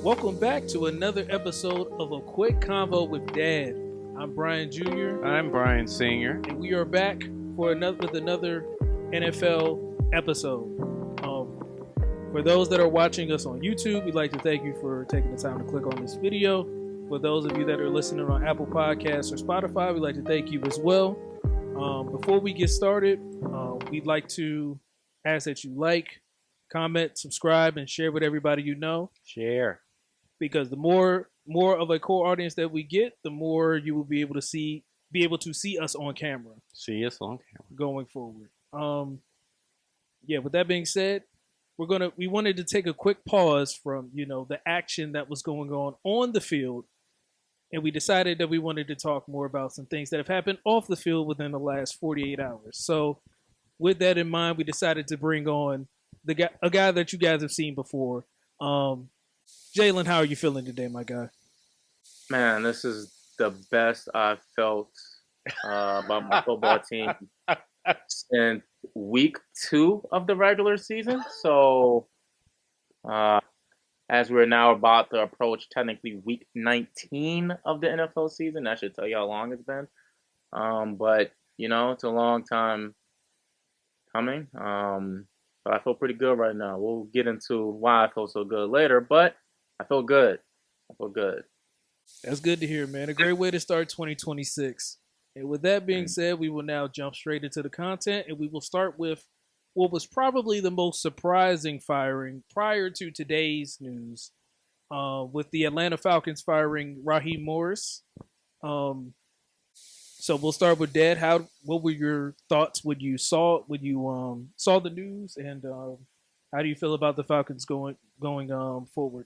Welcome back to another episode of A Quick Convo with Dad. I'm Brian Jr. I'm Brian Senior. and we are back for another NFL episode. For those that are watching us on YouTube, we'd like to thank you for taking the time to click on this video. For those of you that are listening on Apple Podcasts or Spotify, we'd like to thank you as well. Before we get started, we'd like to ask that you like, comment, subscribe, and share with everybody you know. Share. Because the more of a core audience that we get, the more you will be able to see us on camera. See us on camera going forward. With that being said, we wanted to take a quick pause from the action that was going on the field, and we decided that we wanted to talk more about some things that have happened off the field within the last 48 hours. So, with that in mind, we decided to bring on a guy that you guys have seen before. Jalen, how are you feeling today, my guy? Man, this is the best I've felt about my football team since week 2 of the regular season. So, as we're now about to approach technically week 19 of the NFL season, that should tell you how long it's been. But, it's a long time coming. But I feel pretty good right now. We'll get into why I feel so good later, but I feel good. That's good to hear, man. A great way to start 2026. And with that being said, we will now jump straight into the content, and we will start with what was probably the most surprising firing prior to today's news, with the Atlanta Falcons firing Raheem Morris. So we'll start with Dad. What were your thoughts when you saw the news, and how do you feel about the Falcons going forward?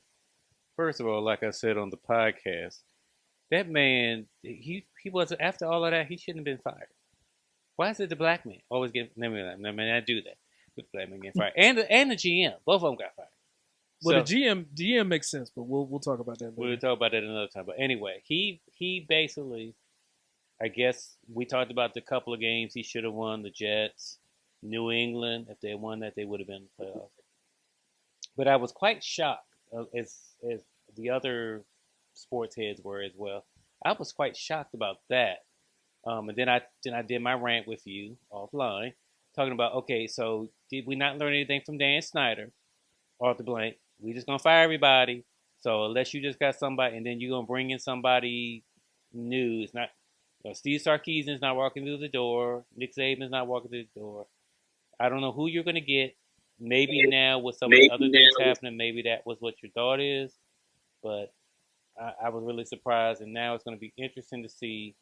First of all, like I said on the podcast, that man, he was, after all of that, he shouldn't have been fired. Why is it the black man always get? I do that with the black man getting fired, and the GM, both of them got fired. Well, the GM makes sense, but we'll talk about that later. We'll talk about that another time. But anyway, he basically, I guess we talked about the couple of games he should have won. The Jets, New England, if they won that, they would have been in the playoffs. But I was quite shocked, as the other sports heads were as well. I was quite shocked about that. And then I did my rant with you offline, talking about, okay, so did we not learn anything from Dan Snyder, off the blank? We just gonna fire everybody. So unless you just got somebody, and then you're gonna bring in somebody new, it's not. Steve Sarkisian's not walking through the door. Nick Saban's not walking through the door. I don't know who you're gonna get. Maybe now with some of the other things happening, maybe that was what your thought is. But I was really surprised, and now it's going to be interesting to see.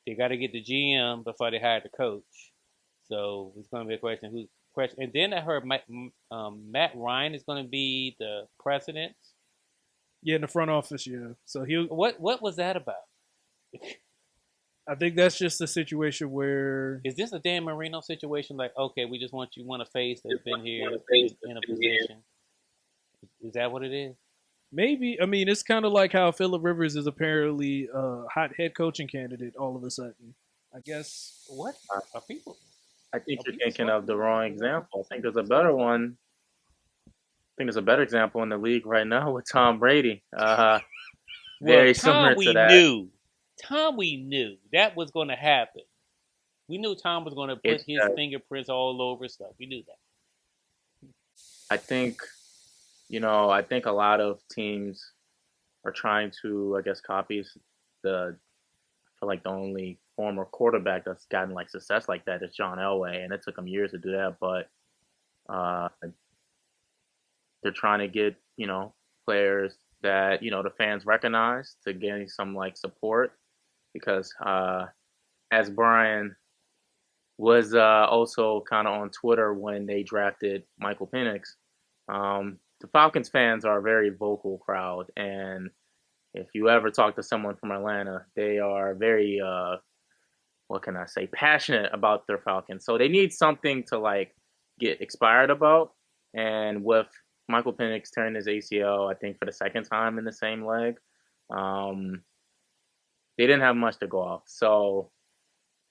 They got to get the GM before they hire the coach, so it's going to be a question. And then I heard Matt Ryan is going to be the president. Yeah, in the front office. Yeah. So What was that about? I think that's just a situation where... Is this a Dan Marino situation? Like, okay, we just want a face that's been here in a position. Is that what it is? Maybe. I mean, it's kind of like how Phillip Rivers is apparently a hot head coaching candidate all of a sudden. I guess. What are people? I think you're thinking of the wrong example. I think there's a better one. I think there's a better example in the league right now with Tom Brady. Very similar to that. Tom, we knew that was going to happen. We knew Tom was going to put his fingerprints all over stuff. We knew that. I think a lot of teams are trying to, I guess, copy I feel like the only former quarterback that's gotten like success like that is John Elway, and it took him years to do that. But they're trying to get, players that, the fans recognize to gain some like support. Because as Brian was also kind of on Twitter when they drafted Michael Penix, the Falcons fans are a very vocal crowd. And if you ever talk to someone from Atlanta, they are very, passionate about their Falcons. So they need something to like get inspired about. And with Michael Penix tearing his ACL, I think for the second time in the same leg, they didn't have much to go off. So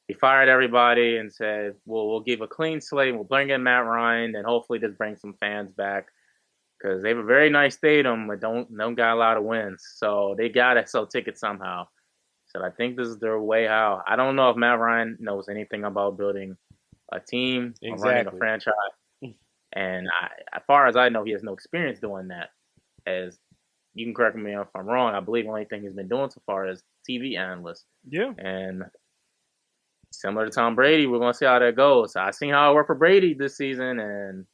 he fired everybody and said, well, we'll give a clean slate. We'll bring in Matt Ryan, and hopefully this brings some fans back. because they have a very nice stadium, but don't got a lot of wins. So they gotta sell tickets somehow. So I think this is their way out. I don't know if Matt Ryan knows anything about building a team or running a Exactly. franchise. And as far as I know, he has no experience doing that. As you can correct me if I'm wrong, I believe the only thing he's been doing so far is TV analyst. Yeah. And similar to Tom Brady, we're gonna see how that goes. I seen how it worked for Brady this season, and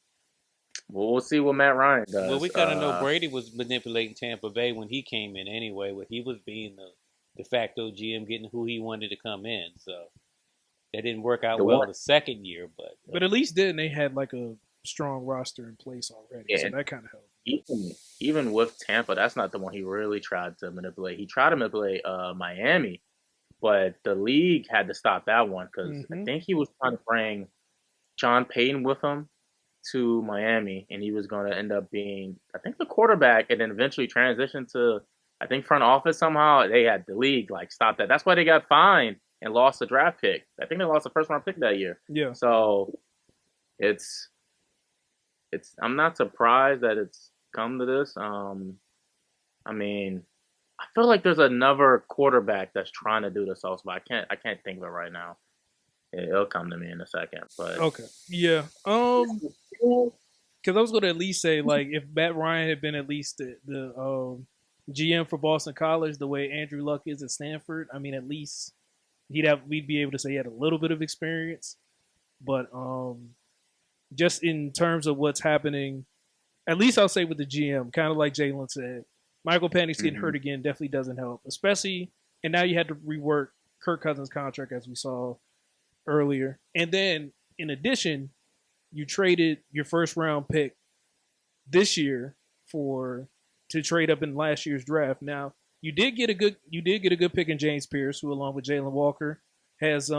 we'll see what Matt Ryan Well, does. we kind of know Brady was manipulating Tampa Bay when he came in anyway, where he was being the de facto GM, getting who he wanted to come in. So that didn't work out the well one, the second year, but But at least then they had like a strong roster in place already, so yeah, that kind of helped. even with Tampa, that's not the one he really tried to manipulate. He tried to manipulate Miami, but the league had to stop that one because I Mm-hmm. think he was trying to bring John Payton with him to Miami, and he was going to end up being, I think, the quarterback, and then eventually transition to, I think, front office somehow. They had the league like stop that. That's why they got fined and lost the draft pick. I think they lost the first round pick that year. Yeah. So it's I'm not surprised that it's come to this. I mean, I feel like there's another quarterback that's trying to do this also, but I can't think of it right now. It'll come to me in a second, but Okay. Yeah. Because I was going to at least say, like, if Matt Ryan had been at least the GM for Boston College, the way Andrew Luck is at Stanford, I mean, at least we'd be able to say he had a little bit of experience. But just in terms of what's happening, at least I'll say with the GM, kind of like Jalen said, Michael Penix getting mhm. hurt again definitely doesn't help, especially. And now you had to rework Kirk Cousins' contract as we saw earlier, and then in addition, you traded your first round pick this year for to trade up in last year's draft. Now you did get a good pick in James Pierce, who along with Jalen Walker has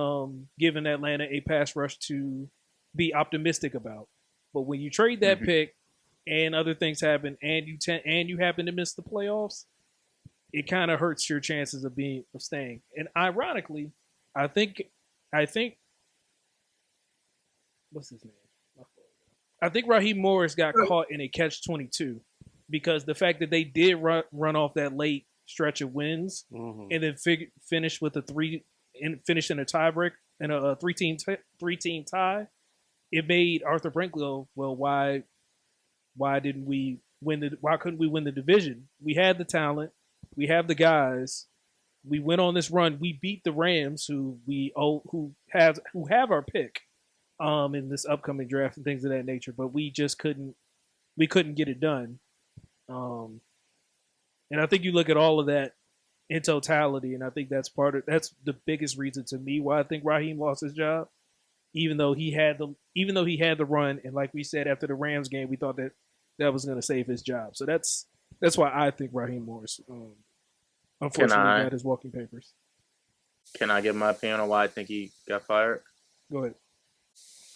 given Atlanta a pass rush to be optimistic about. But when you trade that Mhm. pick and other things happen, and you happen to miss the playoffs, it kind of hurts your chances of staying. And ironically, I think I think what's his name? I think Raheem Morris got caught in a catch-22 because the fact that they did run off that late stretch of wins mm-hmm. and then finish with a finish in a tiebreak and a three team tie, it made Arthur Blank go, well, why didn't we win the why couldn't we win the division? We had the talent, we have the guys. We went on this run. We beat the Rams, who have our pick, in this upcoming draft and things of that nature. But we couldn't get it done. Um, and I think you look at all of that in totality, and I think that's the biggest reason to me why I think Raheem lost his job. Even though he had the run, and like we said after the Rams game, we thought that was going to save his job. So that's why I think Raheem Morris, Can unfortunately, I got his walking papers. can I give my opinion on why I think he got fired? Go ahead.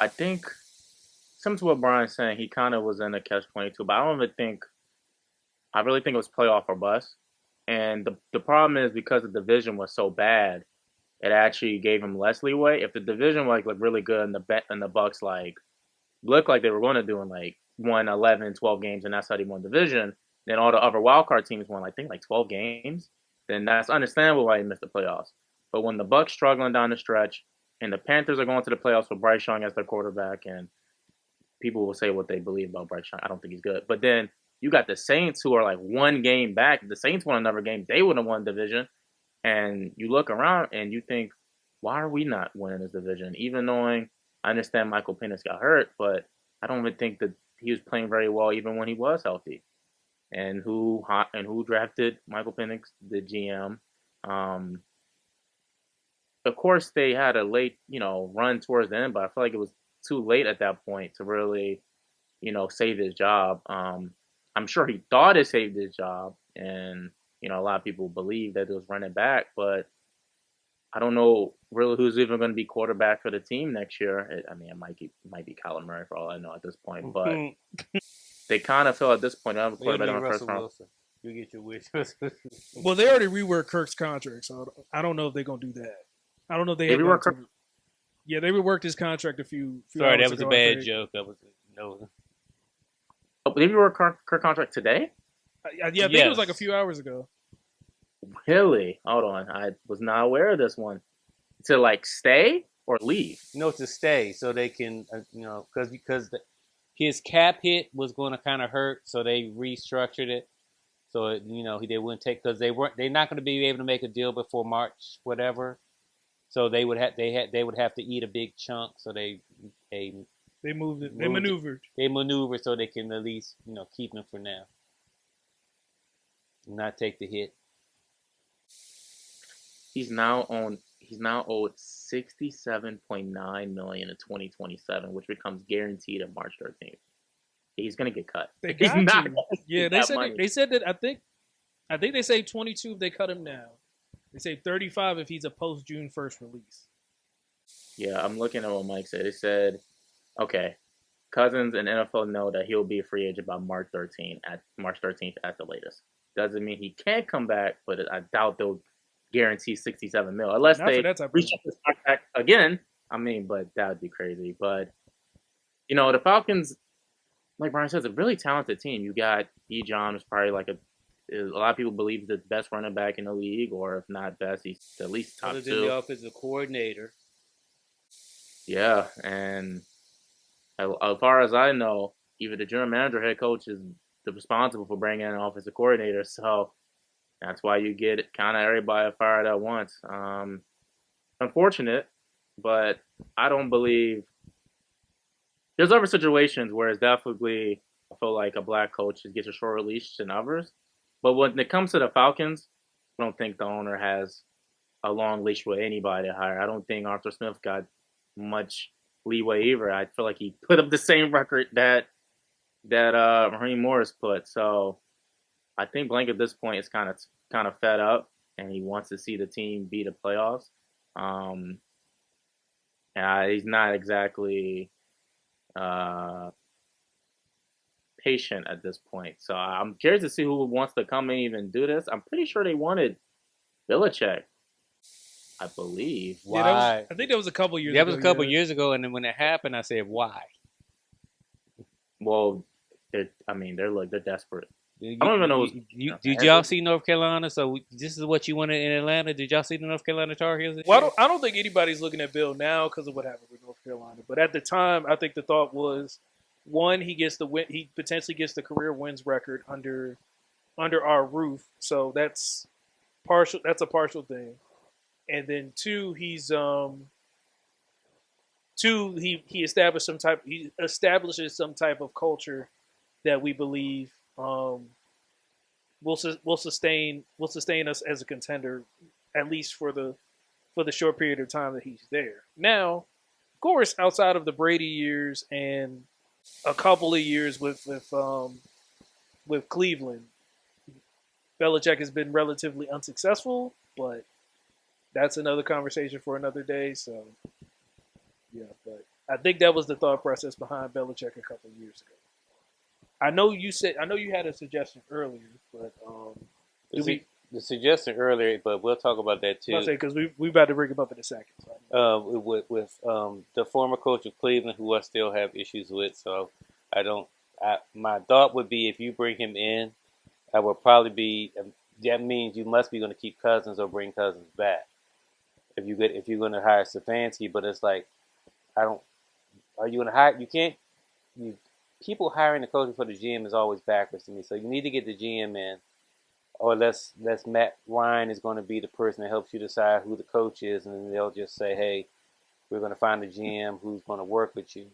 I think similar to what Brian's saying, he kind of was in a catch-22, but I really think it was playoff or bust. And the problem is because the division was so bad, it actually gave him less leeway. If the division was like really good and the Bucks like looked like they were going to do in like won 11, 12 games, and that's how they won the division, then all the other wild card teams won, I think, like 12 games, then that's understandable why he missed the playoffs. But when the Bucks struggling down the stretch and the Panthers are going to the playoffs with Bryce Young as their quarterback, and people will say what they believe about Bryce Young. I don't think he's good. But then you got the Saints who are like one game back. If the Saints won another game, they would have won the division. And you look around and you think, why are we not winning this division? Even knowing I understand Michael Penix got hurt, but I don't even think that he was playing very well even when he was healthy. And who drafted Michael Penix, the GM? Um, of course, they had a late, run towards the end, but I feel like it was too late at that point to really, save his job. I'm sure he thought it saved his job, and a lot of people believe that it was running back, but I don't know really who's even going to be quarterback for the team next year. I mean, it might be Kyler Murray for all I know at this point, but they kind of feel at this point they have a It'll quarterback be on the first Russell round. Wilson. You get your wish. Well, they already reworked Kirk's contract, so I don't know if they're gonna do that. I don't know if they They had gotten reworked. to. Yeah, they reworked his contract a few Sorry, that hours was a ago. I bad think. joke. That was no. Oh, did you work Kirk contract today? Yeah, I think it was like a Yes. few hours ago. Really? Hold on, I was not aware of this one. To like stay or leave? No, to stay so they can, because his cap hit was going to kind of hurt, so they restructured it. So they wouldn't take because they're not going to be able to make a deal before March whatever. So they would have to eat a big chunk. So they They moved it. They moved it. maneuvered. They maneuver so they can at least keep him for now, not take the hit. He's now owed 67.9 million in 2027, which becomes guaranteed on March 13th. He's gonna get cut. They He's got not to. gonna Yeah, see that money. they said that. I think they say 22 if they cut him now. They say 35 if he's a post June 1st release. Yeah, I'm looking at what Mike said. He said, okay, Cousins and NFL know that he'll be a free agent by March 13th at the latest. Doesn't mean he can't come back, but I doubt they'll guarantee 67 mil unless Not for they that type of reach his contract again. I mean, but that would be crazy. But the Falcons, like Brian says, a really talented team. You got B. John, who's probably like a lot of people believe the best running back in the league, or if not best, he's at least top Other than two. the offensive coordinator. Yeah, and as far as I know, even the general manager, head coach is responsible for bringing in an offensive coordinator. So that's why you get kind of everybody fired at once. Unfortunate, but I don't believe there's other situations where it's definitely I feel like a black coach gets a shorter leash than others. But when it comes to the Falcons, I don't think the owner has a long leash with anybody to hire. I don't think Arthur Smith got much leeway either. I feel like he put up the same record that Raheem Morris put. So I think Blank at this point is kind of fed up, and he wants to see the team beat the playoffs. Um, and he's not exactly uh, patient at this point. So I'm curious to see who wants to come and even do this. I'm pretty sure they wanted Belichick, I believe. Why? Yeah, I think that was a couple years ago. That was a couple years ago, and then when it happened, I said, "Why?" Well, they're desperate. I don't even know. Did y'all see North Carolina? So this is what you wanted in Atlanta. Did y'all see the North Carolina Tar Heels? Well, I don't think anybody's looking at Bill now because of what happened with North Carolina. But at the time, I think the thought was, one, he gets the win. He potentially gets the career wins record under our roof. So that's partial. That's a partial thing. And then two, he establishes some type of culture that we believe will sustain us as a contender, at least for the short period of time that he's there. Now, of course, outside of the Brady years and a couple of years with Cleveland, Belichick has been relatively unsuccessful, but that's another conversation for another day. So, yeah, but I think that was the thought process behind Belichick a couple of years ago. I know you had a suggestion earlier, but the suggestion earlier, but we'll talk about that too. I'll say because we about to bring him up in a second. So with the former coach of Cleveland, who I still have issues with, so my thought would be if you bring him in, I would probably be. That means you must be going to keep Cousins or bring Cousins back. If you're going to hire Stefanski, but it's like I don't. Are you going to hire? You can't. People hiring the coach for the GM is always backwards to me. So you need to get the GM in, or let's Matt Ryan is going to be the person that helps you decide who the coach is, and then they'll just say, hey, we're going to find a GM who's going to work with you,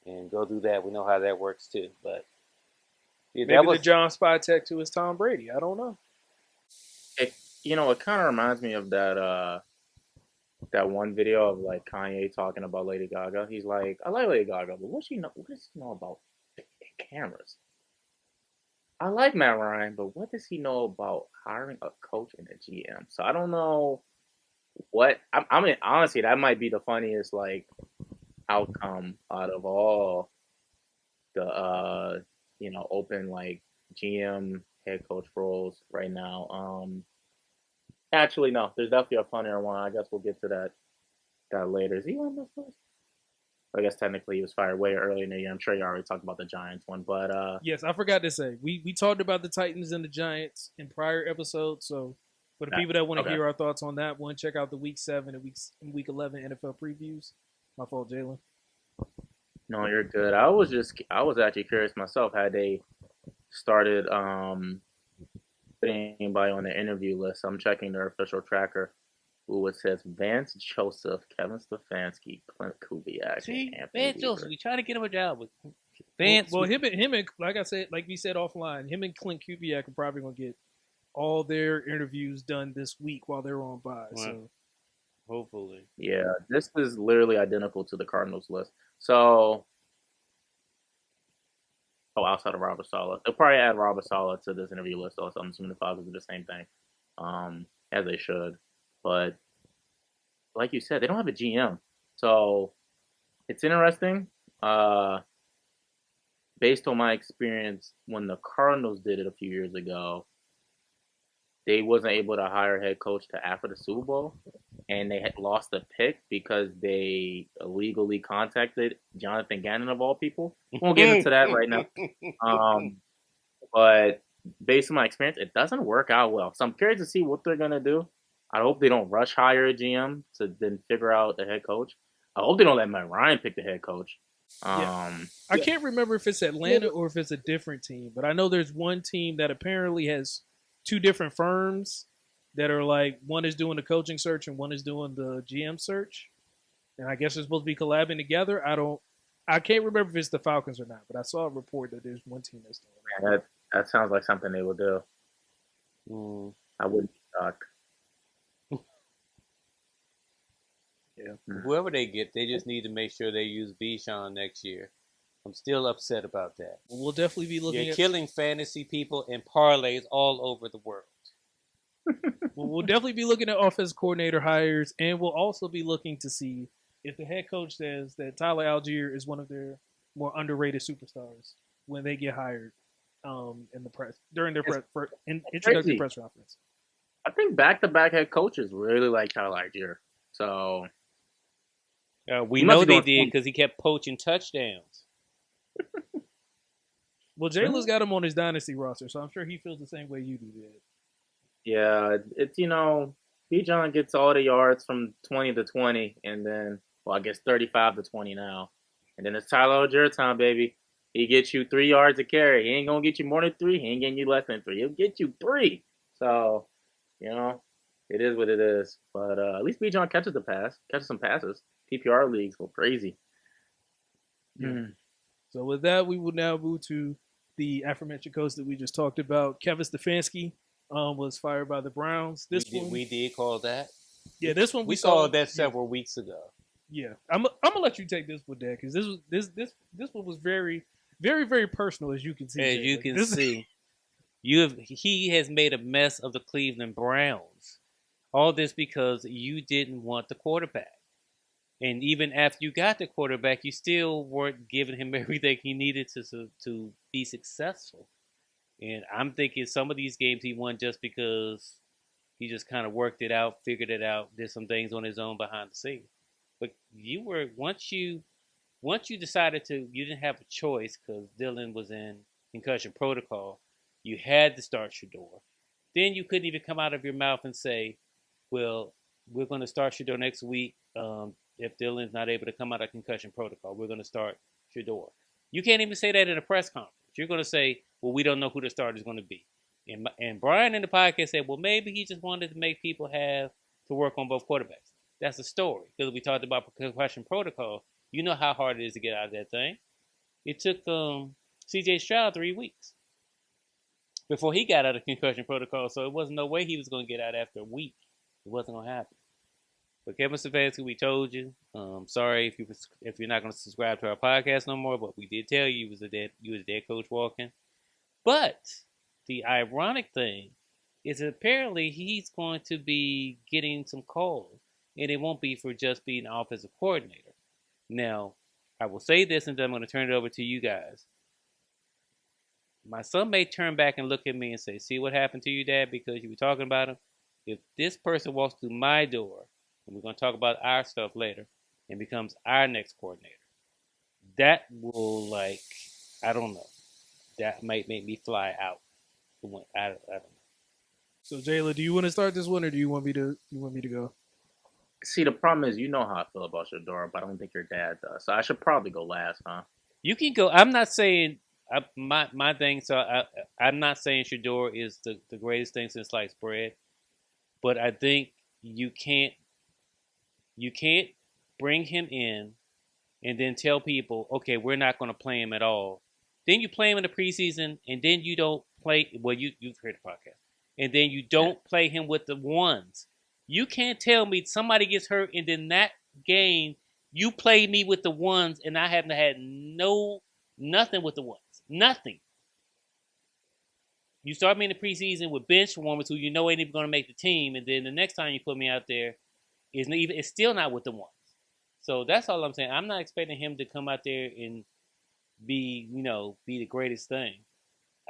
and go do that. We know how that works too. But yeah, maybe the John Spytek to his Tom Brady. I don't know. It kind of reminds me of that one video of like Kanye talking about Lady Gaga. He's like, I like Lady Gaga, but what does she know about cameras? I like Matt Ryan, but what does he know about hiring a coach and a GM? So I don't know what. I mean, honestly, that might be the funniest like outcome out of all the open like GM head coach roles right now. Actually, no, there's definitely a funnier one. I guess we'll get to that later. Is he on this list? I guess technically he was fired way earlier in the year. I'm sure you already talked about the Giants one, but Yes, I forgot to say we talked about the Titans and the Giants in prior episodes. So for the people that want to okay. hear our thoughts on that one, check out the Week 7 and Week 11 NFL previews. My fault, Jalen. No, you're good. I was actually curious myself. Had they started putting anybody on the interview list? I'm checking their official tracker. Ooh, it says Vance Joseph, Kevin Stefanski, Clint Kubiak, and See, Anthony Van Joseph, Weaver. we trying to get him a job with Well, Vance. well him and like I said, like we said offline, him and Clint Kubiak are probably gonna get all their interviews done this week while they're on bye. Well, So hopefully. Yeah, this is literally identical to the Cardinals list. So, outside of Robert Sala, they'll probably add Robert Sala to this interview list. Also, I'm assuming the Falcons do the same thing, as they should. But like you said, they don't have a GM, so it's interesting. Uh, Based on my experience when the Cardinals did it a few years ago, they wasn't able to hire a head coach to after the Super Bowl, and they had lost the pick because they illegally contacted Jonathan Gannon of all people. Won't get into that right now. Um, but based on my experience, it doesn't work out well. So I'm curious to see what they're gonna do. I hope they don't rush hire a GM to then figure out the head coach. I hope they don't let Matt Ryan pick the head coach. yeah, Um, I can't remember if it's Atlanta or if it's a different team, but I know there's one team that apparently has two different firms that are like one is doing the coaching search and one is doing the GM search, and I guess they're supposed to be collabing together. I can't remember if it's the Falcons or not, but I saw a report that there's one team that's doing man, that sounds like something they would do. Mm. I wouldn't be shocked. Yeah. Whoever they get, they just need to make sure they use Bijan next year. I'm still upset about that. We'll definitely be looking You're at. killing fantasy people and parlays all over the world. We'll definitely be looking at offense coordinator hires, and we'll also be looking to see if the head coach says that Tyler Algier is one of their more underrated superstars when they get hired in the press during their introductory Crazy. press conference. I think back-to-back head coaches really like Tyler Algier. So We He must know be they going did because he kept poaching touchdowns. Well, Jalen's got him on his dynasty roster, so I'm sure he feels the same way you do. Did. yeah, it's Bijan gets all the yards from 20 to 20, and then I guess 35 to 20 now, and then it's Tyler Algier time, baby. He gets you 3 yards a carry. He ain't gonna get you more than three. He ain't getting you less than three. He'll get you three. So it is what it is. But at least Bijan catches some passes. PPR leagues go crazy. Yeah. So with that, we will now move to the aforementioned coach that we just talked about. Kevin Stefanski was fired by the Browns. We did call that. Yeah, this one We saw called that several weeks ago. Yeah, I'm gonna let you take this one, Dad, because this one was very, very, very personal, as you can see. As Dad. you Like, can this- see, he has made a mess of the Cleveland Browns. All this because you didn't want the quarterback. And even after you got the quarterback, you still weren't giving him everything he needed to be successful. And I'm thinking some of these games he won just because he just kind of worked it out, figured it out, did some things on his own behind the scenes. But once you decided you didn't have a choice because Dylan was in concussion protocol. You had to start Shador. Then you couldn't even come out of your mouth and say, "Well, we're going to start Shador next week. If Dylan's not able to come out of concussion protocol, we're going to start Shador." You can't even say that in a press conference. You're going to say, "Well, we don't know who the starter is going to be." And Brian in the podcast said, "Well, maybe he just wanted to make people have to work on both quarterbacks." That's the story because we talked about concussion protocol. You know how hard it is to get out of that thing. It took C.J. Stroud 3 weeks before he got out of concussion protocol, so it wasn't no way he was going to get out after a week. It wasn't going to happen. But Kevin Stefanski, we told you. Sorry if you're not going to subscribe to our podcast no more, but we did tell you you was a dead coach walking. But the ironic thing is that apparently he's going to be getting some calls, and it won't be for just being an offensive coordinator. Now, I will say this, and then I'm going to turn it over to you guys. My son may turn back and look at me and say, "See what happened to you, Dad, because you were talking about him? If this person walks through my door," and we're going to talk about our stuff later, and becomes our next coordinator, that will I don't know. That might make me fly out. I don't know. So Jayla, do you want to start this one, or do you want me to? You want me to go? See, the problem is, you know how I feel about Shador, but I don't think your dad does. So I should probably go last, huh? You can go. I'm not saying my thing. So I'm not saying Shador is the greatest thing since sliced bread, but I think you can't you can't bring him in and then tell people, okay, we're not going to play him at all. Then you play him in the preseason, and then you don't play. Well, you've heard the podcast, and then you Yeah. don't play him with the ones. You can't tell me somebody gets hurt, and then that game you play me with the ones, and I haven't had nothing with the ones, nothing. You start me in the preseason with bench warmers who you know ain't even going to make the team, and then the next time you put me out there, it's still not with the ones. So that's all I'm saying. I'm not expecting him to come out there and be the greatest thing.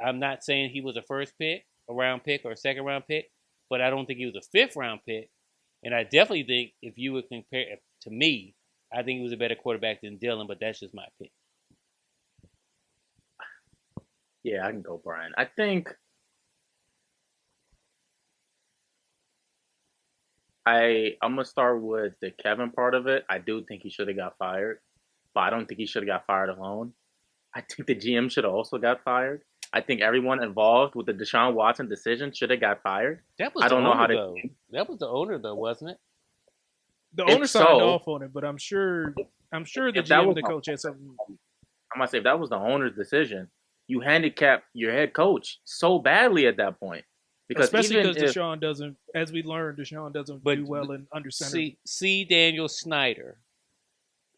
I'm not saying he was a first pick, a round pick, or a second round pick, but I don't think he was a fifth round pick. And I definitely think if you would compare to me, I think he was a better quarterback than Dylan, but that's just my opinion. Yeah, I can go Brian. I think I'm gonna start with the Kevin part of it. I do think he should have got fired, but I don't think he should have got fired alone. I think the GM should have also got fired. I think everyone involved with the Deshaun Watson decision should have got fired. That was I the don't know how owner they. though. That was the owner though, wasn't it? The If owner signed so, off on it, but I'm sure the if that GM and was the coach had something. I'm gonna say if that was the owner's decision, you handicap your head coach so badly at that point. Because Especially even because if Deshaun doesn't, as we learned, Deshaun doesn't But do well in under center. see Daniel Snyder.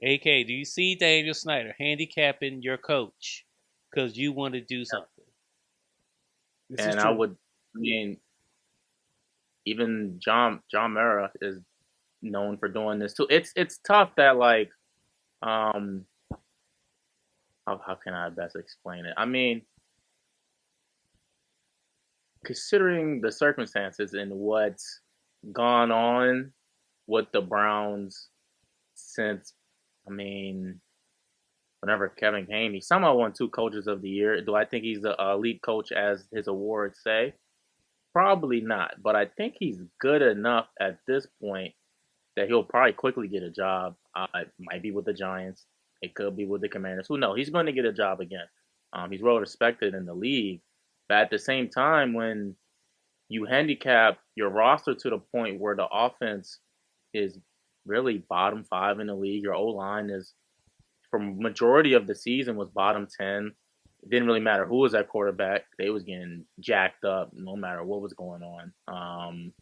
AK, do you see Daniel Snyder handicapping your coach because you want to do something? This is and I true. would I mean even John Mara is known for doing this too. It's tough that like um how can I best explain it? I mean, considering the circumstances and what's gone on with the Browns since I mean whenever Kevin came, he somehow won two coaches of the year. Do I think he's an elite coach as his awards say? Probably not, but I think he's good enough at this point that he'll probably quickly get a job. It might be with the Giants. It could be with the Commanders. Who knows? He's going to get a job again. He's well respected in the league. But at the same time, when you handicap your roster to the point where the offense is really bottom five in the league, your O line is, for majority of the season, was bottom 10. It didn't really matter who was at quarterback. They was getting jacked up no matter what was going on.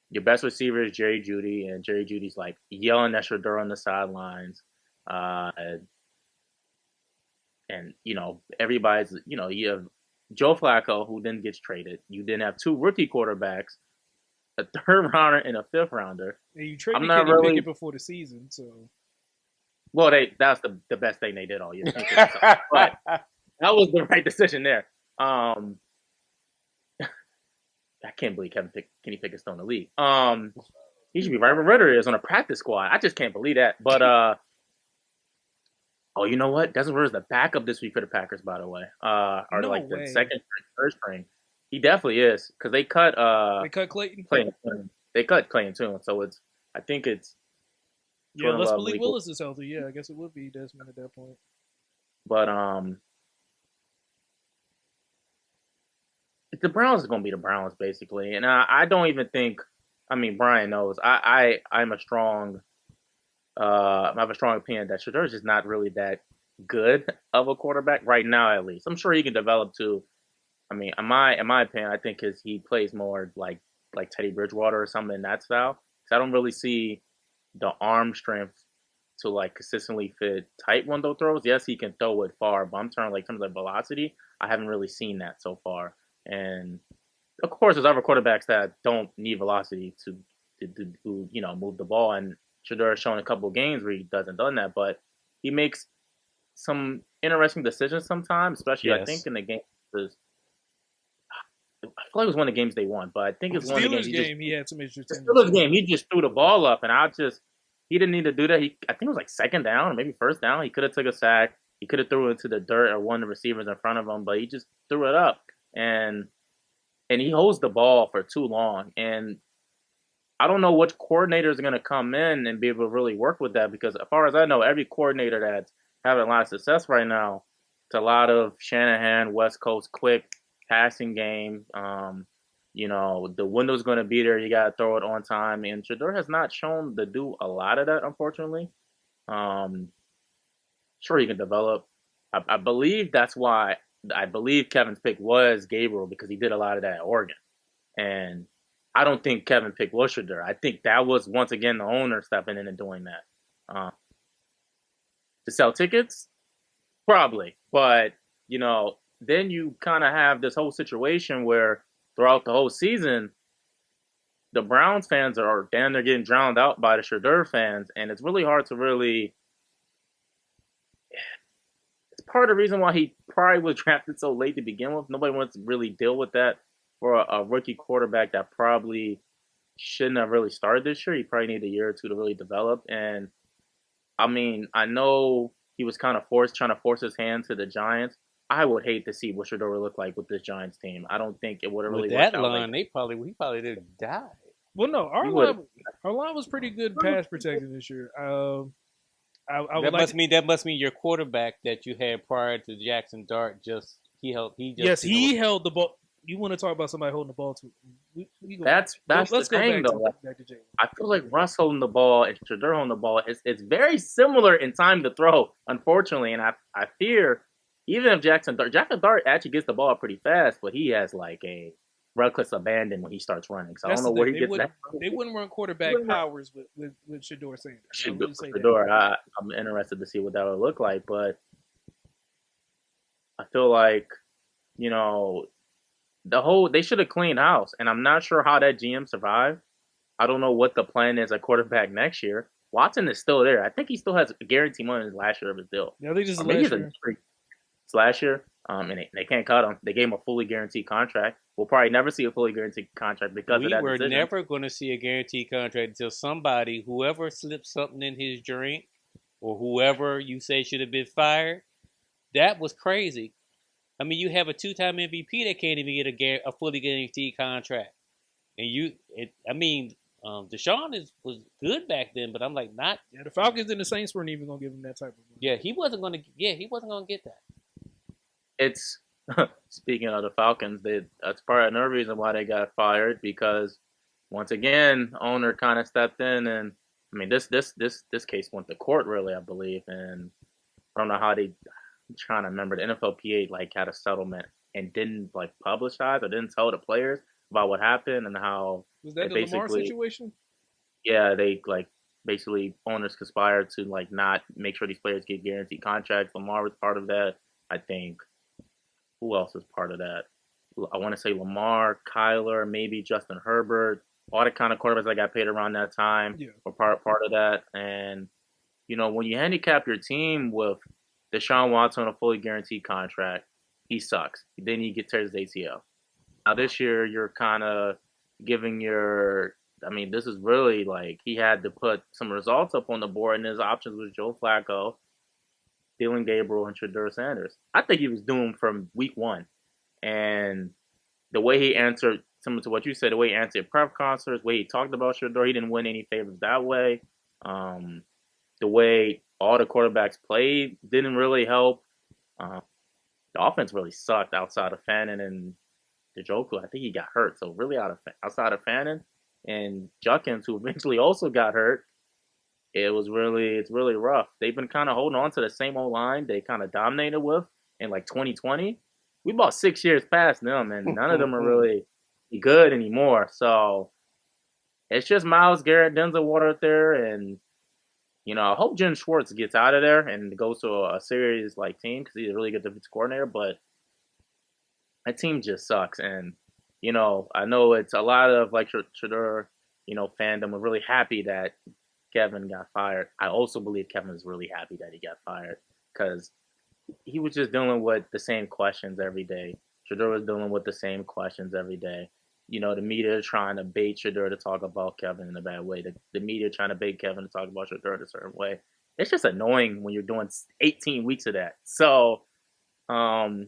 Your best receiver is Jerry Jeudy, and Jerry Judy's like yelling at Shador on the sidelines. Uh, and everybody's you have Joe Flacco who then gets traded. You then have two rookie quarterbacks, a third rounder and a fifth rounder. And you I'm traded not Kenny really Pickett before the season, so well. That's the best thing they did all year. But that was the right decision there. I can't believe Kenny Pickett's still in the league. He should be right where Ritter is on a practice squad. I just can't believe that. But oh, you know what? Desmond Ritter's the backup this week for the Packers, by the way. Or no like the way. second, third string. He definitely is because they cut They cut Clayton. Clay. They cut Clay and Tune, so I think it's Yeah, Jordan unless Love, Malik Malik Willis is healthy. Yeah, I guess it would be Desmond at that point. But the Browns is going to be the Browns basically, and I don't even think. I mean, Brian knows. I'm a strong. I have a strong opinion that Shadur's just not really that good of a quarterback right now, at least. I'm sure he can develop too. I mean, in my opinion, I think he plays more like Teddy Bridgewater or something in that style. 'Cause I don't really see the arm strength to like consistently fit tight window throws. Yes, he can throw it far, but I'm turning like in terms of velocity, I haven't really seen that so far. And of course, there's other quarterbacks that don't need velocity to move the ball. And Shador has shown a couple of games where he doesn't done that, but he makes some interesting decisions sometimes, especially I think Yes. in the game. I feel like it was one of the games they won, but I think The it's one of the games Steelers game, he had some the interesting Steelers decisions. game he just threw the ball up, and I just He didn't need to do that. I think it was like second down or maybe first down. He could have took a sack. He could have threw it into the dirt or one of the receivers in front of him, but he just threw it up. And he holds the ball for too long. And I don't know which coordinators are going to come in and be able to really work with that because, as far as I know, every coordinator that's having a lot of success right now, it's a lot of Shanahan, West Coast, quick passing game. The window's going to be there. You got to throw it on time. And Shador has not shown to do a lot of that, unfortunately. Um, sure, he can develop. I believe that's why I believe Kevin's pick was Gabriel because he did a lot of that at Oregon. And I don't think Kevin picked Worcester. I think that was once again the owner stepping in and doing that. To sell tickets, probably, but then you kind of have this whole situation where throughout the whole season, the Browns fans are damn near getting drowned out by the Shedeur fans, and it's really hard to really. It's part of the reason why he probably was drafted so late to begin with. Nobody wants to really deal with that for a rookie quarterback that probably shouldn't have really started this year. He probably needed a year or two to really develop. And I mean, I know he was kind of trying to force his hand to the Giants. I would hate to see what Shador look like with this Giants team. I don't think it would have With really worked that out like line, he probably did die. Well, no, he would. our line was pretty good pass protection this year. I would That like must to, mean your quarterback that you had prior to Jackson Dart just he just yes, didn't. he held the ball. You want to talk about somebody holding the ball too? That's the Let's go thing back though. to Jalen. I feel like Russ holding the ball and Shador holding the ball it's very similar in time to throw, unfortunately. And I fear even if Jackson Dart actually gets the ball pretty fast, but he has like a reckless abandon when he starts running. So I don't That's know the where thing. he gets that. They wouldn't run quarterback powers with Shador Sanders. I will say that. Shador, I'm interested to see what that would look like, but I feel like you know they should have cleaned house, and I'm not sure how that GM survived. I don't know what the plan is at quarterback next year. Watson is still there. I think he still has a guarantee money in his last year of his deal. Yeah, I think this Or is maybe last it's year. last year. And they can't cut him. They gave him a fully guaranteed contract. We'll probably never see a fully guaranteed contract because of We that were decision. never going to see a guaranteed contract until whoever slipped something in his drink, or whoever you say should have been fired. That was crazy. I mean, you have a two-time MVP that can't even get a fully guaranteed contract, and Deshaun was good back then, but I'm like not. Yeah, the Falcons and the Saints weren't even gonna give him that type of money. Yeah, he wasn't going to. Yeah, he wasn't going to get that. It's speaking of the Falcons, that's part of another reason why they got fired because once again, owner kind of stepped in and I mean this case went to court really, I believe, and I don't know how they. I'm trying to remember the NFLPA like had a settlement and didn't like publicize or didn't tell the players about what happened and how Was they that the Lamar basically situation? yeah they like basically owners conspired to like not make sure these players get guaranteed contracts. Lamar was part of that. I think who else is part of that? I want to say Lamar, Kyler, maybe Justin Herbert, all the kind of quarterbacks that got paid around that time Yeah. were part of that. And when you handicap your team with Deshaun Watson on a fully guaranteed contract, he sucks. Then he gets tears his ACL. Now this year you're kind of giving your. I mean, this is really like he had to put some results up on the board, and his options was Joe Flacco, Dylan Gabriel, and Shedeur Sanders. I think he was doomed from week one. And the way he answered, similar to what you said, the way he answered prep concerts, the way he talked about Shedeur, he didn't win any favors that way. Um, the way all the quarterbacks played didn't really help. Uh, the offense really sucked outside of Fannin and Njoku. I think he got hurt. So really outside of Fannin and Juckins, who eventually also got hurt, it's really rough. They've been kind of holding on to the same old line they kind of dominated with in like 2020. We about 6 years past them, and none of them are really good anymore. So it's just Miles Garrett, Denzel Ward out there, and I hope Jim Schwartz gets out of there and goes to a serious like team because he's a really good defensive coordinator. But that team just sucks, and I know it's a lot of like Shador, fandom are really happy that Kevin got fired. I also believe Kevin is really happy that he got fired because he was just dealing with the same questions every day. Shador was dealing with the same questions every day. the media trying to bait Shador to talk about Kevin in a bad way. The media trying to bait Kevin to talk about Shador a certain way. It's just annoying when you're doing 18 weeks of that. So, um,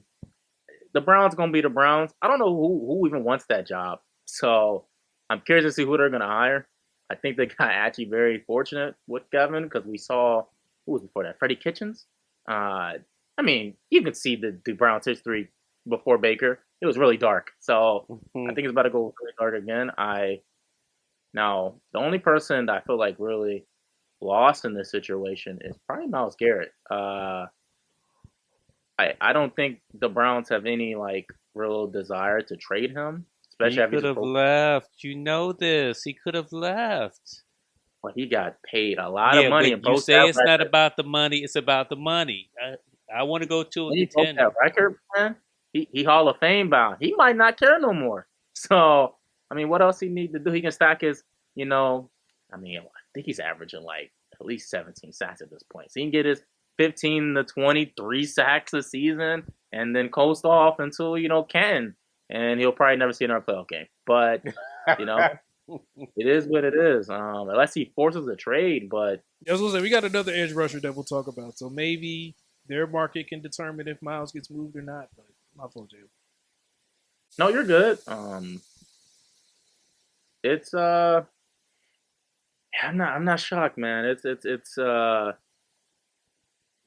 the Browns gonna be the Browns. I don't know who even wants that job. So I'm curious to see who they're gonna hire. I think they got actually very fortunate with Kevin because we saw who was before that, Freddie Kitchens. I mean, you can see the Browns' history before Baker. It was really dark. So I think it's about to go really dark again. Now the only person that I feel like really lost in this situation is probably Myles Garrett. I don't think the Browns have any like real desire to trade him, He especially after could just have left. You know this. He could have left. well, he got paid a lot of Yeah, money but and you broke say that it's not record. about the money. It's about the money. I want to go to a When he broke that contender. record, man, he Hall of Fame bound. He might not care no more. So I mean, what else he need to do? He can stack his, I mean, I think he's averaging like at least 17 sacks at this point. So he can get his 15 to 23 sacks a season and then coast off until Ken, and he'll probably never see another playoff game. But you know, it is what it is. Unless he forces a trade, but I was gonna say we got another edge rusher that we'll talk about. So maybe their market can determine if Miles gets moved or not. But my fault, Jay. no, you're good. It's I'm not shocked, man. It's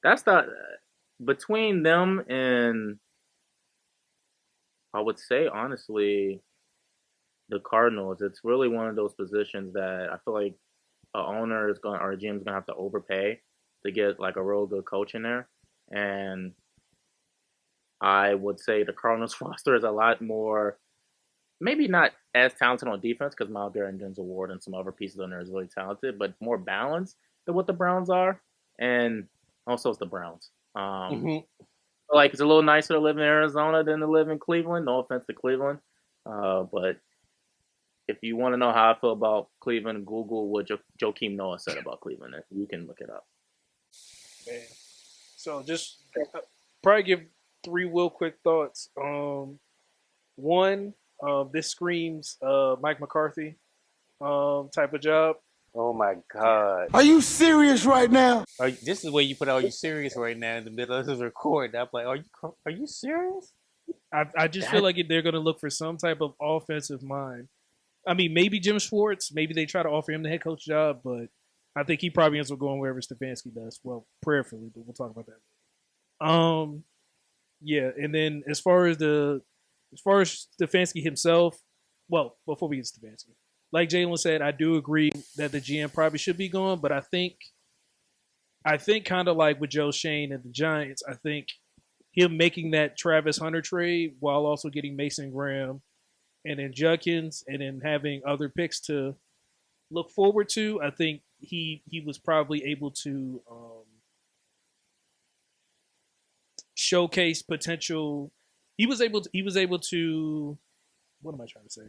that's the between them and I would say honestly the Cardinals. It's really one of those positions that I feel like a owner is going or a GM is going to have to overpay to get like a real good coach in there. And I would say the Cardinals roster is a lot more, maybe not as talented on defense because Miles Garrett and Denzel Ward and some other pieces on there is really talented, but more balanced than what the Browns are. And also it's the Browns. Hmm. Like it's a little nicer to live in Arizona than to live in Cleveland. No offense to Cleveland, but if you want to know how I feel about Cleveland, Google what Joakim Noah said about Cleveland. And you can look it up. Man. So just probably give three real quick thoughts. One, this screams Mike McCarthy type of job. Oh my God. Are you serious right now? This is where you put "Are you serious?" right now in the middle of this record. I'm like, are you serious? I just feel like they're going to look for some type of offensive mind. I mean, maybe Jim Schwartz. Maybe they try to offer him the head coach job, but I think he probably ends up going wherever Stefanski does. Well, prayerfully, but we'll talk about that. Yeah, and then as far as Stefanski himself, well, before we get to Stefanski, like Jalen said, I do agree that the GM probably should be gone, but I think kind of like with Joe Shane and the Giants, I think him making that Travis Hunter trade while also getting Mason Graham and then Judkins and then having other picks to look forward to, I think he was probably able to showcase potential. He was able to. What am I trying to say?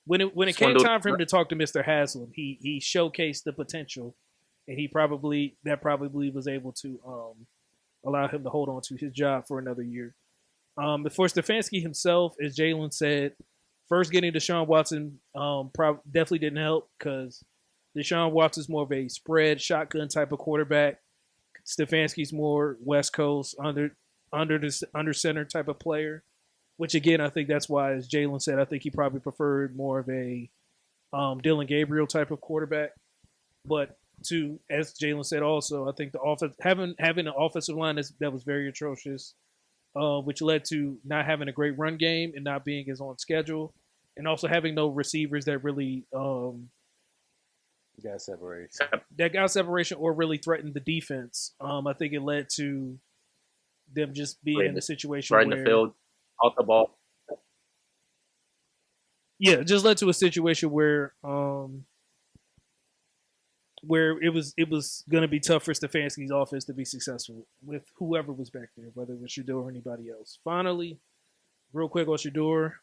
When it came Swindled. time for him to talk to Mr. Haslam, he showcased the potential, and he probably was able to allow him to hold on to his job for another year. For Stefanski himself, as Jalen said, first getting Deshaun Watson definitely didn't help because Deshaun Watson's more of a spread shotgun type of quarterback. Stefanski's more West Coast under center type of player. Which again, I think that's why, as Jalen said, I think he probably preferred more of a Dylan Gabriel type of quarterback. But as Jalen said, also I think the offense having an offensive line that was very atrocious, which led to not having a great run game and not being as on schedule, and also having no receivers that really You got separation. that got separation or really threatened the defense. I think it led to them just being in a situation Right in where the field, out the ball. it just led to a situation where it was going to be tough for Stefanski's offense to be successful with whoever was back there, whether it was Shador or anybody else. Finally, real quick on Shador,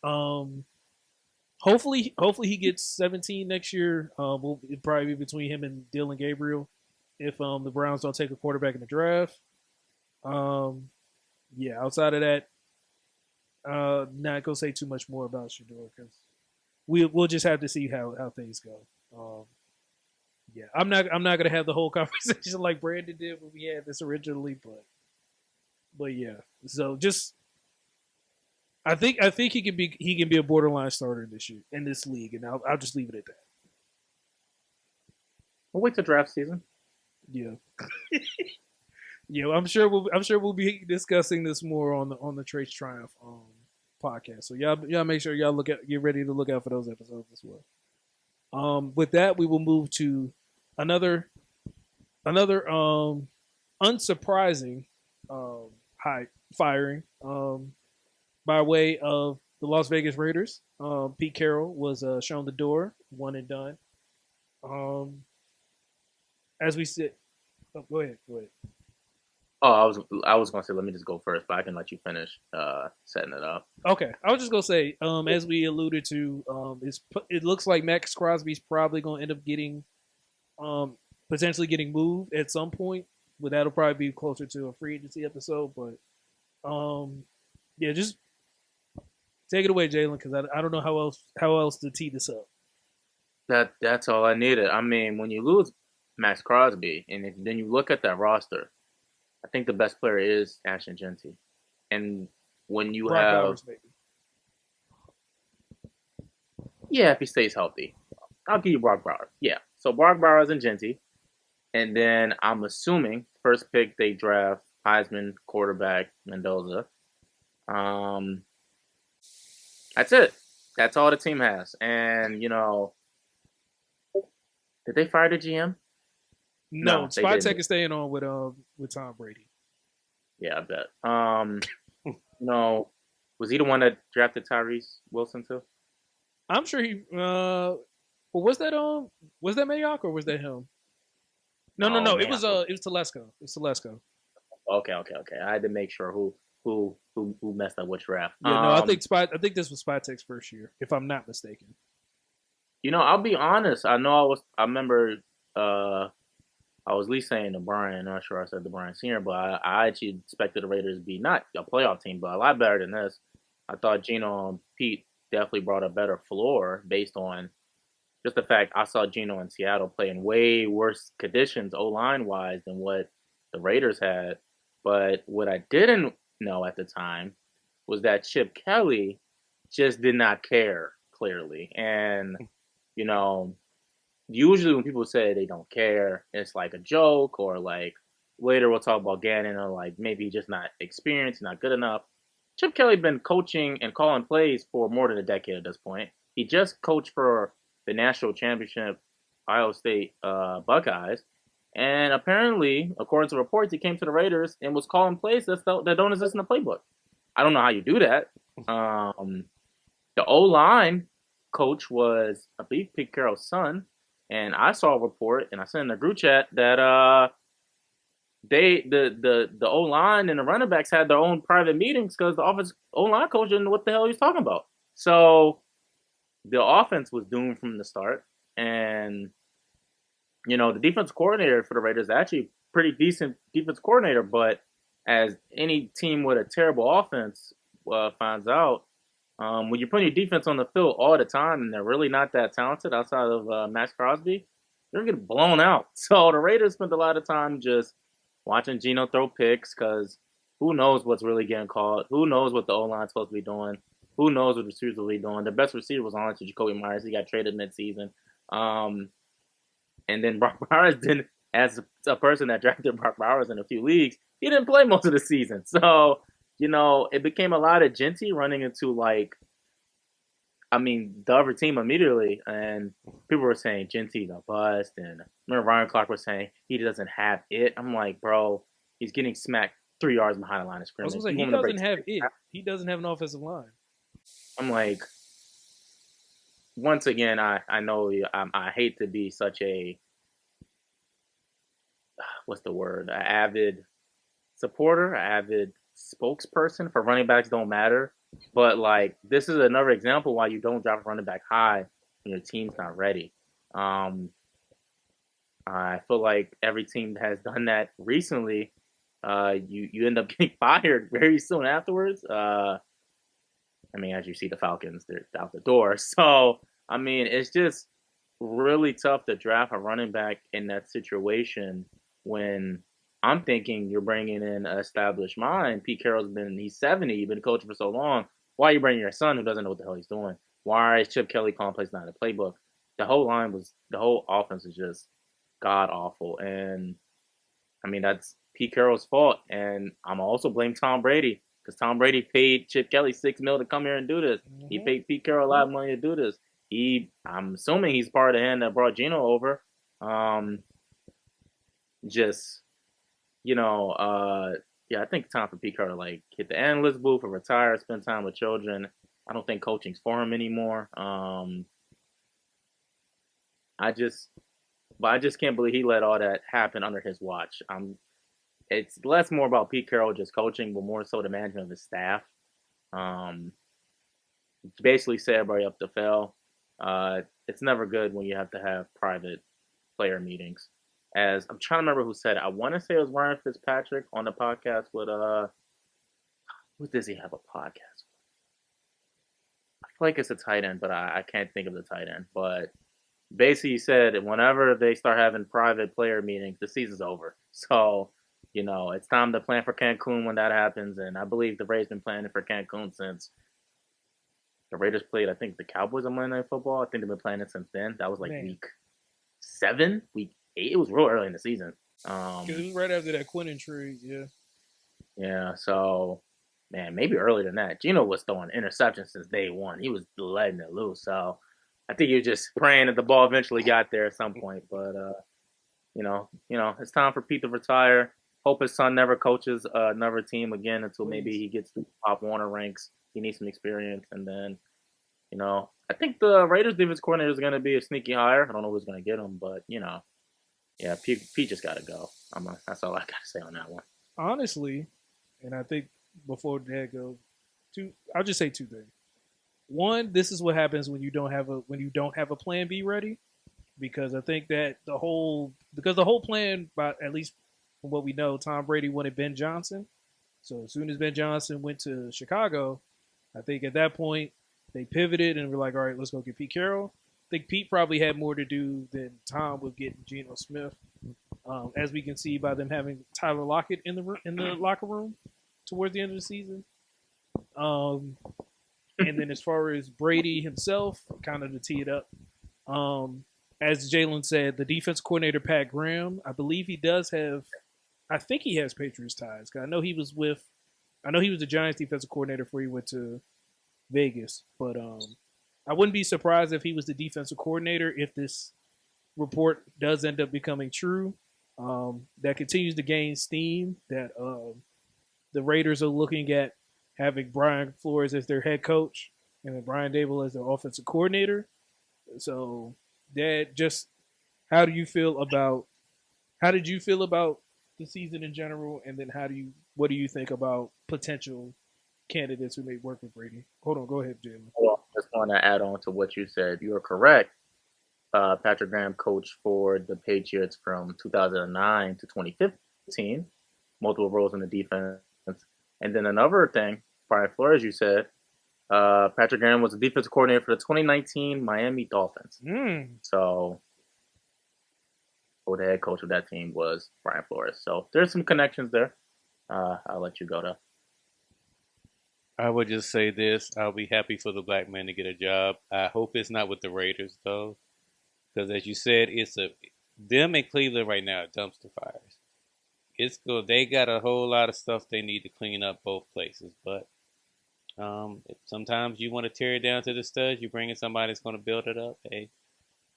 hopefully he gets 17 next year. It'll probably be between him and Dylan Gabriel if the Browns don't take a quarterback in the draft. Yeah, outside of that, Not gonna say too much more about Shador because we'll just have to see how things go. Yeah, I'm not gonna have the whole conversation like Brandon did when we had this originally, but yeah. So just I think he can be a borderline starter this year in this league, and I'll just leave it at that. We'll wait till draft season. Yeah. Yeah, I'm sure we'll be discussing this more on the Trace Triumph podcast. So y'all make sure y'all get ready to look out for those episodes as well. With that, we will move to another unsurprising high firing by way of the Las Vegas Raiders. Pete Carroll was shown the door, one and done. Um, as we said, go ahead. Oh, I was gonna say let me just go first, but I can let you finish setting it up. Okay, I was just gonna say, as we alluded to, it looks like Max Crosby's probably gonna end up getting, potentially getting moved at some point. But that'll probably be closer to a free agency episode. But, yeah, just take it away, Jalen, because I don't know how else to tee this up. That's all I needed. I mean, when you lose Max Crosby, and then you look at that roster, I think the best player is Ashton Genty. And when you Brock have, Bowers, maybe. yeah, if he stays healthy, I'll give you Brock Bowers. Yeah. So Brock Bowers and Genty. And then I'm assuming first pick they draft Heisman quarterback Mendoza. Um, that's it. That's all the team has. And, did they fire the GM? No, No, they Spot didn't. Tech is staying on with Tom Brady. Yeah, I bet. No, was he the one that drafted Tyrese Wilson too? I'm sure he. Well, was that Mayock or was that him? No. Oh It man. was Telesco. It's Telesco. Okay. I had to make sure who messed up which draft. Yeah, no, I think this was Spot Tech's first year, if I'm not mistaken. I'll be honest. I remember I was at least saying to Brian, not sure I said to Brian Senior, but I actually expected the Raiders to be not a playoff team, but a lot better than this. I thought Gino and Pete definitely brought a better floor based on just the fact I saw Gino in Seattle play in way worse conditions O line wise than what the Raiders had. But what I didn't know at the time was that Chip Kelly just did not care clearly. And, you know, usually when people say they don't care, it's like a joke or like later we'll talk about Gannon or like maybe he's just not experienced, not good enough. Chip Kelly been coaching and calling plays for more than a decade at this point. He just coached for the national championship Iowa State Buckeyes, and apparently, according to reports, he came to the Raiders and was calling plays that don't exist in the playbook. I don't know how you do that. The O line coach was, I believe, Pete Carroll's son, and I saw a report and I sent in the group chat that the O line and the running backs had their own private meetings because the offense O line coach didn't know what the hell he was talking about. So the offense was doomed from the start, and the defense coordinator for the Raiders is actually pretty decent defense coordinator, but as any team with a terrible offense finds out, when you're putting your defense on the field all the time and they're really not that talented outside of Max Crosby, they're going to get blown out. So the Raiders spent a lot of time just watching Geno throw picks because who knows what's really getting called? Who knows what the O-line's supposed to be doing? Who knows what the receivers will be doing? The best receiver was honestly Jacoby Myers. He got traded midseason. And then Brock Bowers didn't, as a person that drafted Brock Bowers in a few leagues, he didn't play most of the season. So, it became a lot of Genty running into the other team immediately. And people were saying Genty's a bust. And I remember Ryan Clark was saying he doesn't have it. I'm like, bro, he's getting smacked 3 yards behind the line of I was scrimmage. gonna say he doesn't have it. He doesn't have an offensive line. I'm like, once again, I know I hate to be such a what's the word? An avid supporter, an avid spokesperson for running backs don't matter. But this is another example why you don't draft a running back high when your team's not ready. I feel like every team that has done that recently, you end up getting fired very soon afterwards. I mean, as you see, the Falcons, they're out the door. So, I mean, it's just really tough to draft a running back in that situation when I'm thinking you're bringing in an established mind. Pete Carroll's he's 70, you've been coaching for so long. Why are you bringing your son who doesn't know what the hell he's doing? Why is Chip Kelly calling plays not in the playbook? The whole offense is just god awful. And I mean, that's Pete Carroll's fault. And I'm also blame Tom Brady because Tom Brady paid Chip Kelly $6 million to come here and do this. He paid Pete Carroll a lot of money to do this. I'm assuming he's part of the hand that brought Geno over. Just, yeah, I think it's time for Pete Carroll to like hit the analyst booth or retire, spend time with children. I don't think coaching's for him anymore. I just can't believe he let all that happen under his watch. It's less more about Pete Carroll just coaching, but more so the management of his staff. Basically set everybody up to fail. It's never good when you have to have private player meetings. As I'm trying to remember who said it. I want to say it was Ryan Fitzpatrick on the podcast with who does he have a podcast with? I feel like it's a tight end, but I can't think of the tight end. But basically he said whenever they start having private player meetings, the season's over. So, it's time to plan for Cancun when that happens. And I believe the Rays been planning for Cancun since the Raiders played, I think, the Cowboys on Monday Night Football. I think they've been playing it since then. That was like week 7, week 8. It was real early in the season. It was right after that Quinn trade, yeah. Yeah, so, man, maybe earlier than that. Geno was throwing interceptions since day one. He was letting it loose. So, I think he was just praying that the ball eventually got there at some point. But, it's time for Pete to retire. Hope his son never coaches another team again until maybe he gets to Pop Warner ranks. He needs some experience. And then, I think the Raiders defense coordinator is going to be a sneaky hire. I don't know who's going to get him, but, yeah, Pete just got to go. That's all I got to say on that one. Honestly, and I think before Dad goes, I'll just say 2 things. One, this is what happens when you don't have a plan B ready, because I think that the whole plan, at least from what we know, Tom Brady wanted Ben Johnson. So as soon as Ben Johnson went to Chicago, I think at that point they pivoted and were like, all right, let's go get Pete Carroll. I think Pete probably had more to do than Tom with getting Geno Smith, as we can see by them having Tyler Lockett in the locker room towards the end of the season. And then as far as Brady himself, kind of to tee it up, as Jalen said, the defense coordinator Pat Graham, I believe he does have. I think he has Patriots ties. Cause I know he was the Giants defensive coordinator before he went to Vegas. But I wouldn't be surprised if he was the defensive coordinator if this report does end up becoming true. That continues to gain steam. That the Raiders are looking at having Brian Flores as their head coach and then Brian Dable as their offensive coordinator. So that just how did you feel about the season in general, and then what do you think about potential candidates who may work with Brady? Hold on, go ahead, Jalen. Well, I just want to add on to what you said. You are correct. Patrick Graham coached for the Patriots from 2009 to 2015, multiple roles in the defense. And then another thing, Brian Flores, you said, Patrick Graham was the defensive coordinator for the 2019 Miami Dolphins. So, the head coach of that team was Brian Flores. So there's some connections there. I'll let you go to. I would just say this. I'll be happy for the black man to get a job. I hope it's not with the Raiders, though. Because as you said, them in Cleveland right now are dumpster fires. It's good. They got a whole lot of stuff they need to clean up both places. But sometimes you want to tear it down to the studs. You bring in somebody that's going to build it up. Hey,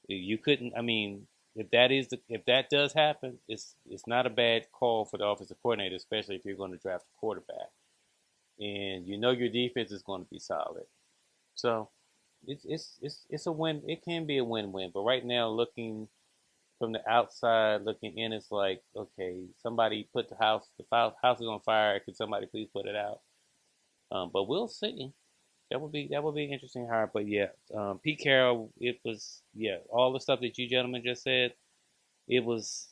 you couldn't. I mean, if that does happen, it's not a bad call for the offensive coordinator, especially if you're going to draft a quarterback, and your defense is going to be solid. So it's a win. It can be a win-win. But right now, looking from the outside, looking in, it's like, okay, somebody put the house is on fire. Could somebody please put it out? But we'll see. That would be an interesting hire. But yeah, Pete Carroll, it was all the stuff that you gentlemen just said. It was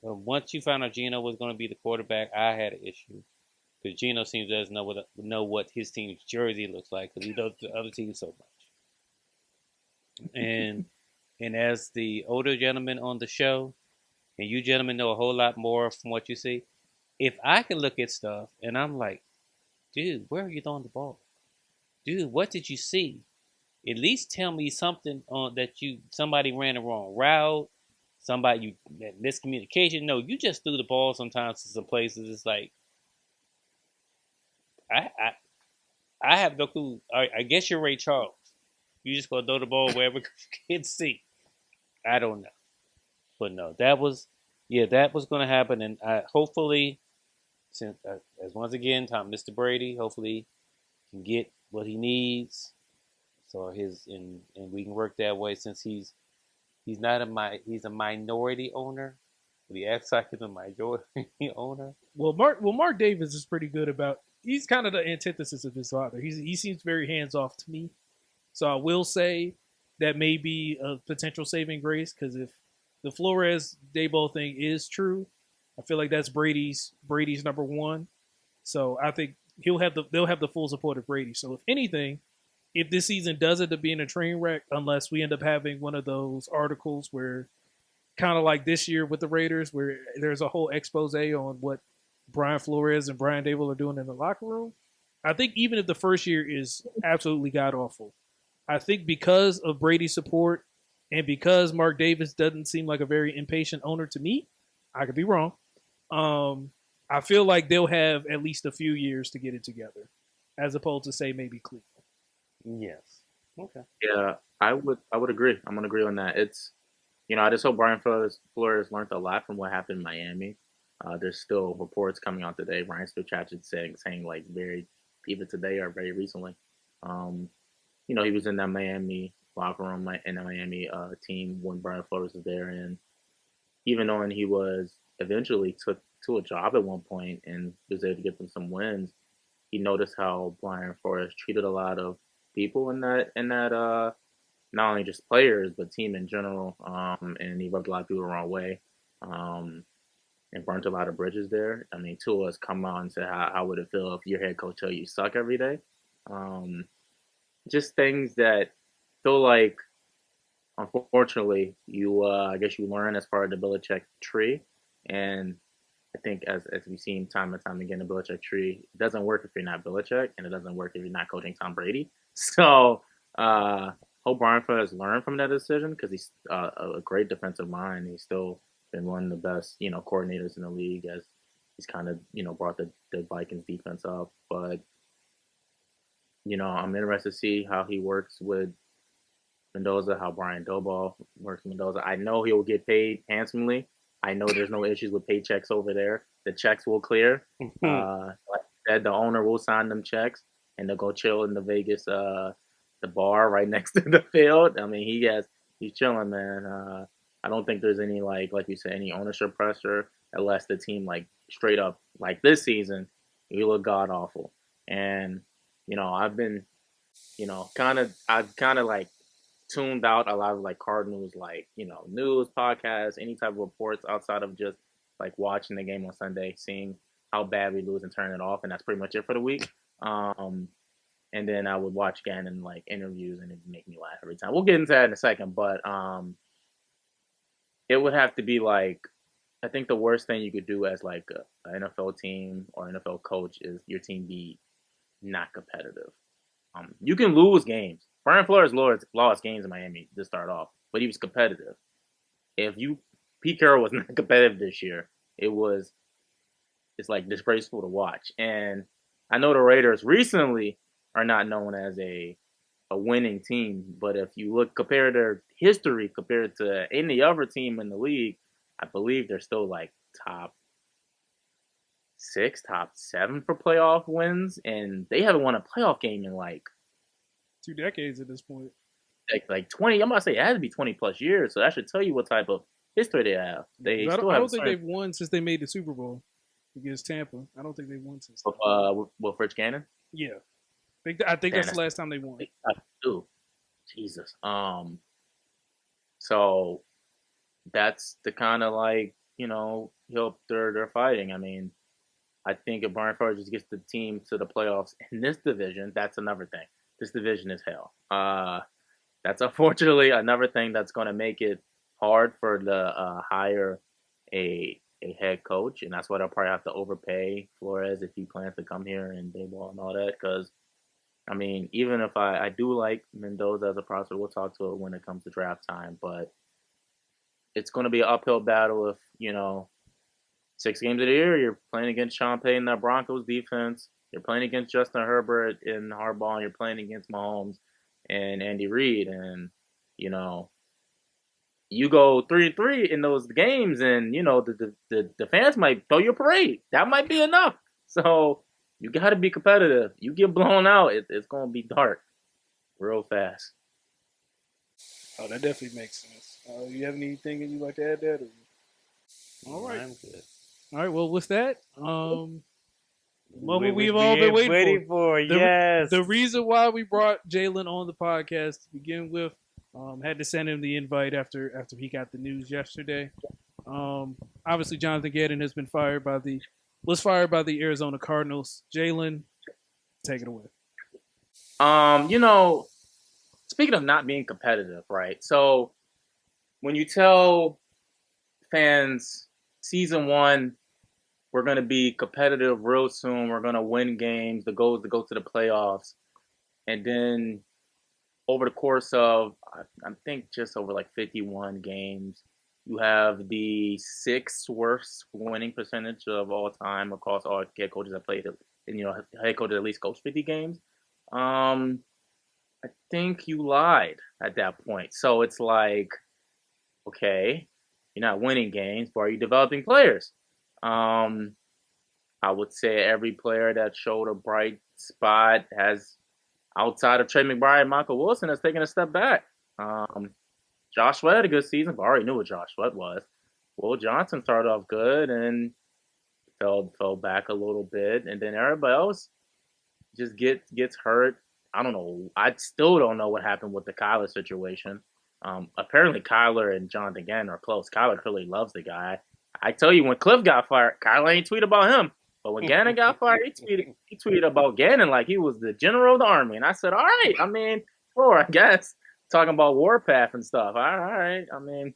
once you found out Geno was going to be the quarterback, I had an issue. because Geno seems to doesn't know what his team's jersey looks like because he knows the other team so much. And as the older gentleman on the show, and you gentlemen know a whole lot more from what you see. If I can look at stuff and I'm like, dude, where are you throwing the ball? Dude, what did you see? At least tell me something on that somebody ran a wrong route, somebody you miscommunication. No, you just threw the ball sometimes to some places. It's like I I, I have no clue. I guess you're Ray Charles. You just gonna throw the ball wherever you can see. I don't know, but no, that was gonna happen, and hopefully, since as once again, Mr. Brady, hopefully can get what he needs. So and we can work that way since he's not he's a minority owner, but he acts like he's a majority owner. Mark Davis is pretty good about. He's kind of the antithesis of his father. He seems very hands off to me. So I will say that may be a potential saving grace because if the Flores Daboll thing is true, I feel like that's Brady's number one. So I think they'll have the full support of Brady. So if anything, if this season does end up being a train wreck, unless we end up having one of those articles where kind of like this year with the Raiders, where there's a whole expose on what Brian Flores and Brian Dable are doing in the locker room. I think even if the first year is absolutely god awful, I think because of Brady's support and because Mark Davis doesn't seem like a very impatient owner to me, I could be wrong. I feel like they'll have at least a few years to get it together, as opposed to say maybe Cleveland. Yes. Okay. Yeah, I would agree. I'm gonna agree on that. It's I just hope Brian Flores learned a lot from what happened in Miami. There's still reports coming out today. Ryan Fitzpatrick saying like very either today or very recently. Um, he was in that Miami locker room in the Miami team when Brian Flores was there, and even though he was eventually took to a job at one point and was able to get them some wins, he noticed how Brian Flores treated a lot of people in that not only just players but team in general. And he rubbed a lot of people the wrong way. Um, and burnt a lot of bridges there. I mean, Tua has come on and said, how would it feel if your head coach tell you suck every day? Um, just things that feel like, unfortunately, I guess you learn as part of the Belichick tree. And I think as we've seen time and time again, the Belichick tree, it doesn't work if you're not Belichick, and it doesn't work if you're not coaching Tom Brady. So, hope Brian Flores learned from that decision because he's a great defensive mind. He's still been one of the best, coordinators in the league as he's kind of, brought the Vikings defense up. But, I'm interested to see how he works with Mendoza, how Brian Daboll works with Mendoza. I know he'll get paid handsomely. I know there's no issues with paychecks over there. The checks will clear. Like I said, the owner will sign them checks and they'll go chill in the Vegas, the bar right next to the field. I mean, he's chilling, man. I don't think there's any like you said, any ownership pressure unless the team like straight up like this season, we look god awful. And I've been, I've kind of like tuned out a lot of like Cardinals, like news podcasts, any type of reports outside of just like watching the game on Sunday, seeing how bad we lose and turn it off, and that's pretty much it for the week. And then I would watch Gannon like interviews, and it'd make me laugh every time. We'll get into that in a second, but it would have to be like I think the worst thing you could do as like an NFL team or NFL coach is your team be not competitive. You can lose games. Brian Flores lost games in Miami to start off, but he was competitive. If Pete Carroll was not competitive this year, it's like disgraceful to watch. And I know the Raiders recently are not known as a winning team, but if you look compare their history compared to any other team in the league, I believe they're still like top 6, top 7 for playoff wins, and they haven't won a playoff game in like 2 decades at this point. Like 20. I'm about to say it has to be 20 plus years, so that should tell you what type of history they have. They I still don't, I have don't think they've won since they made the Super Bowl against Tampa. I don't think they've won since. With Rich Gannon. Yeah, I think that's the last time they won. Ooh, Jesus. So that's the kind of like help they're fighting. I mean, I think if Brian Flores just gets the team to the playoffs in this division, that's another thing. This division is hell. That's unfortunately another thing that's going to make it hard for the hire a head coach, and that's why they'll probably have to overpay Flores if he plans to come here and day ball and all that. Because I mean, even if I do like Mendoza as a prospect, we'll talk to it when it comes to draft time, but it's going to be an uphill battle if 6 games of the year you're playing against Sean Payton, that Broncos defense. You're playing against Justin Herbert and Harbaugh. And you're playing against Mahomes and Andy Reid, and you go 3-3 in those games, and the fans might throw you a parade. That might be enough. So you got to be competitive. You get blown out, it's going to be dark real fast. Oh, that definitely makes sense. You have anything that you'd like to add there? All right. I'm good. All right. Well, with that, moment we've all been waiting for. Yes. The reason why we brought Jalen on the podcast to begin with, had to send him the invite after he got the news yesterday. Obviously, Jonathan Gannon has been fired by the Arizona Cardinals. Jalen, take it away. Speaking of not being competitive, right? So when you tell fans season 1, we're going to be competitive real soon, we're going to win games, the goal is to go to the playoffs, and then over the course of, I think just over like 51 games, you have the 6th worst winning percentage of all time across all head coaches that played, and head coaches at least coached 50 games. I think you lied at that point. So it's like, okay, you're not winning games, but are you developing players? I would say every player that showed a bright spot has, outside of Trey McBride and Michael Wilson, has taken a step back. Josh Sweat had a good season, but I already knew what Josh Sweat was. Will Johnson started off good and fell back a little bit, and then everybody else just gets hurt. I don't know. I still don't know what happened with the Kyler situation. Apparently, Kyler and Jonathan Gannon are close. Kyler clearly loves the guy. I tell you, when Cliff got fired, Kyler ain't tweet about him. But when Gannon got fired, he tweeted about Gannon like he was the general of the army. And I said, all right. I mean, sure, I guess. Talking about Warpath and stuff. All right. I mean,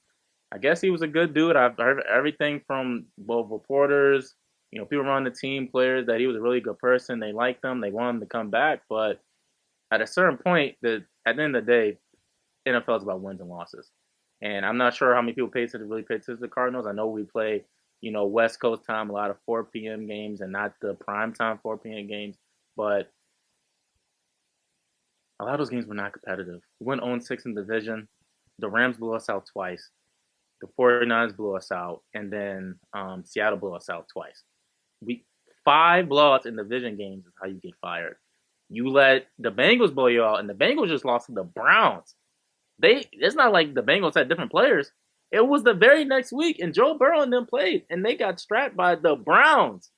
I guess he was a good dude. I've heard everything from both reporters, people around the team, players, that he was a really good person. They liked him. They wanted him to come back. But at a certain point, at the end of the day, NFL is about wins and losses. And I'm not sure how many people really pay attention to the Cardinals. I know we play, West Coast time, a lot of 4 p.m. games and not the prime time 4 p.m. games. But a lot of those games were not competitive. We went 0-6 in the division. The Rams blew us out twice. The 49ers blew us out. And then Seattle blew us out twice. 5 blowouts in division games is how you get fired. You let the Bengals blow you out, and the Bengals just lost to the Browns. It's not like the Bengals had different players. It was the very next week, and Joe Burrow and them played, and they got strapped by the Browns.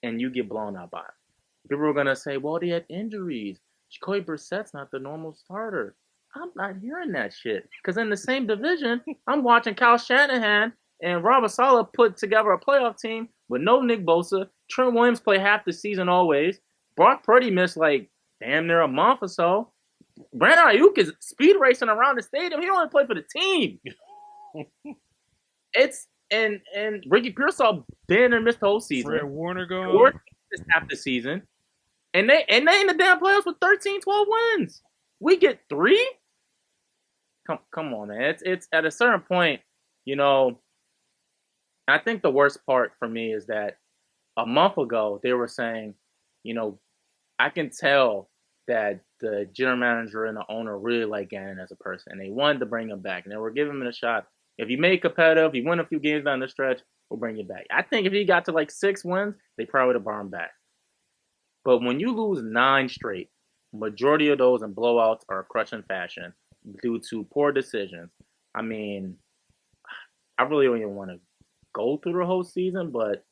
And you get blown out by it. People are going to say, well, they had injuries. Jacoby Brissett's not the normal starter. I'm not hearing that shit. Because in the same division, I'm watching Kyle Shanahan and Robert Saleh put together a playoff team with no Nick Bosa. Trent Williams play half the season always. Brock Purdy missed like damn near a month or so. Brandon Ayuk is speed racing around the stadium. He don't even play for the team. And Ricky Pearsall been and missed the whole season. Fred Warner gone. Warner missed half the season. And they in the damn playoffs with 13, 12 wins. We get 3? Come on, man. It's at a certain point, I think the worst part for me is that a month ago they were saying, I can tell that the general manager and the owner really like Gannon as a person, and they wanted to bring him back, and they were giving him a shot. If you make competitive, you win a few games down the stretch, we'll bring you back. I think if he got to like 6 wins, they probably would have brought him back. But when you lose 9 straight, majority of those in blowouts are crushing fashion due to poor decisions. I mean, I really don't even want to go through the whole season, but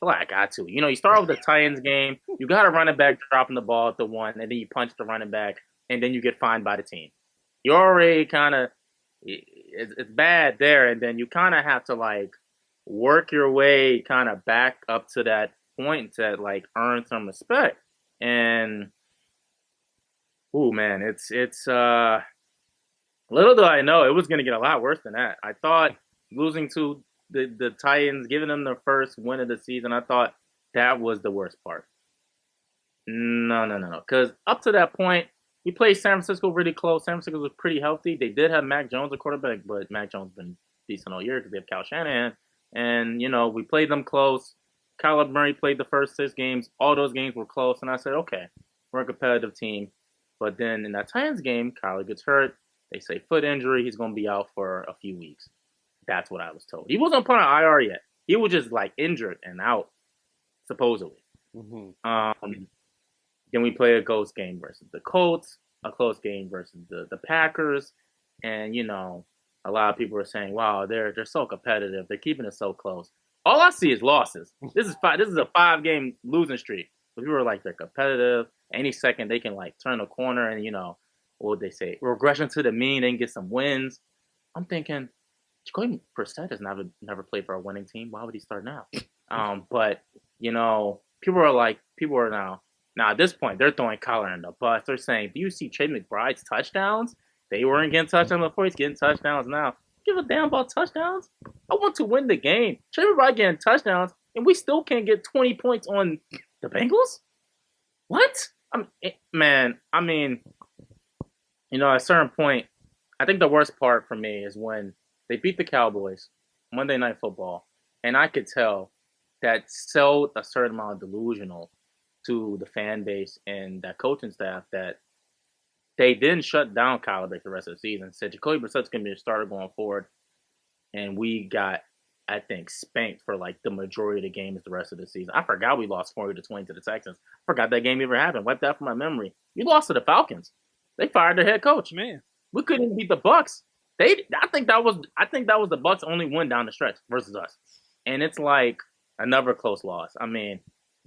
I feel like I got to. You start with the Titans game. You got a running back dropping the ball at the 1, and then you punch the running back, and then you get fined by the team. You already kind of it's bad there, and then you kind of have to like work your way kind of back up to that point to like earn some respect. And man, it's little do I know it was gonna get a lot worse than that. I thought losing to the Titans, giving them their first win of the season, I thought that was the worst part. No. Because up to that point, we played San Francisco really close. San Francisco was pretty healthy. They did have Mac Jones, a quarterback, but Mac Jones has been decent all year because they have Kyle Shanahan. And, we played them close. Kyler Murray played the first 6 games. All those games were close. And I said, okay, we're a competitive team. But then in that Titans game, Kyler gets hurt. They say foot injury. He's going to be out for a few weeks. That's what I was told. He wasn't put on IR yet. He was just like injured and out, supposedly. Mm-hmm. Then we play a close game versus the Colts, a close game versus the Packers. And, a lot of people are saying, wow, they're so competitive. They're keeping it so close. All I see is losses. This is a 5-game losing streak. But people are like, they're competitive. Any second they can like turn a corner and, what would they say? Regression to the mean and get some wins. I'm thinking, Jacoby Brissett has never played for a winning team. Why would he start now? But, people are now at this point, they're throwing Kyler in the bus. They're saying, do you see Trey McBride's touchdowns? They weren't getting touchdowns before. He's getting touchdowns now. Give a damn about touchdowns. I want to win the game. Trey McBride getting touchdowns, and we still can't get 20 points on the Bengals? What? At a certain point, I think the worst part for me is when they beat the Cowboys, Monday Night Football, and I could tell that sold a certain amount of delusional to the fan base and that coaching staff that they didn't shut down Kyler Baker the rest of the season. Said Jacoby Brissett's going to be a starter going forward. And we got, I think, spanked for like the majority of the games the rest of the season. I forgot we lost 40-20 to the Texans. Forgot that game ever happened. Wiped that from my memory. We lost to the Falcons. They fired their head coach. Man, we couldn't even beat the Bucks. I think that was the Bucks' only win down the stretch versus us. And it's like another close loss.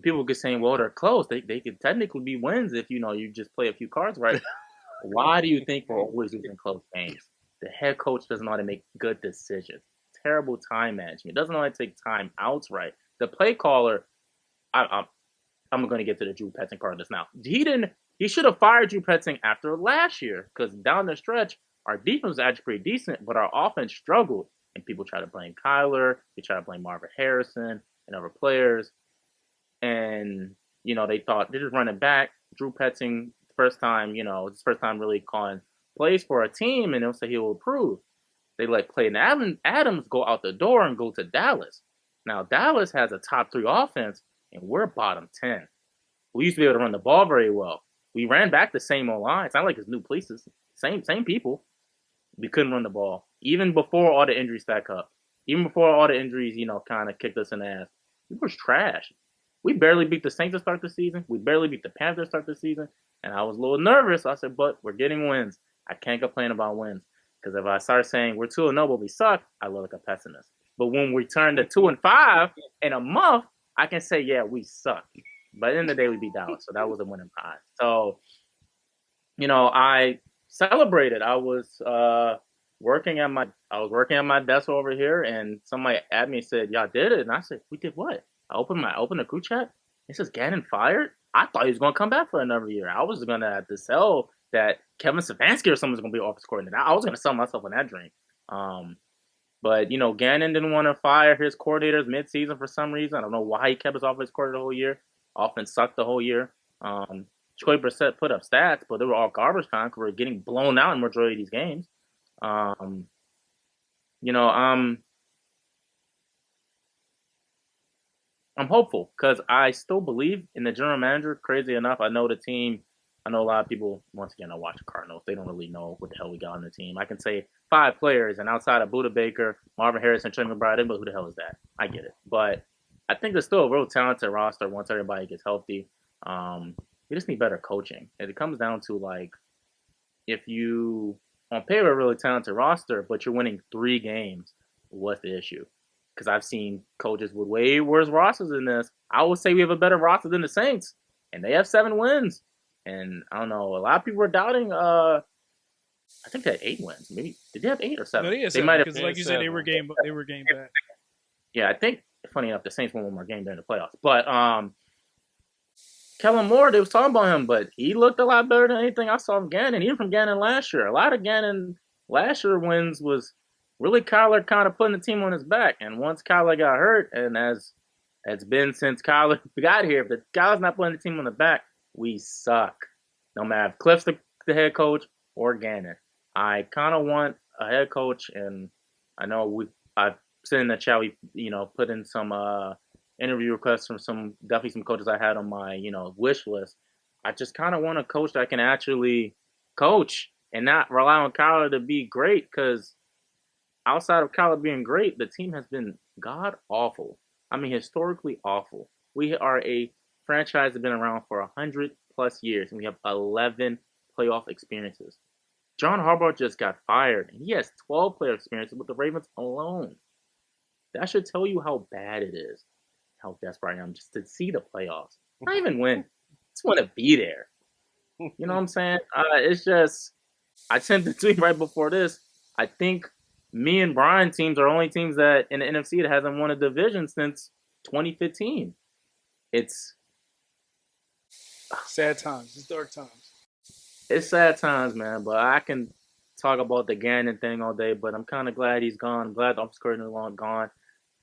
People could say, well, they're close. They could technically be wins if, you just play a few cards right. Why do you think we're always losing close games? The head coach doesn't know how to make good decisions. Terrible time management. Doesn't know how to take time outs right. The play caller, I'm going to get to the Drew Petzing part of this now. He should have fired Drew Petzing after last year because down the stretch, our defense was actually pretty decent, but our offense struggled. And people try to blame Kyler. They try to blame Marvin Harrison and other players. And, they thought they're just running back. Drew Petzing, first time, it's his first time really calling plays for a team, and they'll say he'll improve. They let Clayton Adams go out the door and go to Dallas. Now, Dallas has a top 3 offense, and we're bottom 10. We used to be able to run the ball very well. We ran back the same O-line. It's not like it's new places. Same people. We couldn't run the ball. Even before all the injuries stack up. Even before all the injuries, kind of kicked us in the ass. We was trash. We barely beat the Saints to start the season. We barely beat the Panthers to start the season. And I was a little nervous. I said, but we're getting wins. I can't complain about wins. Because if I start saying we're 2-0 but we suck, I look like a pessimist. But when we turn to 2-5 in a month, I can say, yeah, we suck. But at the end of the day, we beat Dallas. So that was a winning prize. So, I celebrated. I was working at my desk over here, and somebody at me said, y'all did it. And I said, we did what? I opened the group chat. It says Gannon fired. I thought he was going to come back for another year. I was going to have to sell that Kevin Stefanski or someone's going to be offensive coordinator. I was going to sell myself on that dream. But Gannon didn't want to fire his coordinators mid-season for some reason. I don't know why he kept his offense coordinator the whole year. Offense sucked the whole year. Jacoby Brissett put up stats, but they were all garbage time because we're getting blown out in the majority of these games. I'm hopeful because I still believe in the general manager. Crazy enough, I know the team. I know a lot of people, once again, I watch the Cardinals. They don't really know what the hell we got on the team. I can say 5 players, and outside of Buda Baker, Marvin Harrison, Trey McBride, but who the hell is that? I get it. But I think there's still a real talented roster once everybody gets healthy. We just need better coaching. And it comes down to, like, if you, on paper, a really talented roster, but you're winning 3 games, what's the issue? Because I've seen coaches with way worse rosters than this. I would say we have a better roster than the Saints, and they have 7 wins. And I don't know, a lot of people are doubting. I think they had 8 wins. Maybe did they have 8 or 7? No, they might have. because, like you said, they were game back. Yeah, I think funny enough, the Saints won one more game during the playoffs. But Kellen Moore, they was talking about him, but he looked a lot better than anything I saw from Gannon, even from Gannon last year. A lot of Gannon last year wins was really Kyler kind of putting the team on his back. And once Kyler got hurt, and as it's been since Kyler got here, if Kyler's not putting the team on the back, we suck. No matter if Cliff's the head coach or Gannon. I kind of want a head coach, and I know I've said in the chat, we put in some interview requests from definitely some coaches I had on my wish list. I just kind of want a coach that can actually coach and not rely on Kyler to be great, because outside of Kyler being great, the team has been god awful. I mean, historically awful. We are a franchise that's been around for 100 plus years, and we have 11 playoff experiences. John Harbaugh just got fired, and he has 12 playoff experiences with the Ravens alone. That should tell you how bad it is, how desperate I am just to see the playoffs. Not even win. Just want to be there. You know what I'm saying? It's just, I sent the tweet right before this. I think me and Brian teams are only teams that in the NFC that hasn't won a division since 2015. It's sad times. It's dark times. It's sad times, man. But I can talk about the Gannon thing all day, but I'm kind of glad he's gone. I'm glad the offensive coordinator is gone.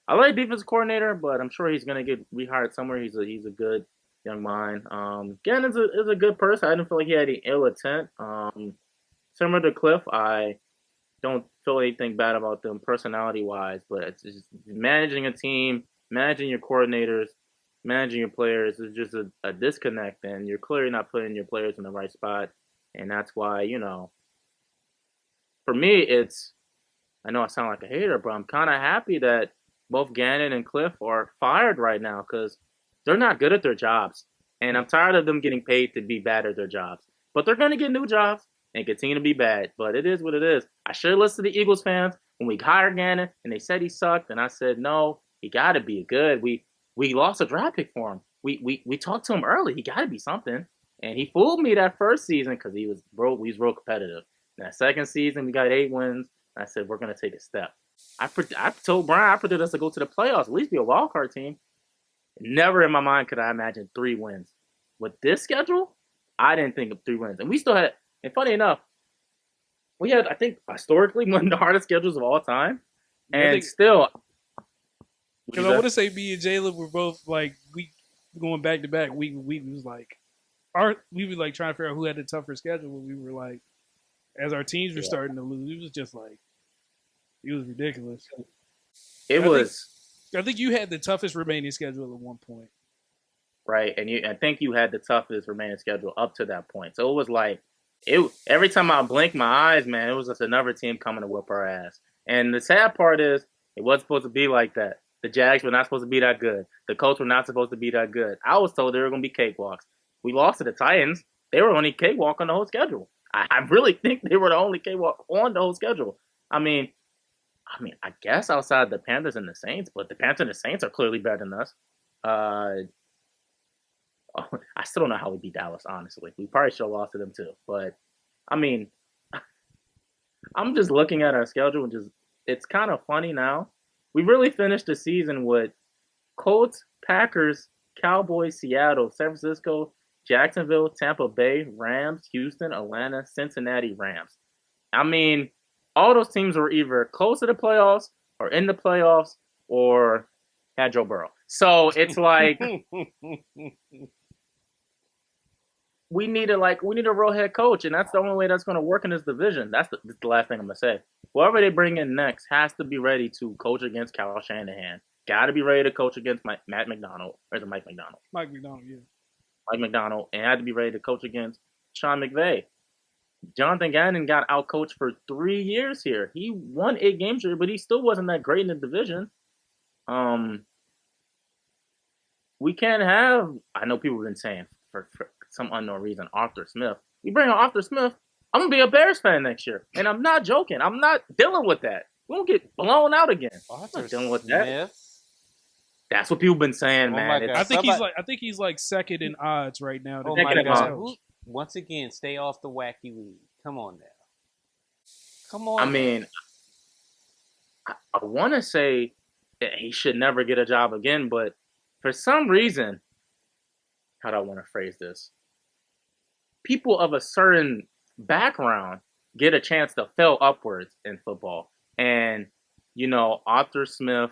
I like defensive coordinator, but I'm sure he's going to get rehired somewhere. He's a good young mind. Gannon is a good person. I didn't feel like he had any ill intent. Similar to Cliff, I don't feel anything bad about them personality-wise, but it's just managing a team, managing your coordinators, managing your players is just a disconnect, and you're clearly not putting your players in the right spot. And that's why, for me, I know I sound like a hater, but I'm kind of happy that both Gannon and Cliff are fired right now, because they're not good at their jobs. And I'm tired of them getting paid to be bad at their jobs. But they're going to get new jobs and continue to be bad. But it is what it is. I should have listened to the Eagles fans when we hired Gannon, and they said he sucked. And I said, no, he got to be good. We lost a draft pick for him. We talked to him early. He got to be something. And he fooled me that first season because he was real competitive. And that second season, we got 8 wins. And I said, we're going to take a step. I told Brian I predicted us to go to the playoffs, at least be a wild card team. Never in my mind could I imagine 3 wins. With this schedule, I didn't think of 3 wins. And we still had, and funny enough, we had, I think, historically one of the hardest schedules of all time. And still. Because I want to say me and Jalen were both like, we going back to back. We was like, we were like trying to figure out who had the tougher schedule. When we were like, as our teams were starting to lose, it was just like, it was ridiculous. I think you had the toughest remaining schedule at one point. Right, and I think you had the toughest remaining schedule up to that point. So it was like, every time I blinked my eyes, man, it was just another team coming to whip our ass. And the sad part is, it wasn't supposed to be like that. The Jags were not supposed to be that good. The Colts were not supposed to be that good. I was told they were going to be cakewalks. We lost to the Titans. They were only cakewalk on the whole schedule. I really think they were the only cakewalk on the whole schedule. I mean, I guess outside the Panthers and the Saints, but the Panthers and the Saints are clearly better than us. I still don't know how we beat Dallas, honestly. We probably should have lost to them too. But, I mean, I'm just looking at our schedule and it's kind of funny now. We really finished the season with Colts, Packers, Cowboys, Seattle, San Francisco, Jacksonville, Tampa Bay, Rams, Houston, Atlanta, Cincinnati, Rams. I mean, all those teams were either close to the playoffs or in the playoffs or had Joe Burrow. So it's like we need a real head coach, and that's the only way that's going to work in this division. That's the last thing I'm going to say. Whoever they bring in next has to be ready to coach against Kyle Shanahan. Got to be ready to coach against Matt McDonald. Or is it Mike McDonald? Mike McDonald, yeah. Mike McDonald, and had to be ready to coach against Sean McVay. Jonathan Gannon got outcoached for 3 years here. He won 8 games here, but he still wasn't that great in the division. We can't have, I know people have been saying for some unknown reason, Arthur Smith. We bring on Arthur Smith, I'm going to be a Bears fan next year. And I'm not joking. I'm not dealing with that. We'll get blown out again. Arthur I'm dealing with Smith? that. That's what people have been saying, man. I think he's like second in odds right now. Oh my God. Once again, stay off the wacky weed. Come on now. Come on. I mean, I want to say he should never get a job again. But for some reason, how do I want to phrase this? People of a certain background get a chance to fail upwards in football. And, Arthur Smith,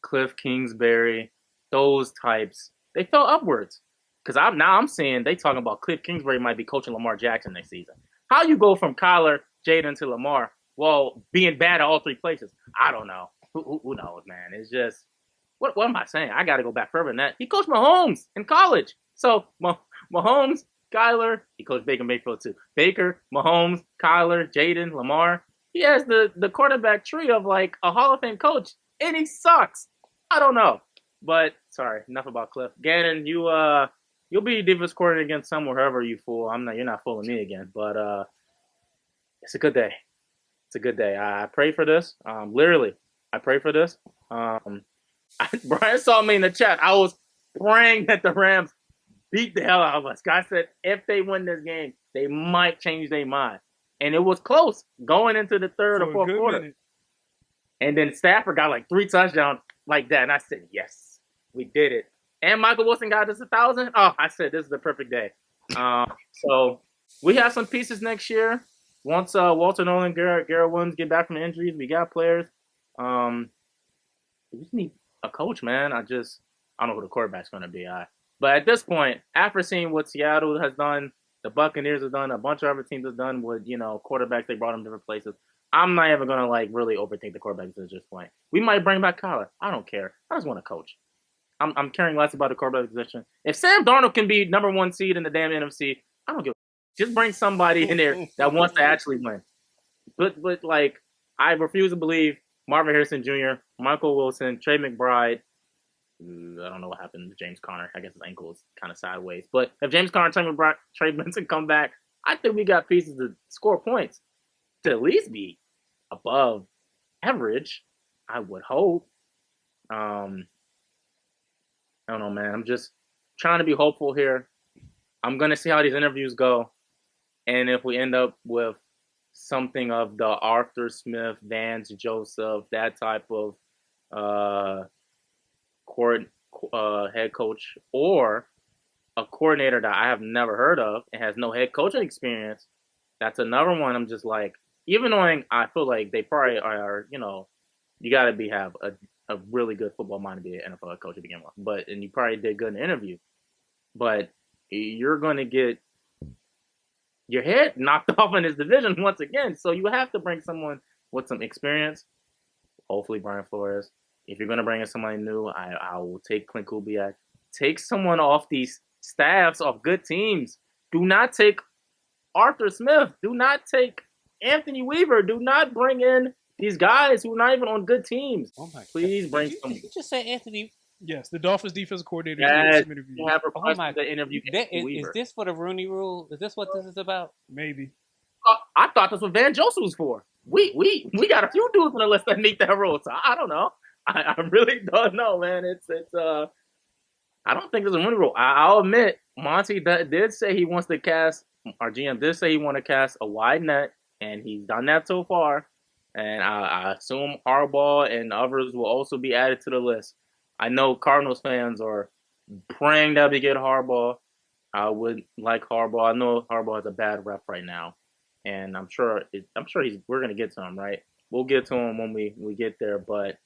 Cliff Kingsbury, those types, they fell upwards. Because I'm seeing they talking about Cliff Kingsbury might be coaching Lamar Jackson next season. How you go from Kyler, Jaden to Lamar while being bad at all three places? I don't know. Who knows, man? It's just, what am I saying? I got to go back further than that. He coached Mahomes in college. So Mahomes, Kyler, he coached Baker Mayfield too. Baker, Mahomes, Kyler, Jaden, Lamar. He has the quarterback tree of like a Hall of Fame coach, and he sucks. I don't know. But sorry, enough about Cliff. Gannon, you'll be defense coordinator against somewhere, wherever you fool. You're not fooling me again. But it's a good day. It's a good day. I pray for this. Literally, I pray for this. Brian saw me in the chat. I was praying that the Rams beat the hell out of us. Guy said if they win this game, they might change their mind. And it was close going into the third or fourth quarter. Minute. And then Stafford got like 3 touchdowns like that. And I said, yes, we did it. And Michael Wilson got us 1,000. Oh, I said, this is the perfect day. So we have some pieces next year. Once Walter Nolan, Garrett Williams get back from injuries, we got players. We just need a coach, man. I don't know who the quarterback's going to be. But at this point, after seeing what Seattle has done, the Buccaneers have done, a bunch of other teams have done with, quarterbacks, they brought them different places. I'm not even going to, really overthink the quarterbacks at this point. We might bring back Kyler. I don't care. I just want to coach. I'm caring less about the quarterback position. If Sam Darnold can be number 1 seed in the damn NFC, I don't give a just bring somebody in there that wants to actually win. But I refuse to believe Marvin Harrison Jr., Michael Wilson, Trey McBride. I don't know what happened to James Conner. I guess his ankle is kind of sideways. But if James Conner, Trey McBride, Trey Benson come back, I think we got pieces to score points to at least be above average. I would hope. I don't know, man. I'm just trying to be hopeful here. I'm going to see how these interviews go. And if we end up with something of the Arthur Smith, Vance Joseph, that type of head coach, or a coordinator that I have never heard of and has no head coaching experience, that's another one. I'm just like, even knowing I feel like they probably are, you got to have a really good football mind to be an NFL coach to begin with. And you probably did good in the interview. But you're going to get your head knocked off in this division once again. So you have to bring someone with some experience. Hopefully Brian Flores. If you're going to bring in somebody new, I will take Clint Kubiak. Take someone off these staffs of good teams. Do not take Arthur Smith. Do not take Anthony Weaver. Do not bring in these guys who are not even on good teams. Oh my Please bring someone. Did you just say Anthony? Yes, the Dolphins defensive coordinator. Yes, interview. have requested the interview. Is this for the Rooney Rule? Is this what this is about? Maybe. I thought that's what Van Joseph was for. We got a few dudes on the list that meet that rule. So I don't know. I really don't know, man. It's I don't think there's a Rooney Rule. I'll admit, Monty did say he wants to cast. Our GM did say he want to cast a wide net, and he's done that so far. And I assume Harbaugh and others will also be added to the list. I know Cardinals fans are praying that we get Harbaugh. I would like Harbaugh. I know Harbaugh has a bad rep right now, and I'm sure we're gonna get to him, right? We'll get to him when we get there. But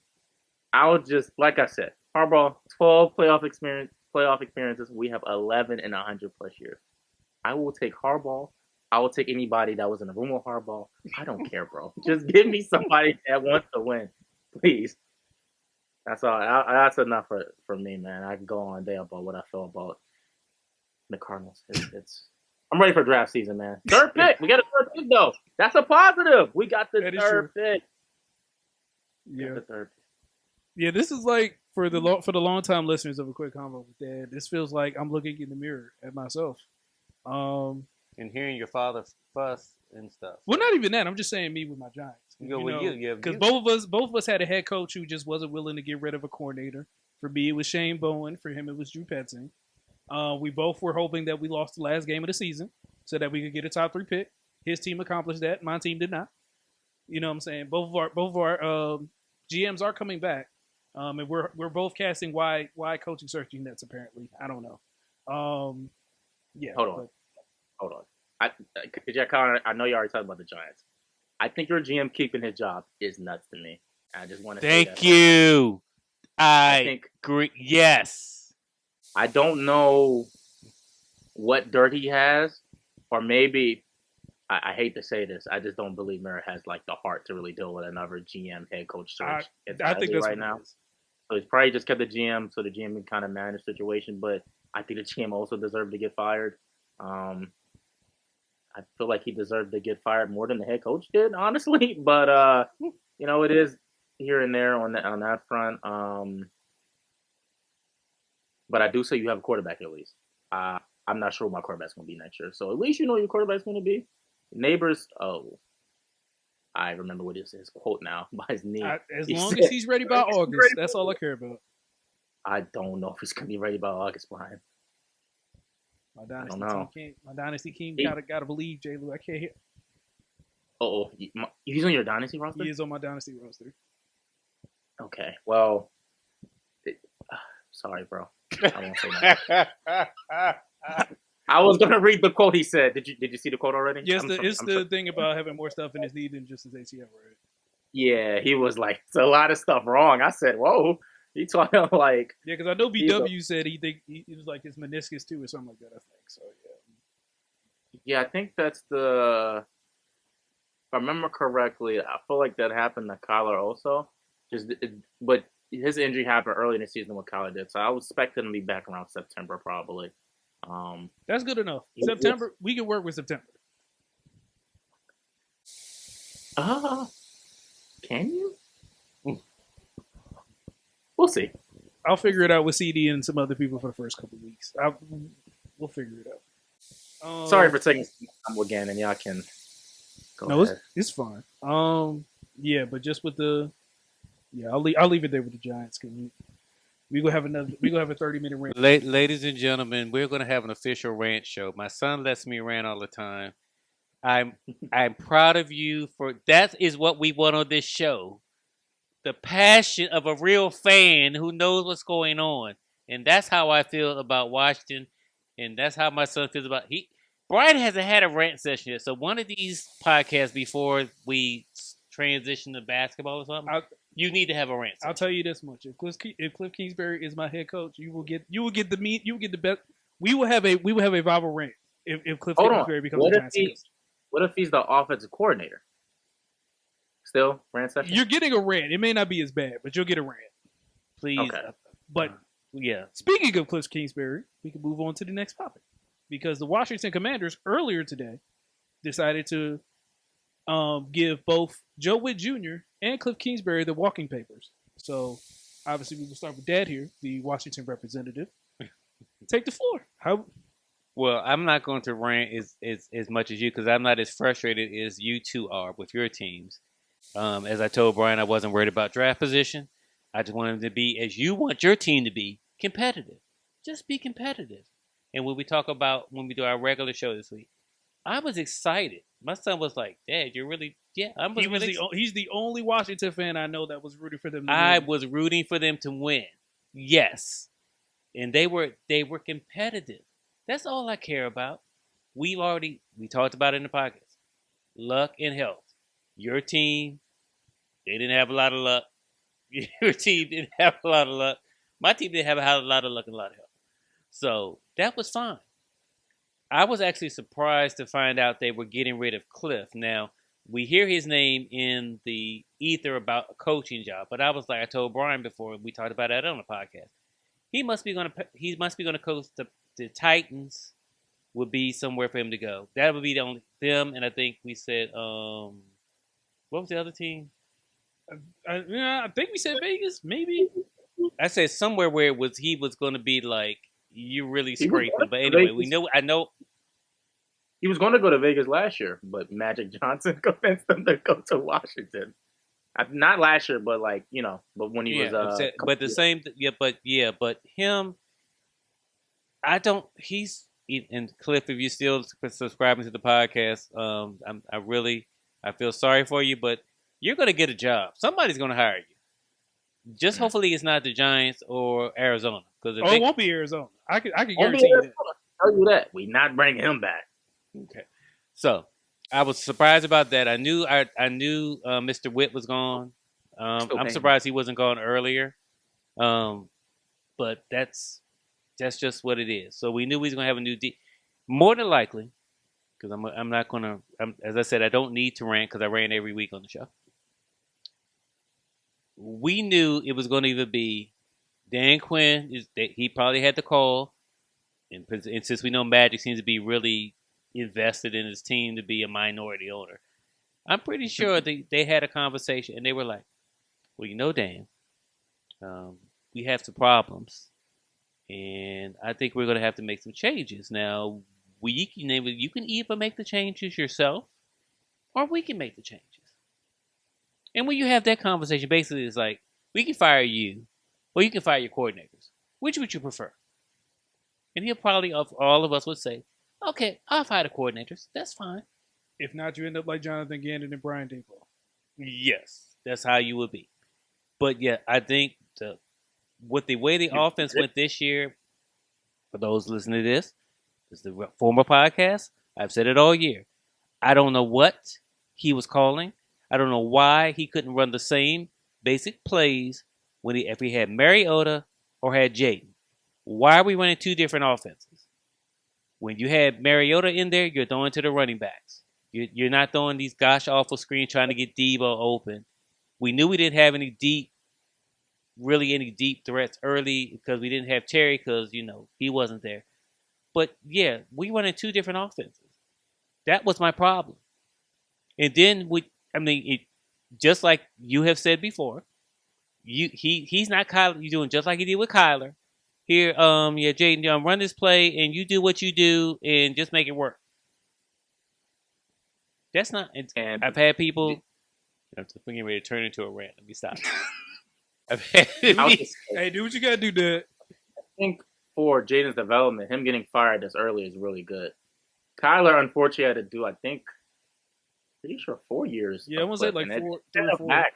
I would just, like I said, Harbaugh, 12 playoff experiences. We have 11 in 100 plus years. I will take Harbaugh. I will take anybody that was in the room with Harbaugh. I don't care, bro. Just give me somebody that wants to win, please. That's all. That's enough for me, man. I can go on day about what I feel about the Cardinals. I'm ready for draft season, man. Third pick. We got a third pick, though. That's a positive. We got the third pick. Yeah. The third pick. Yeah, this is like for the long-time listeners of A Quick Convo with Dad. This feels like I'm looking in the mirror at myself. And hearing your father fuss and stuff. Well, not even that. I'm just saying me with my Giants. Because both of us had a head coach who just wasn't willing to get rid of a coordinator. For me, it was Shane Bowen. For him, it was Drew Petzing. We both were hoping that we lost the last game of the season so that we could get a top 3 pick. His team accomplished that. My team did not. You know what I'm saying? Both of our GMs are coming back. And we're both casting why coaching searching nets apparently. I don't know. Yeah. Hold on. I know you already talked about the Giants. I think your GM keeping his job is nuts to me. I just want to say that. Thank you. I think agree. Yes. I don't know what dirt he has, or maybe I hate to say this. I just don't believe Merritt has like the heart to really deal with another GM head coach search. I think that's right now. So he's probably just kept the GM so the GM can kind of manage the situation. But I think the GM also deserved to get fired. I feel like he deserved to get fired more than the head coach did, honestly. But it is here and there on that front. But I do say you have a quarterback at least. I'm not sure what my quarterback's going to be next year. So at least you know your quarterback's going to be. Neighbors, I remember what his quote now by his knee. As long as he's ready by August, that's all I care about. I don't know if he's going to be ready by August, Brian. My dynasty team gotta believe J. Lou. I can't hear. He's on your dynasty roster? He is on my dynasty roster. Okay, well, sorry, bro. I won't say that. I was gonna read the quote he said. Did you see the quote already? Yes, it's the thing about having more stuff in his knee than just his ACL, right? Yeah, he was like, it's a lot of stuff wrong. I said, whoa. He talking like because I know BW said he was like his meniscus too or something like that. I think so. Yeah, I think that's if I remember correctly. I feel like that happened to Kyler also. But his injury happened early in the season when Kyler did, so I was expecting him to be back around September probably. That's good enough. September, we can work with September. Can you? We'll see. I'll figure it out with CD and some other people for the first couple of weeks. We'll figure it out. Sorry for taking some time with Gannon. Y'all can go ahead. It's fine. Yeah, but just with I'll leave it there with the Giants because we gonna have a 30-minute rant. Ladies and gentlemen, we're gonna have an official rant show. My son lets me rant all the time. I'm proud of you for that. Is what we want on this show. The passion of a real fan who knows what's going on. And that's how I feel about Washington. And that's how my son feels about Brian hasn't had a rant session yet. So one of these podcasts before we transition to basketball or something, you need to have a rant session. I'll tell you this much. If Cliff Kingsbury is my head coach, you will get the best. We will have a viral rant if Cliff Kingsbury becomes the Giants coach. What if he's the offensive coordinator? Still, rant session? You're getting a rant. It may not be as bad, but you'll get a rant. Please. Okay. But, yeah. Speaking of Cliff Kingsbury, we can move on to the next topic. Because the Washington Commanders, earlier today, decided to give both Joe Witt Jr. and Cliff Kingsbury the walking papers. So, obviously, we will start with Dad here, the Washington representative. Take the floor. Well, I'm not going to rant as much as you because I'm not as frustrated as you two are with your teams. As I told Brian, I wasn't worried about draft position. I just wanted them to be, as you want your team to be, competitive. Just be competitive. And when we do our regular show this week, I was excited. My son was like, Dad, you're really, he's the only Washington fan I know that was rooting for them to win. I was rooting for them to win. Yes. And they were competitive. That's all I care about. We talked about it in the podcast. Luck and health. Your team, they didn't have a lot of luck. Your team didn't have a lot of luck. My team didn't have a lot of luck and a lot of health. So that was fine. I was actually surprised to find out they were getting rid of Cliff. Now, we hear his name in the ether about a coaching job, but I was like, I told Brian before, we talked about that on the podcast. He must be going to coach the Titans. Would be somewhere for him to go. That would be the only them, and I think we said what was the other team? I think we said Vegas, maybe. I said somewhere where he was going to be like you really scraping. But anyway, I know he was going to go to Vegas last year, but Magic Johnson convinced him to go to Washington. Not last year, but but when he was upset. But the same, but him. And Cliff, if you're still subscribing to the podcast, I feel sorry for you, but you're going to get a job. Somebody's going to hire you. Just hopefully it's not the Giants or Arizona. Because if Oh, it they won't be Arizona. I can Won't be guarantee you that. Arizona. I'll tell you that. We not bringing him back. okay, so I was surprised about that. I knew Mr. Witt was gone. Still I'm paying him. surprised he wasn't gone earlier. But that's just what it is. So we knew we was gonna have a new D. More than likely, because I'm not gonna. As I said, I don't need to rant because I ran every week on the show. We knew it was going to either be Dan Quinn. He probably had the call, and since we know Magic seems to be really invested in his team to be a minority owner, I'm pretty sure they had a conversation and they were like, "Well, Dan, we have some problems, and I think we're going to have to make some changes. Now, you can either make the changes yourself, or we can make the changes." And when you have that conversation, basically it's like, we can fire you, or you can fire your coordinators. Which would you prefer? And he'll probably, of all of us, would say, okay, I'll fire the coordinators. That's fine. If not, you end up like Jonathan Gannon and Brian Daboll. Yes, that's how you would be. But yeah, I think with the way the offense went this year, for those listening to this is the former podcast. I've said it all year. I don't know what he was calling. I don't know why he couldn't run the same basic plays if he had Mariota or had Jaden. Why are we running two different offenses? When you had Mariota in there, you're throwing to the running backs. You're not throwing these gosh awful screens trying to get Debo open. We knew we didn't have any deep threats early because we didn't have Terry because, he wasn't there. But yeah, we running two different offenses. That was my problem. And then just like you have said before, he's not Kyler. You're doing just like he did with Kyler. Here, Jaden, run this play and you do what you do and just make it work. That's not. And I've had people. I'm getting ready to turn into a rant. Let me stop. Hey, do what you gotta do, Dad. I think for Jaden's development, him getting fired this early is really good. Kyler, unfortunately, had to do, I think, pretty sure 4 years. Yeah, I want to say like 3 or 4. Back.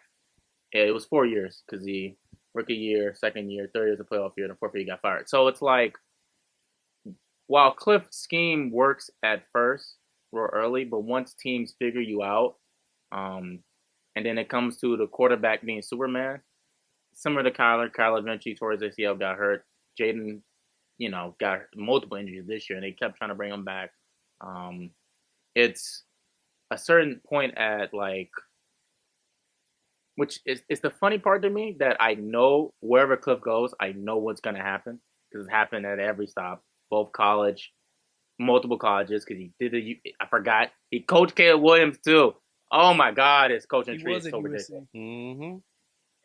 Yeah, it was 4 years because the rookie year, second year, third year is a playoff year, and the fourth year he got fired. So it's like, while Cliff's scheme works at first real early, but once teams figure you out, and then it comes to the quarterback being Superman, similar to Kyler eventually towards ACL got hurt. Jaden, got multiple injuries this year, and they kept trying to bring him back. It's a certain point at which is the funny part to me that I know wherever Cliff goes, I know what's going to happen because it's happened at every stop, both college, multiple colleges. Because I forgot he coached Caleb Williams too. Oh my God, his coaching tree is so ridiculous. Mm-hmm.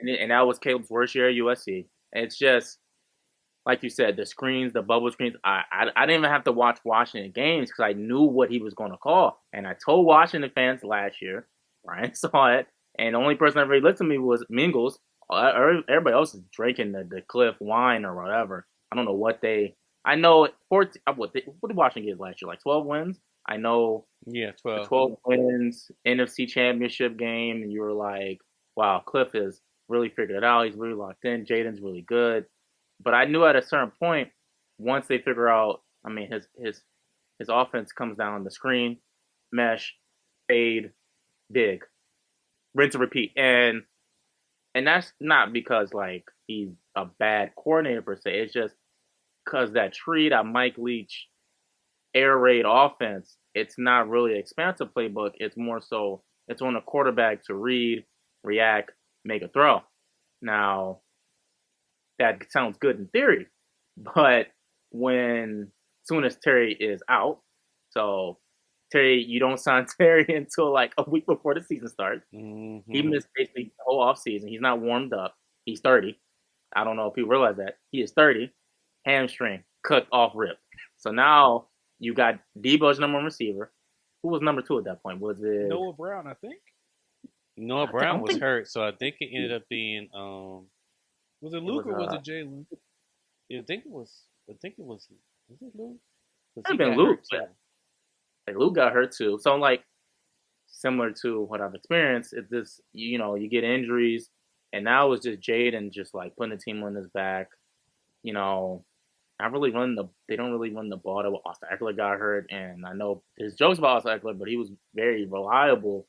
And that was Caleb's worst year at USC. And it's just like you said, the screens, the bubble screens. I didn't even have to watch Washington games because I knew what he was going to call. And I told Washington fans last year, Ryan saw it, and the only person that really listened to me was Mingles. Everybody else is drinking the Cliff wine or whatever. I don't know what they. I know what did Washington get last year? Like 12 wins. I know. Yeah, 12. 12 wins, NFC Championship game, and you were like, wow, Cliff has really figured it out. He's really locked in. Jaden's really good. But I knew at a certain point, once they figure out, his offense comes down the screen, mesh, fade, dig, rinse and repeat. And that's not because he's a bad coordinator per se. It's just because that Mike Leach air raid offense, it's not really an expansive playbook. It's more so it's on a quarterback to read, react, make a throw. Now, that sounds good in theory, but soon as Terry is out, so Terry, you don't sign Terry until like a week before the season starts. Mm-hmm. He missed basically the whole offseason. He's not warmed up. He's 30. I don't know if people realize that. He is 30. Hamstring, cut off rip. So now you got Debo's number one receiver. Who was number 2 at that point? Was it Noah Brown, I think. Noah Brown was hurt, so I think it ended up being Was it Luke or was it Jalen? I think it was. Was it Luke? It had been Luke. Like Luke got hurt too. So similar to what I've experienced, it's this, you get injuries, And now it's just Jaden just like putting the team on his back. You know, they don't really run the ball. That Austin Eckler got hurt, and I know his jokes about Austin Eckler, but he was very reliable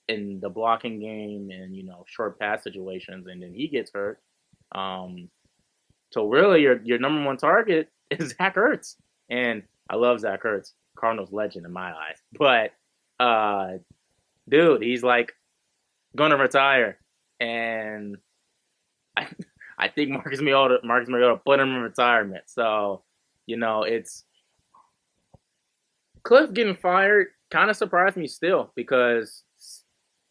in the blocking game and short pass situations, and then he gets hurt. Um, so really, your number one target is Zach Ertz, and I love Zach Ertz, Cardinals legend in my eyes. But dude, he's like gonna retire, and I, I think Marcus Mariota put him in retirement. So it's Cliff getting fired. Kind of surprised me still because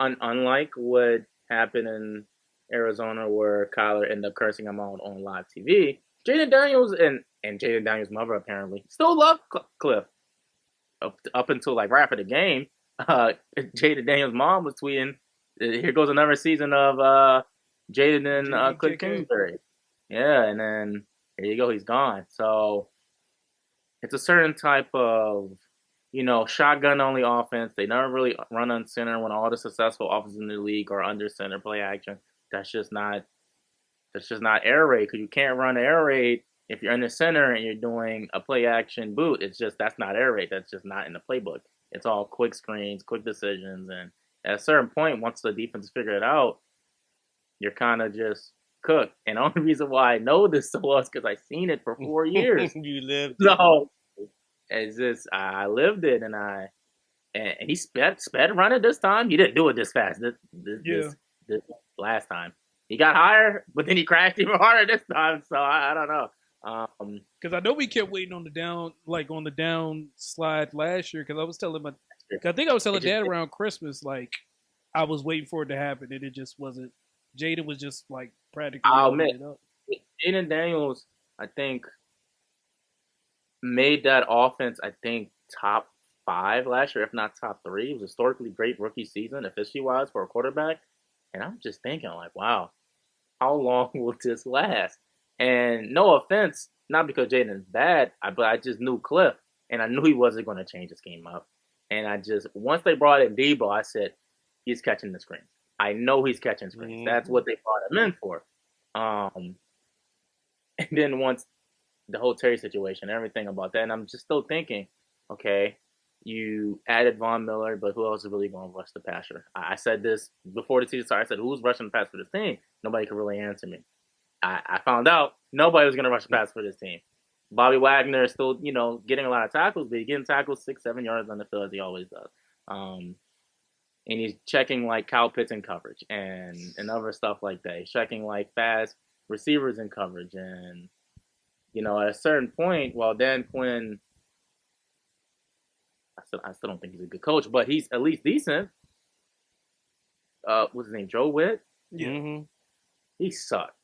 unlike what happened in Arizona where Kyler ended up cursing him out on live TV, Jaden Daniels and Jaden Daniels' mother apparently still love Cliff up until like right after the game. Jaden Daniels' mom was tweeting, "Here goes another season of Jaden and Cliff Kingsbury." Yeah, and then here you go, he's gone. So it's a certain type of shotgun only offense. They never really run on center when all the successful offenses in the league are under center play action. That's just not air raid because you can't run air raid if you're in the center and you're doing a play action boot. That's not air raid. That's just not in the playbook. It's all quick screens, quick decisions, and at a certain point, once the defense figure it out, you're kind of just cooked. And the only reason why I know this so well is because I've seen it for 4 years. You lived it. So it's just I lived it, and he sped running this time. He didn't do it this fast. This last time he got higher, but then he crashed even harder this time. So I don't know. Because I know we kept waiting on the down slide last year. Because I was telling Dad around Christmas, like I was waiting for it to happen, and it just wasn't. Jaden was just like practically. I'll admit, Jaden Daniels, I think, made that offense, I think, top 5 last year, if not top 3. It was a historically great rookie season, efficiency-wise, for a quarterback. And I'm just thinking, like, wow, how long will this last? And no offense, not because Jaden's bad, but I just knew Cliff, and I knew he wasn't going to change his game up. And once they brought in Debo, I said, he's catching the screens. I know he's catching screens. Mm-hmm. That's what they brought him in for. And then once the whole Terry situation, everything about that, and I'm just still thinking, okay, you added Von Miller, but who else is really going to rush the passer? I said this before the season started. I said, who's rushing the pass for this team? Nobody could really answer me. I found out nobody was going to rush the pass for this team. Bobby Wagner is still, getting a lot of tackles, but he's getting tackled 6-7 yards on the field as he always does. And he's checking like Kyle Pitts in coverage and other stuff like that. He's checking like fast receivers in coverage. And, at a certain point, while Dan Quinn, I still don't think he's a good coach, but he's at least decent. What's his name? Joe Witt? Yeah. Mm-hmm. He sucked.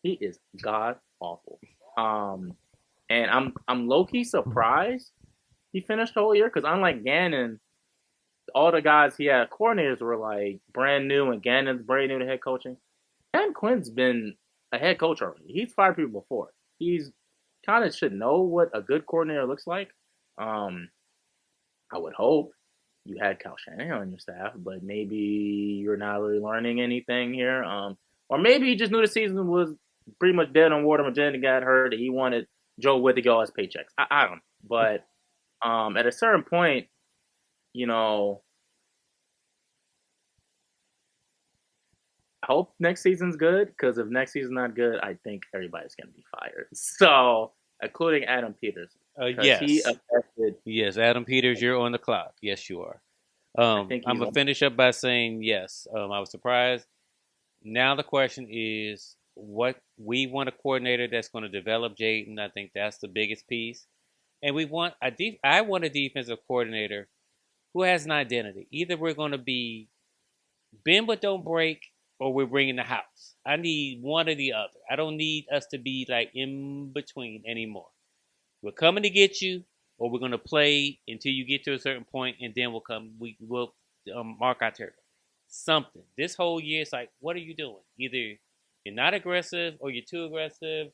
He is god awful. And I'm low-key surprised he finished the whole year because unlike Gannon, all the guys he had coordinators were like brand new, and Gannon's brand new to head coaching. Dan Quinn's been a head coach already. He's fired people before. He's kind of should know what a good coordinator looks like. I would hope you had Kyle Shanahan on your staff, but maybe you're not really learning anything here. Or maybe he just knew the season was pretty much dead on water. Magenta got hurt, and he wanted Joe Witt to get all his paychecks. I don't know. But at a certain point, I hope next season's good, because if next season's not good, I think everybody's going to be fired. So, including Adam Peters. Yes. Yes, Adam Peters, you're on the clock. Yes, you are. I'm going to finish up by saying yes. I was surprised. Now the question is, what we want a coordinator that's going to develop Jaden. I think that's the biggest piece. And I want a defensive coordinator who has an identity. Either we're going to be bend but don't break, or we're bringing the house. I need one or the other. I don't need us to be like in between anymore. We're coming to get you, or we're going to play until you get to a certain point, and then we'll mark our territory. Something. This whole year, it's like, what are you doing? Either you're not aggressive or you're too aggressive.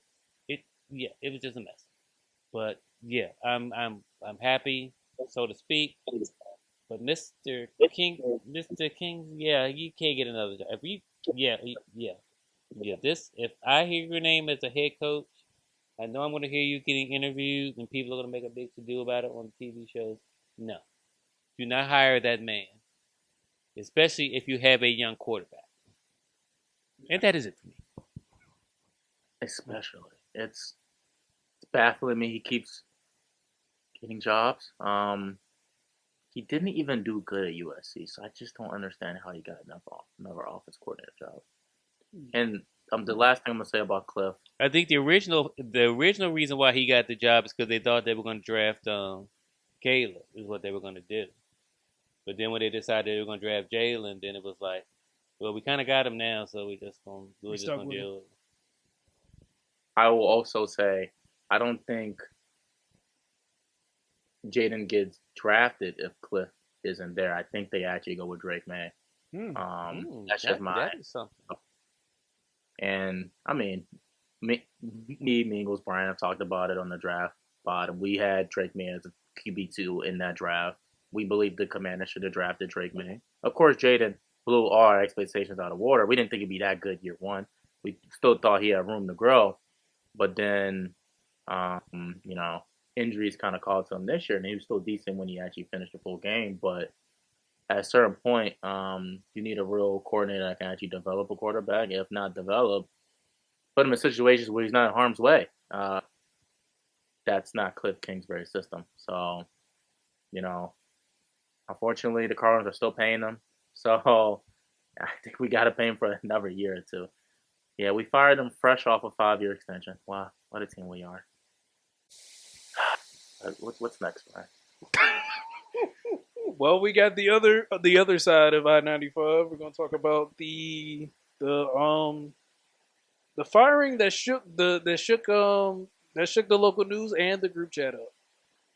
It was just a mess. But yeah, I'm happy, so to speak. But Mr. King, yeah, you can't get another job. Yeah. Yeah, this if I hear your name as a head coach, I know I'm going to hear you getting interviewed, and people are going to make a big to do about it on TV shows. No, do not hire that man, especially if you have a young quarterback. And that is it for me. Especially, it's baffling me. He keeps getting jobs. He didn't even do good at USC, so I just don't understand how he got another offense coordinator job. And the last thing I'm gonna say about Cliff, I think the original reason why he got the job is because they thought they were going to draft Caleb is what they were going to do. But then when they decided they were going to draft Jalen, then it was like, well, we kind of got him now, so we're just stuck going to with him. deal with it. I will also say I don't think Jaden gets drafted if Cliff isn't there. I think they actually go with Drake May. That's just my. That is something. And I mean, me, Mingles, Brian have talked about it on the draft pod. We had Drake May as a QB2 in that draft. We believe the Commanders should have drafted Drake May. Of course, Jaden blew our expectations out of water. We didn't think he'd be that good year one. We still thought he had room to grow. But then, you know, injuries kind of called to him this year, and he was still decent when he actually finished the full game. But at a certain point, you need a real coordinator that can actually develop a quarterback. If not develop, put him in situations where he's not in harm's way. That's not Cliff Kingsbury's system. So, you know, unfortunately, the Cardinals are still paying him. So I think we got to pay him for another year or two. Yeah, we fired him fresh off a 5-year extension. Wow, what a team we are. What's next, Brian? Well, we got the other side of I-95. We're gonna talk about the firing that shook the local news and the group chat up.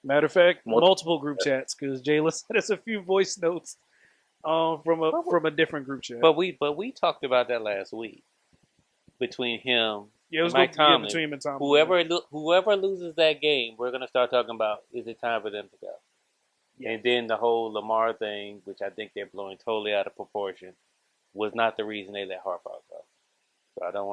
Matter of fact, multiple group chats because Jayla sent us a few voice notes from a different group chat. But we talked about that last week between him Yeah, it was and Mike Tomlin. between him and Tomlin. Whoever loses that game, we're gonna start talking about is it time for them to go. Yeah. And then the whole Lamar thing, which I think they're blowing totally out of proportion, was not the reason they let Harbaugh go. So I don't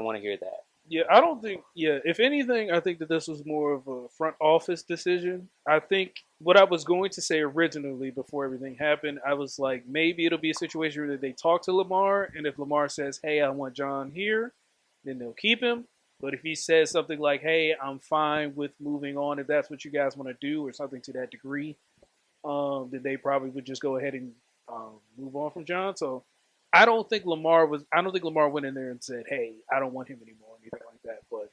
want to hear that. Yeah, I don't think. Yeah, if anything, I think that this was more of a front office decision. I think what I was going to say originally before everything happened, I was like, maybe it'll be a situation where they talk to Lamar, and if Lamar says, "Hey, I want John here," then they'll keep him. But if he says something like, "Hey, I'm fine with moving on if that's what you guys want to do," or something to that degree, then they probably would just go ahead and move on from John. So I don't think Lamar went in there and said, "Hey, I don't want him anymore," or anything like that. But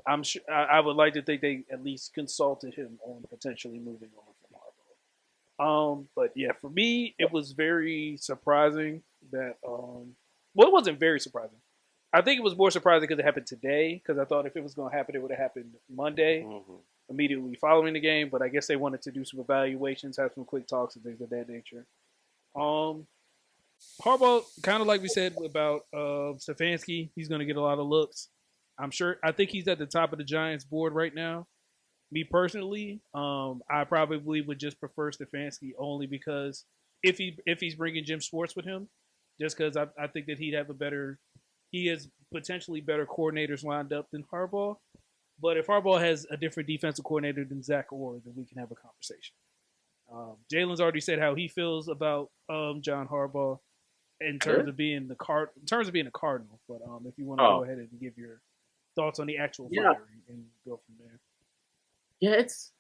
I'm sure I would like to think they at least consulted him on potentially moving on from Harbaugh. But yeah, for me, it was very surprising that. Well, it wasn't very surprising. I think it was more surprising because it happened today. Because I thought if it was going to happen, it would have happened Monday, immediately following the game. But I guess they wanted to do some evaluations, have some quick talks, and things of that nature. Harbaugh, kind of like we said about Stefanski, he's going to get a lot of looks. I think he's at the top of the Giants board right now. Me personally, I probably would just prefer Stefanski only because if he's bringing Jim Schwartz with him, just because I think that he has potentially better coordinators lined up than Harbaugh. But if Harbaugh has a different defensive coordinator than Zach Orr, then we can have a conversation. Jalen's already said how he feels about John Harbaugh in terms of being a Cardinal. But if you want to go ahead and give your thoughts on the actual firing and go from there. Yeah, it's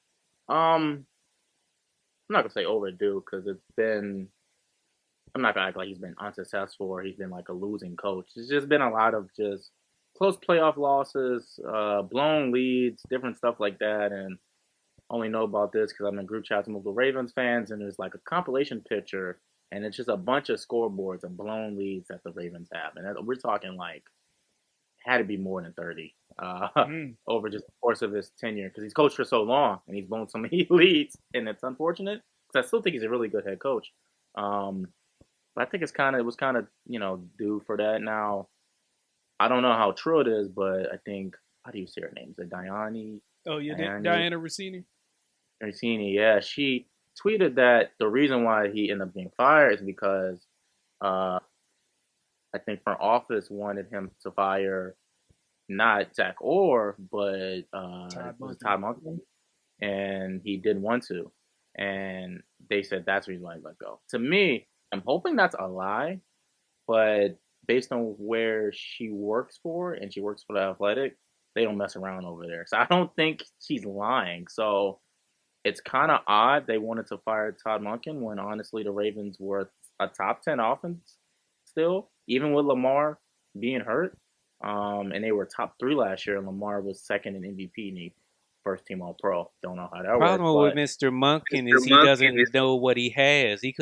I'm not gonna say overdue because it's been. I'm not gonna act like he's been unsuccessful or he's been like a losing coach. It's just been a lot of just close playoff losses, blown leads, different stuff like that, and only know about this because I'm in group chats with multiple Ravens fans, and there's like a compilation picture, and it's just a bunch of scoreboards and blown leads that the Ravens have, and we're talking like had to be more than 30 over just the course of his tenure because he's coached for so long and he's blown so many leads, and it's unfortunate because I still think he's a really good head coach. But I think it was kind of due for that. Now I don't know how true it is, but I think how do you say her name? Is it Diane? Oh yeah, Diana Rossini. Rossini, yeah, she tweeted that the reason why he ended up being fired is because I I think front office wanted him to fire not Zach Orr, but Todd was it Monken. Todd Monken? And he didn't want to. And they said that's the reason why he let go. To me, I'm hoping that's a lie, but based on where she works for, and she works for the Athletic, they don't mess around over there. So I don't think she's lying. So it's kind of odd they wanted to fire Todd Monken when honestly the Ravens were a top 10 offense still, even with Lamar being hurt. And they were top 3 last year, and Lamar was second in MVP and he first team All Pro. Don't know how that worked, Problem with but Mr. Monken Mr. is he Monken doesn't is know what he has. He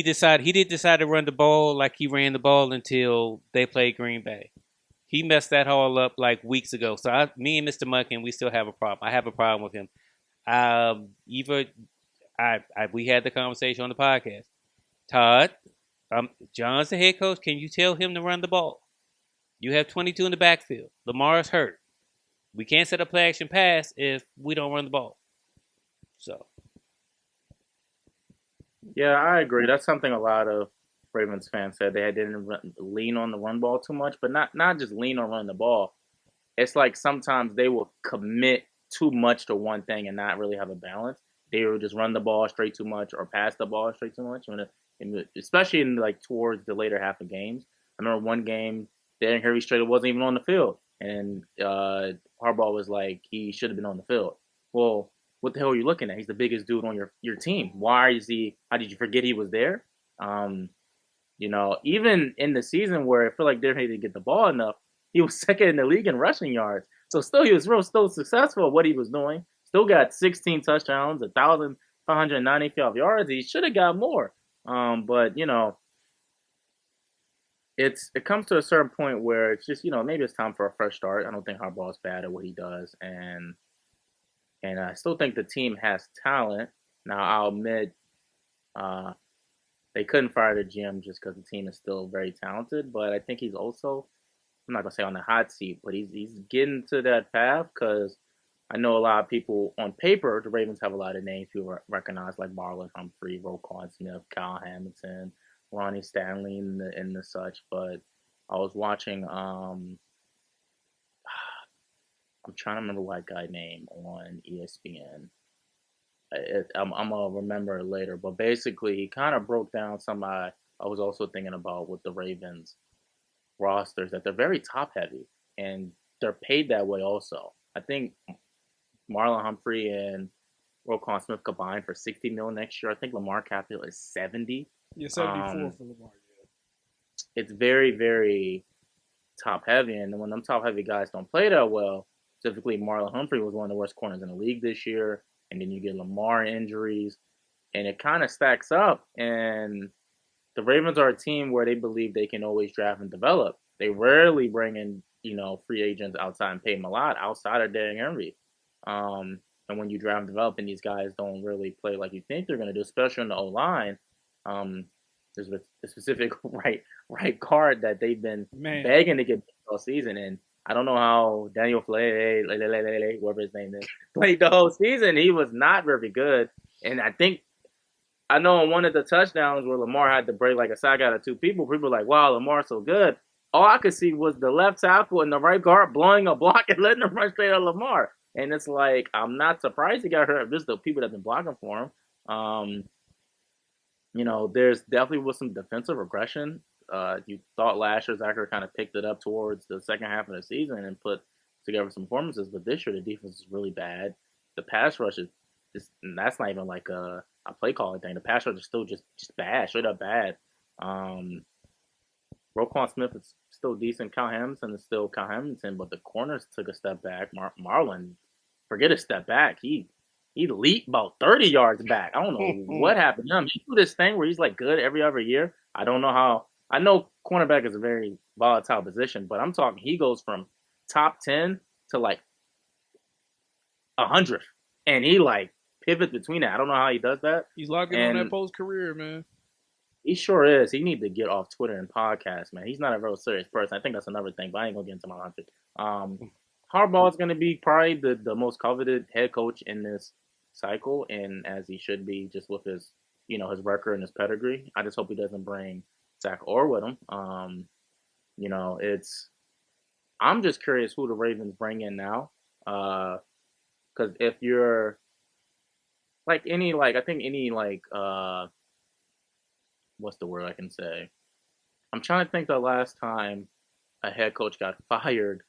did decide to run the ball like he ran the ball until they played Green Bay. He messed that all up like weeks ago. So me and Mr. Monken, we still have a problem. I have a problem with him. Either we had the conversation on the podcast. Todd, John's the head coach. Can you tell him to run the ball? You have 22 in the backfield. Lamar's hurt. We can't set a play action pass if we don't run the ball. So yeah, I agree. That's something a lot of Ravens fans said they didn't lean on the run ball too much, but not just lean on running the ball. It's like sometimes they will commit too much to one thing and not really have a balance. They will just run the ball straight too much or pass the ball straight too much. Especially in like towards the later half of games. I remember one game, Darren Harry straight wasn't even on the field, and Harbaugh was like he should have been on the field. Well, what the hell are you looking at? He's the biggest dude on your team. Why is he? How did you forget he was there? Um, even in the season where I feel like Darren Harry didn't get the ball enough, he was second in the league in rushing yards. So still, he was still successful at what he was doing. Still got 16 touchdowns, 1,595 yards. He should have got more. But it comes to a certain point where it's just maybe it's time for a fresh start. I don't think Harbaugh's bad at what he does, and I still think the team has talent. Now I'll admit, they couldn't fire the GM just because the team is still very talented. But I think he's also, I'm not gonna say on the hot seat, but he's getting to that path because I know a lot of people on paper. The Ravens have a lot of names people recognize like Marlon Humphrey, Roquan Smith, Kyle Hamilton, Ronnie Stanley, and the such. But I was watching. I'm trying to remember what guy name on ESPN. I'm gonna remember it later, but basically he kind of broke down some. I was also thinking about with the Ravens rosters that they're very top heavy and they're paid that way also. I think Marlon Humphrey and Roquan Smith combined for 60 million next year. I think Lamar Capital is 70. Yeah, 74 for Lamar. It's very, very top heavy, and when them top heavy guys don't play that well, specifically Marlon Humphrey was one of the worst corners in the league this year, and then you get Lamar injuries, and it kind of stacks up. And the Ravens are a team where they believe they can always draft and develop. They rarely bring in, free agents outside and pay them a lot outside of Derrick Henry. And when you draft and develop and these guys don't really play like you think they're going to do, especially in the O-line, there's a specific right guard that they've been begging to get all season. And I don't know how Daniel Flay, whatever his name is, played the whole season. He was not very good. And I know on one of the touchdowns where Lamar had to break like a sack out of two people were like, wow, Lamar's so good. All I could see was the left tackle and the right guard blowing a block and letting him run straight at Lamar. And it's like, I'm not surprised he got hurt. Just the people that have been blocking for him. There's definitely was some defensive regression. You thought last year Zachary kind of picked it up towards the second half of the season and put together some performances, but this year the defense is really bad. The pass rush is just, that's not even like a play calling thing. The pass rush is still just bad, straight up bad. Roquan Smith is still decent. Kyle Hamilton is still Kyle Hamilton, but the corners took a step back. Marlon, forget a step back. He leaped about 30 yards back. I don't know what happened to him. He do this thing where he's like good every other year. I don't know how. I know cornerback is a very volatile position, but I'm talking he goes from top 10 to like 100th, and he like pivots between that. I don't know how he does that. He's locking on that post career, man. He sure is. He needs to get off Twitter and podcast, man. He's not a real serious person. I think that's another thing, but I ain't gonna get into my 100. Harbaugh is going to be probably the most coveted head coach in this cycle, and as he should be, just with his his record and his pedigree. I just hope he doesn't bring Zach or with him. It's I'm just curious who the Ravens bring in now. Because if you're like any like I think any like what's the word I can say? I'm trying to think the last time a head coach got fired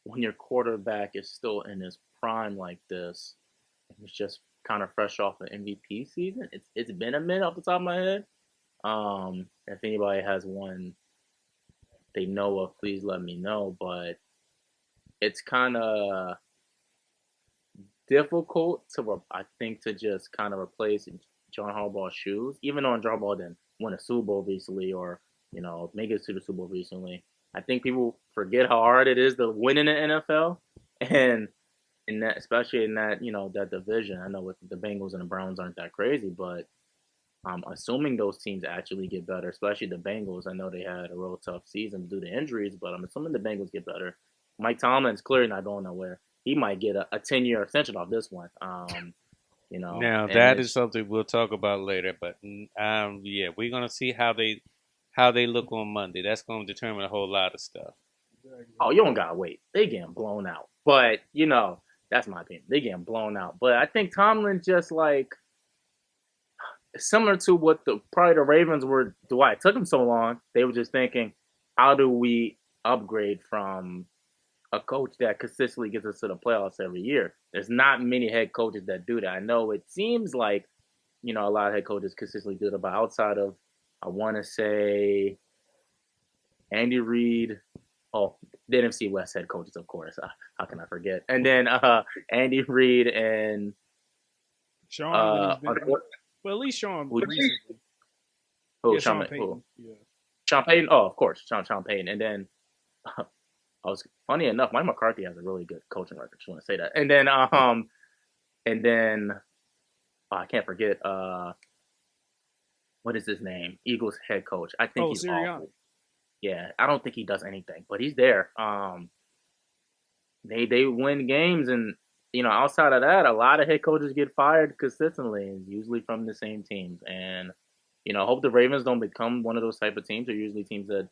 when your quarterback is still in his prime like this. It was just kind of fresh off the MVP season. It's been a minute off the top of my head. If anybody has one they know of, please let me know. But it's kind of difficult I think, to just kind of replace John Harbaugh's shoes, even though John Harbaugh didn't win a Super Bowl recently or make it to the Super Bowl recently. I think people forget how hard it is to win in the NFL, and in that, especially in that that division. I know with the Bengals and the Browns aren't that crazy, but I'm assuming those teams actually get better, especially the Bengals. I know they had a real tough season due to injuries, but I'm assuming the Bengals get better. Mike Tomlin's clearly not going nowhere. He might get a 10-year extension off this one. Now And that is it's something we'll talk about later, but yeah, we're gonna see how they look on Monday. That's gonna determine a whole lot of stuff. oh, you don't gotta wait. They getting blown out, but that's my opinion. They getting blown out, but I think Tomlin just like similar to what the probably the Ravens were. Why it took them so long? They were just thinking, how do we upgrade from a coach that consistently gets us to the playoffs every year? There's not many head coaches that do that. I know it seems like a lot of head coaches consistently do that, but outside of, I want to say, Andy Reid. Oh, the NFC West head coaches, of course. How can I forget? And then Andy Reid and Sean, when he's been, unfor- well, at least Sean who, recently. who, Yeah, Sean who? Payton. Yeah. Sean Payton. Oh, of course, Sean Payton. And then I was funny enough, Mike McCarthy has a really good coaching record. Just want to say that. And then I can't forget what is his name? Eagles head coach. I think Oh, he's Sirianni. awful. Yeah, I don't think he does anything, but he's there. They win games, and outside of that, a lot of head coaches get fired consistently, and usually from the same teams. And I hope the Ravens don't become one of those type of teams. They're usually teams that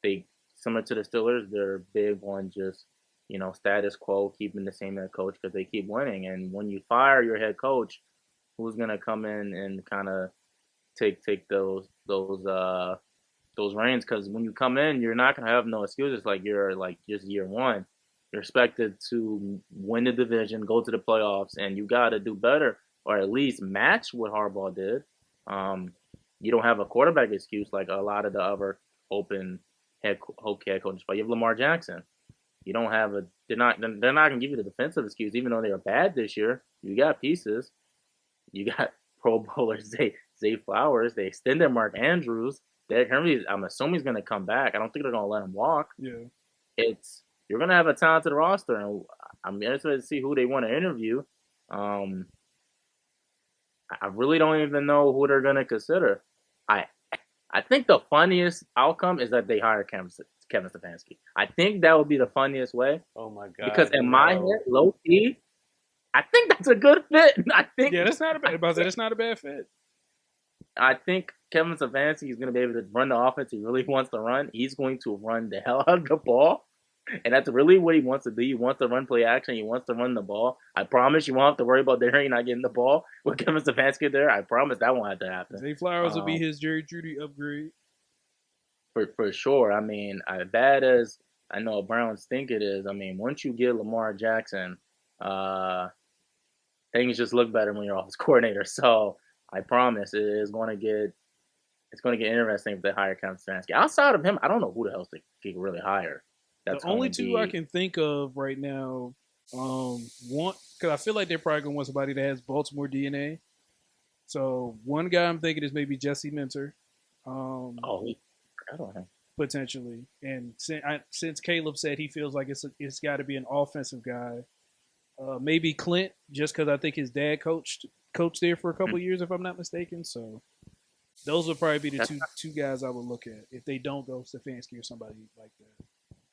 they similar to the Steelers. They're big on just status quo, keeping the same head coach because they keep winning. And when you fire your head coach, who's gonna come in and kind of take those reins? Because when you come in, you're not gonna have no excuses. Like you're like just year one. You're expected to win the division, go to the playoffs, and you got to do better or at least match what Harbaugh did. Um, you don't have a quarterback excuse like a lot of the other open head coaches. But you have Lamar Jackson. You don't have a. They're not gonna give you the defensive excuse, even though they are bad this year. You got pieces. You got Pro Bowler Zay Flowers. They extended Mark Andrews. Derrick Henry, I'm assuming he's gonna come back. I don't think they're gonna let him walk. Yeah. It's You're gonna have a talented roster, and I'm interested to see who they want to interview. Um, I really don't even know who they're gonna consider. I I think the funniest outcome is that they hire Kevin Stefanski. I think that would be the funniest way Oh my because God, in my no. head, low key, I think that's a good fit. Yeah, that's not a bad. That's not a bad fit. I think Kevin Stefanski is going to be able to run the offense he really wants to run. He's going to run the hell out of the ball. And that's really what he wants to do. He wants to run play action. He wants to run the ball. I promise you won't have to worry about Derrick not getting the ball with Kevin Stefanski there. I promise that won't have to happen. Zay Flowers will be Um, his Jerry Judy upgrade. for sure. I mean, as bad as I know Browns think it is, I mean, once you get Lamar Jackson, uh, things just look better when you're offense coordinator. So I promise it's going to get interesting if they hire Kevin Stefanski. Outside of him, I don't know who the hell they could really hire. The That's going only to two I be can think of right now, one because I feel like they're probably gonna want somebody that has Baltimore DNA. So one guy I'm thinking is maybe Jesse Minter, we forgot on him. potentially. And since Caleb said he feels like it's got to be an offensive guy, maybe Clint, just because I think his dad coached there for a couple years, if I'm not mistaken. So those would probably be the That's two guys I would look at if they don't go Stefanski or somebody like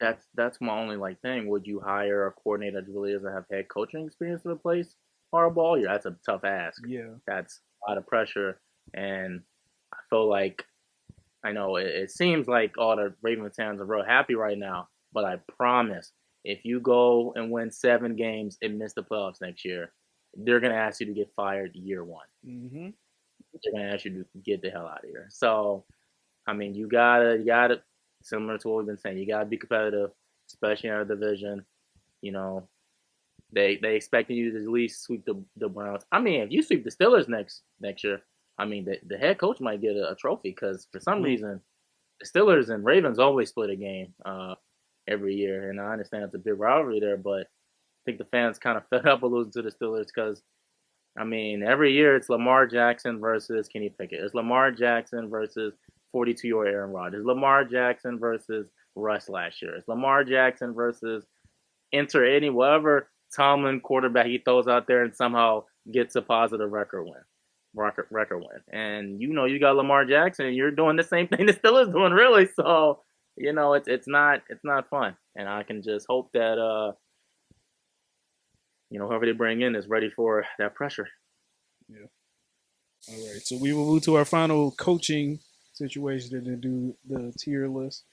that. that's my only thing. Would you hire a coordinator that really doesn't have head coaching experience to replace Harbaugh? Yeah, that's a tough ask. Yeah. That's a lot of pressure, and I feel like I know it seems like all the Ravens fans are real happy right now, but I promise, if you go and win 7 games and miss the playoffs next year, they're gonna ask you to get fired year one. Mm-hmm. They're gonna ask you to get the hell out of here. So, I mean, you gotta, similar to what we've been saying, you gotta be competitive, especially in our division. You know, they expecting you to at least sweep the Browns. I mean, if you sweep the Steelers next year, I mean, the head coach might get a trophy because for some reason the Steelers and Ravens always split a game every year, and I understand it's a big rivalry there, but I think the fans kind of fed up with losing to the Steelers because I mean, every year it's Lamar Jackson versus Kenny Pickett. It's Lamar Jackson versus 42-year-old Aaron Rodgers. It's Lamar Jackson versus Russ last year. It's Lamar Jackson versus enter any whatever Tomlin quarterback he throws out there and somehow gets a positive record win. And you got Lamar Jackson and you're doing the same thing the Steelers doing really. So it's not fun. And I can just hope that whoever they bring in is ready for that pressure. Yeah. All right. So we will move to our final coaching situation and then do the tier list.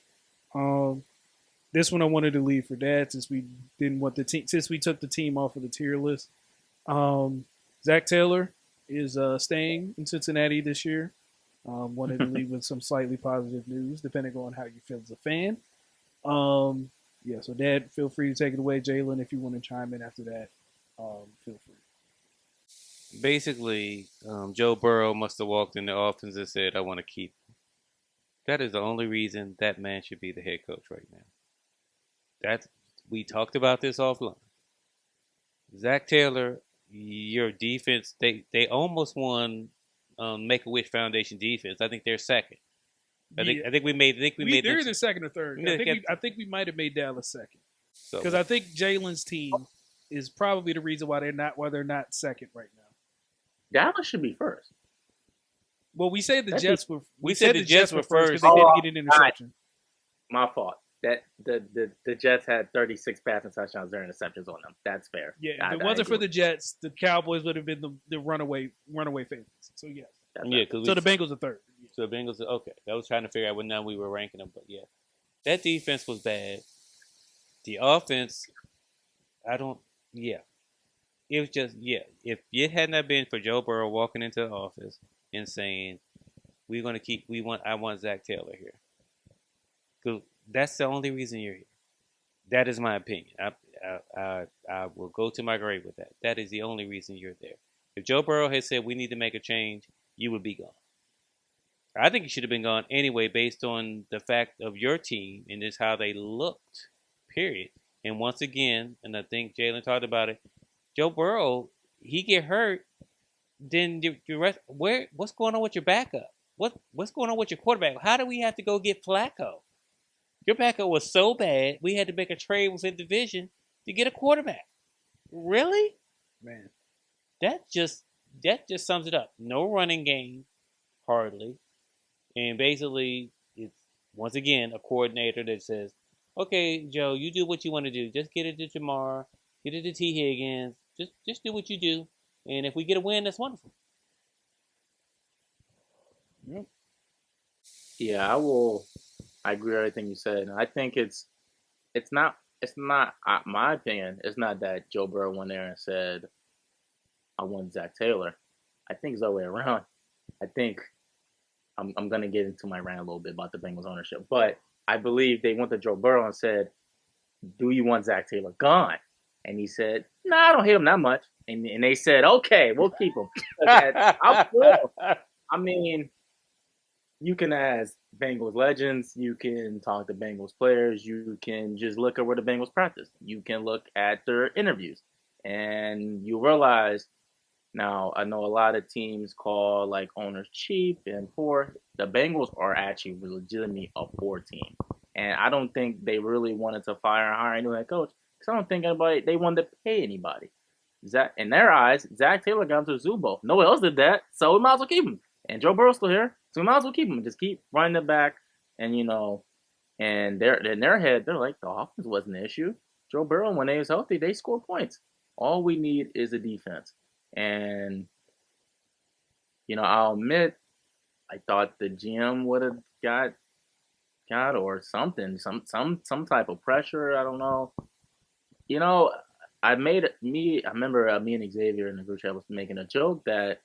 This one I wanted to leave for Dad since we didn't want the team since we took the team off of the tier list. Zac Taylor is staying in Cincinnati this year. Wanted to leave with some slightly positive news, depending on how you feel as a fan. Yeah, so Dad, feel free to take it away. Jalen, if you want to chime in after that, feel free. Basically, Joe Burrow must have walked in the office and said, "I want to keep." That is the only reason that man should be the head coach right now. We talked about this offline. Zac Taylor, your defense, they almost won Make a Wish Foundation defense. I think they're second. I think we made they're either second or third. I think we might have made Dallas second because I think Jalen's team is probably the reason why they're not second right now. Dallas should be first. Well, we said the Jets were. We said the Jets were first because they didn't get an interception. My fault. That the Jets had 36 passing touchdowns, their interceptions on them. That's fair. Yeah, if it wasn't for the Jets, the Cowboys would have been the runaway favorites. So yes. Yeah, so the Bengals are third. So the Bengals, okay. I was trying to figure out when now we were ranking them, but yeah, that defense was bad. The offense, it was just If it had not been for Joe Burrow walking into the office and saying, I want Zac Taylor here, because that's the only reason you're here. That is my opinion. I will go to my grave with that. That is the only reason you're there. If Joe Burrow had said we need to make a change, you would be gone. I think you should have been gone anyway based on the fact of your team and just how they looked, period. And once again, and I think Jalen talked about it, Joe Burrow, he get hurt, then the rest, what's going on with your backup? What's going on with your quarterback? How do we have to go get Flacco? Your backup was so bad, we had to make a trade within division to get a quarterback. Really? Man. That just sums it up. No running game, hardly. And basically, it's, once again, a coordinator that says, okay, Joe, you do what you want to do. Just get it to Jamar. Get it to T. Higgins. Just do what you do. And if we get a win, that's wonderful. Yep. Yeah, I agree with everything you said. And I think it's not my opinion. It's not that Joe Burrow went there and said, I want Zac Taylor. I think it's the other way around. I think I'm going to get into my rant a little bit about the Bengals ownership, but I believe they went to Joe Burrow and said, do you want Zac Taylor gone? And he said, no, I don't hate him that much. And they said, okay, we'll keep him. I mean, you can ask Bengals legends. You can talk to Bengals players. You can just look at where the Bengals practice. You can look at their interviews. And you realize, now, I know a lot of teams call like owners cheap and poor. The Bengals are actually legitimately a poor team. And I don't think they really wanted to fire and hire a new head coach because I don't think they wanted to pay anybody. In their eyes, Zac Taylor got into the Super Bowl. No one else did that, so we might as well keep him. And Joe Burrow's still here, so we might as well keep him. Just keep running it back. And, and in their head, they're like, the offense wasn't an issue. Joe Burrow, when they was healthy, they scored points. All we need is a defense. And, I'll admit, I thought the GM would have got or something, some type of pressure. I don't know. You know, I remember me and Xavier in the group chat was making a joke that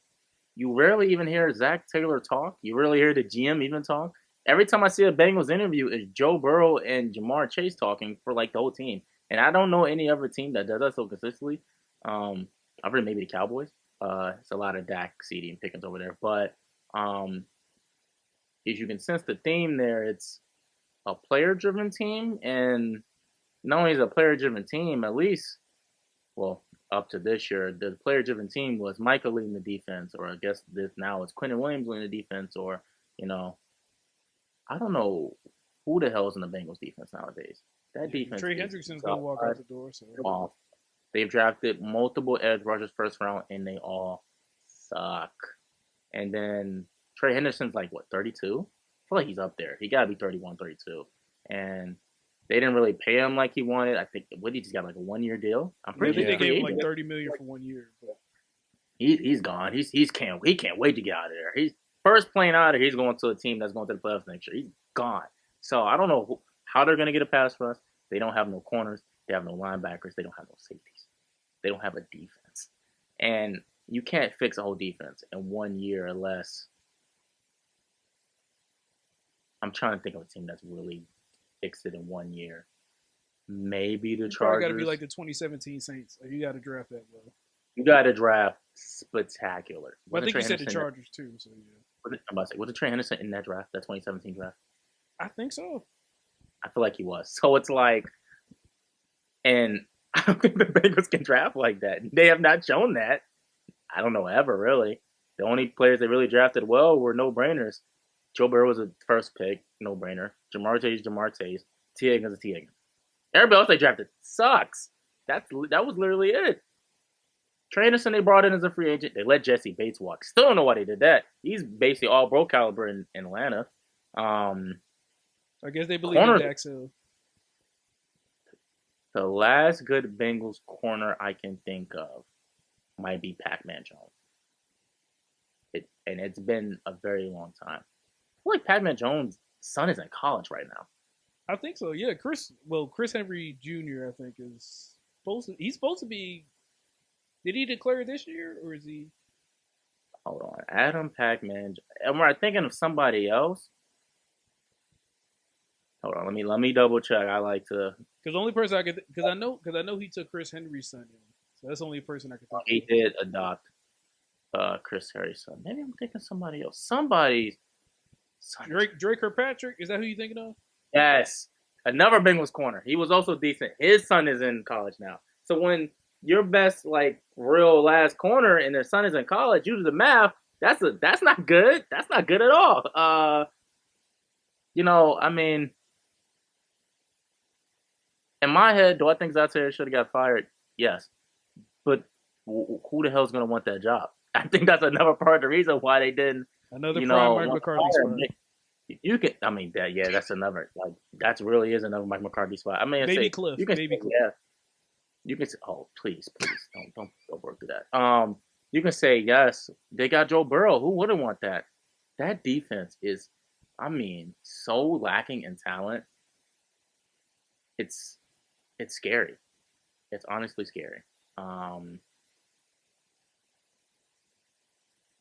you rarely even hear Zac Taylor talk. You rarely hear the GM even talk. Every time I see a Bengals interview, it's Joe Burrow and Jamar Chase talking for like the whole team. And I don't know any other team that does that so consistently. I've heard maybe the Cowboys. It's a lot of Dak, CD, and Pickens over there. But if you can sense the theme there, it's a player-driven team. And not only is it a player-driven team, at least, well, up to this year, the player-driven team was Micah leading the defense, or I guess this now it's Quentin Williams leading the defense, or, I don't know who the hell is in the Bengals defense nowadays. That defense. Trey Hendrickson's going to walk out the door. So. Off. They've drafted multiple edge rushers first round, and they all suck. And then Trey Henderson's like, what, 32? I feel like he's up there. He got to be 31, 32. And they didn't really pay him like he wanted. I think he just got like a 1-year deal. I'm pretty sure they gave him like $30 million for 1 year. But he's gone. He can't wait to get out of there. He's first playing out of here. He's going to a team that's going to the playoffs next year. He's gone. So I don't know how they're going to get a pass rush. They don't have no corners. They have no linebackers. They don't have no safeties. They don't have a defense. And you can't fix a whole defense in 1 year unless I'm trying to think of a team that's really fixed it in 1 year. Maybe the Chargers. Got to be like the 2017 Saints. You got to draft that well. You got to draft spectacular. Well, I think you said the Chargers too. So yeah. I'm about to say, was it Trey Henderson in that draft, that 2017 draft? I think so. I feel like he was. So it's like, and I don't think the Bengals can draft like that. They have not shown that. I don't know ever, really. The only players they really drafted well were no-brainers. Joe Burrow was a first pick, no-brainer. Jamar Chase. T. Higgins is T. Higgins. Everybody else they drafted sucks. That was literally it. Trey Henderson they brought in as a free agent. They let Jesse Bates walk. Still don't know why they did that. He's basically all pro caliber in Atlanta. I guess they believe in Dak. The last good Bengals corner I can think of might be Pac-Man Jones. It's been a very long time. I feel like Pac-Man Jones' son is in college right now. I think so. Yeah, Chris Henry Jr. I think is supposed to be. Did he declare this year or is he? Hold on, Adam Pac-Man. Am I thinking of somebody else? Hold on, let me double check. I like to. Because the only person I could, because I know he took Chris Henry's son in, so that's the only person I could think. He did adopt Chris Henry's son. Maybe I'm thinking somebody else. Somebody's son. Drake Kirkpatrick, is that who you thinking of? Yes, another Bengals corner. He was also decent. His son is in college now. So when your best like real last corner and their son is in college, you do the math. That's not good. That's not good at all. I mean. In my head, do I think Zac Taylor should have got fired? Yes. But who the hell is going to want that job? I think that's another part of the reason why they didn't. Another prime Mike McCarthy spot. You can, that's another, that really is another Mike McCarthy spot. I mean, maybe Cliff. Cliff. Yeah. You can say, oh, please, don't work through that. You can say, yes, they got Joe Burrow. Who wouldn't want that? That defense is, so lacking in talent. It's scary. It's honestly scary. No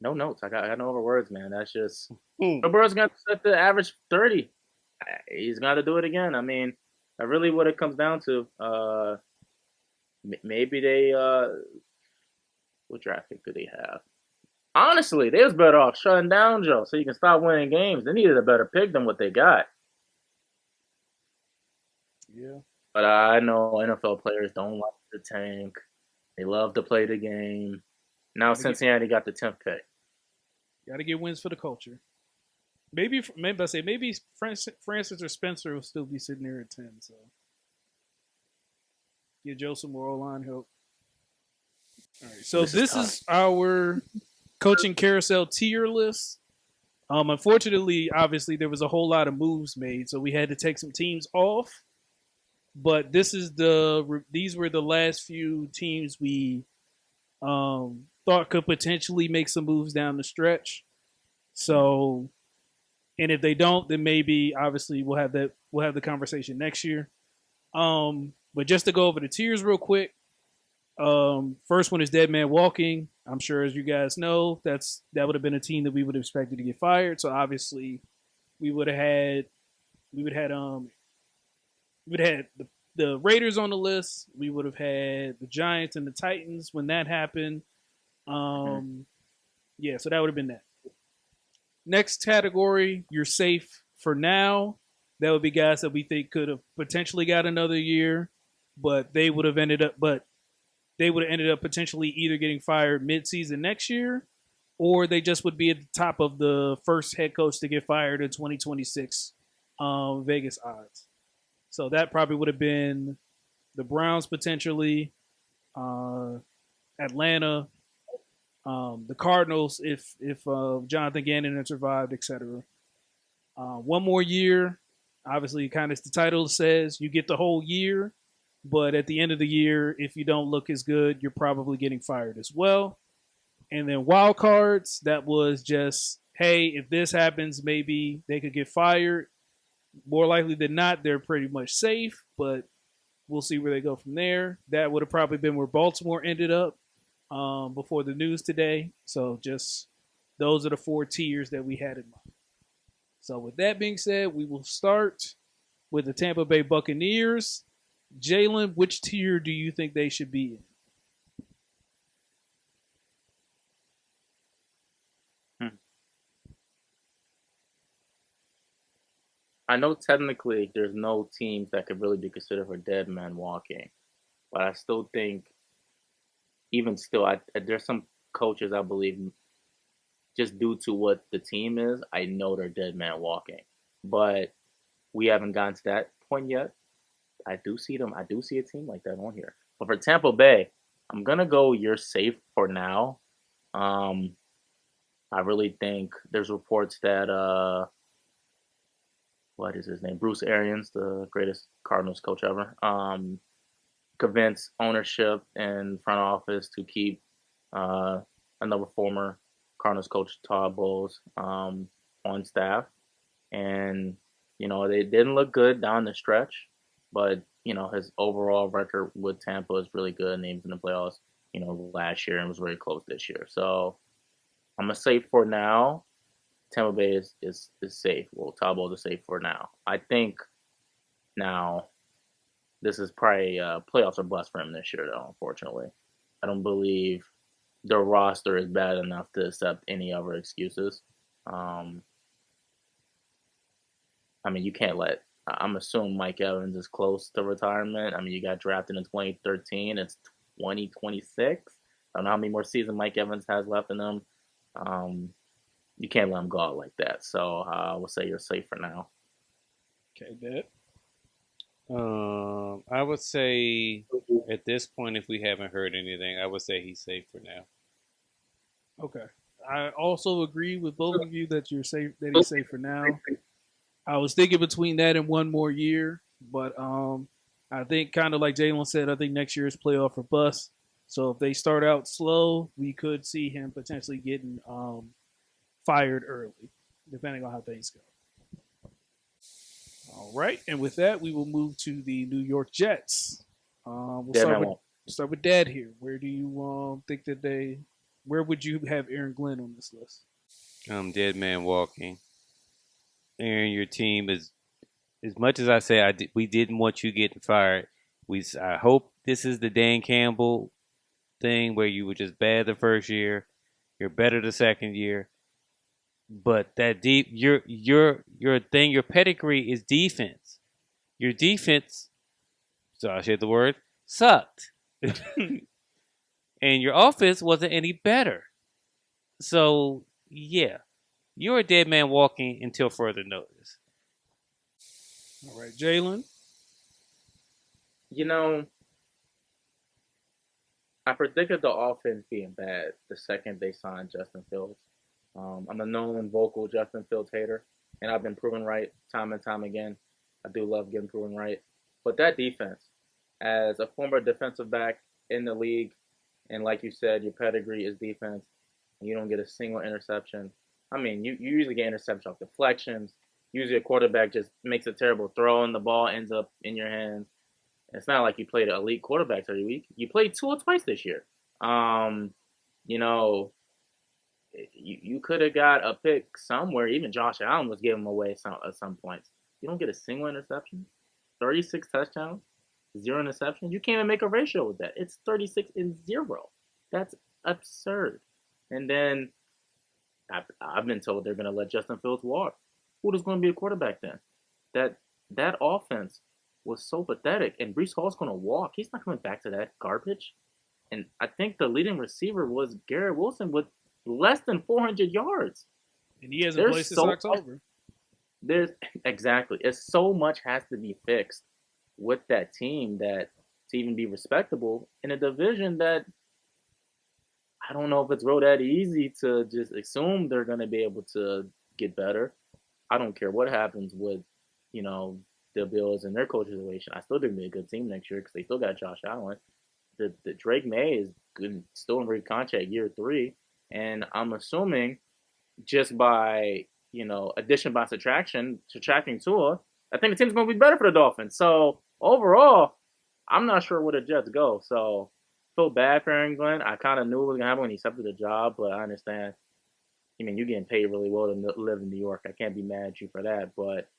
notes. I got no other words, man. That's just Burrow's gonna set the average 30. He's got to do it again. I mean, that's really what it comes down to. Maybe they what draft pick do they have? Honestly, they was better off shutting down Joe so you can stop winning games. They needed a better pick than what they got. Yeah. But I know NFL players don't like the tank. They love to play the game. Now Cincinnati got the 10th pick. Got to get wins for the culture. Maybe Francis or Spencer will still be sitting there at 10. So give Joe some more O-line help. All right. So this is our coaching carousel tier list. Unfortunately, obviously, there was a whole lot of moves made, so we had to take some teams off. But these were the last few teams we thought could potentially make some moves down the stretch. So And if they don't, then maybe obviously we'll have the conversation next year. But just to go over the tiers real quick. First one is Dead Man Walking. I'm sure, as you guys know, that would have been a team that we would have expected to get fired. So obviously, we would have had we would have had we would have had the Raiders on the list. We would have had the Giants and the Titans when that happened. Um, yeah, so that would have been that. Next category, you're safe for now. That would be guys that we think could have potentially got another year, but they would have ended up potentially either getting fired mid-season next year, or they just would be at the top of the first head coach to get fired in 2026 Vegas odds. So that probably would have been the Browns potentially, uh, Atlanta, the Cardinals if Jonathan Gannon had survived, etc. One more year, obviously, kind of as the title says, you get the whole year. But at the end of the year, if you don't look as good, you're probably getting fired as well. And then wild cards, that was just, hey, if this happens, maybe they could get fired. More likely than not, they're pretty much safe, but we'll see where they go from there. That would have probably been where Baltimore ended up before the news today. So just those are the 4 tiers that we had in mind. So with that being said, we will start with the Tampa Bay Buccaneers. Jalen, which tier do you think they should be in? I know technically there's no teams that could really be considered for dead man walking, but I still think, even still, there's some coaches I believe just due to what the team is, I know they're dead man walking, but we haven't gotten to that point yet. I do see them. I do see a team like that on here. But for Tampa Bay, I'm gonna go. You're safe for now. Um, I really think there's reports that what is his name? Bruce Arians, the greatest Cardinals coach ever, convinced ownership and front office to keep uh, another former Cardinals coach, Todd Bowles, on staff. And, they didn't look good down the stretch, but, his overall record with Tampa is really good. And he was in the playoffs, last year and was very close this year. So I'm going to say for now, Tampa Bay is safe. Well, Todd Bowles is safe for now. I think now this is probably playoffs are bust for him this year, though, unfortunately. I don't believe their roster is bad enough to accept any other excuses. Um, I mean, you can't let. I'm assuming Mike Evans is close to retirement. I mean, you got drafted in 2013. It's 2026. I don't know how many more seasons Mike Evans has left in him. Um, you can't let him go out like that. So I will say you're safe for now. Okay, Dad. I would say at this point, if we haven't heard anything, I would say he's safe for now. Okay. I also agree with both of you that you're safe. That he's safe for now. I was thinking between that and one more year, but I think kind of like Jalen said, I think next year is playoff or bust. So if they start out slow, we could see him potentially getting fired early, depending on how things go. All right, and with that, we will move to the New York Jets. We'll start with Dad here. Where do you think that they? Where would you have Aaron Glenn on this list? Dead man walking. Aaron, your team is as much as I say we didn't want you getting fired. I hope this is the Dan Campbell thing where you were just bad the first year, you're better the second year. But that deep your thing, your pedigree is defense. Your defense, so I said the word, sucked. And your offense wasn't any better. So yeah, you're a dead man walking until further notice. All right, Jalen. I predicted the offense being bad the second they signed Justin Fields. I'm a known vocal Justin Fields hater, and I've been proven right time and time again. I do love getting proven right. But that defense, as a former defensive back in the league, and like you said, your pedigree is defense, and you don't get a single interception. I mean, you usually get interceptions off deflections. Usually a quarterback just makes a terrible throw and the ball ends up in your hands. It's not like you played elite quarterbacks every week. You played Tua twice this year. Um, you know, you could have got a pick somewhere. Even Josh Allen was giving them away at some points. You don't get a single interception. 36 touchdowns, 0 interceptions. You can't even make a ratio with that. It's 36 and 0. That's absurd. And then I've been told they're going to let Justin Fields walk. Who is going to be a quarterback then? That offense was so pathetic. And Brees Hall's going to walk. He's not coming back to that garbage. And I think the leading receiver was Garrett Wilson with less than 400 yards. And he hasn't played since October. There's exactly. It's so much has to be fixed with that team that to even be respectable in a division that I don't know if it's real that easy to just assume they're going to be able to get better. I don't care what happens with, the Bills and their coach situation. I still think they're a good team next year because they still got Josh Allen. The Drake May is good, still in great contract year 3, and I'm assuming just by addition by subtracting Tua, I think the team's going to be better for the Dolphins. So overall, I'm not sure where the Jets go. So feel bad for Aaron Glenn. I kind of knew it was going to happen when he accepted the job, but I understand. I mean, you're getting paid really well to live in New York. I can't be mad at you for that. But,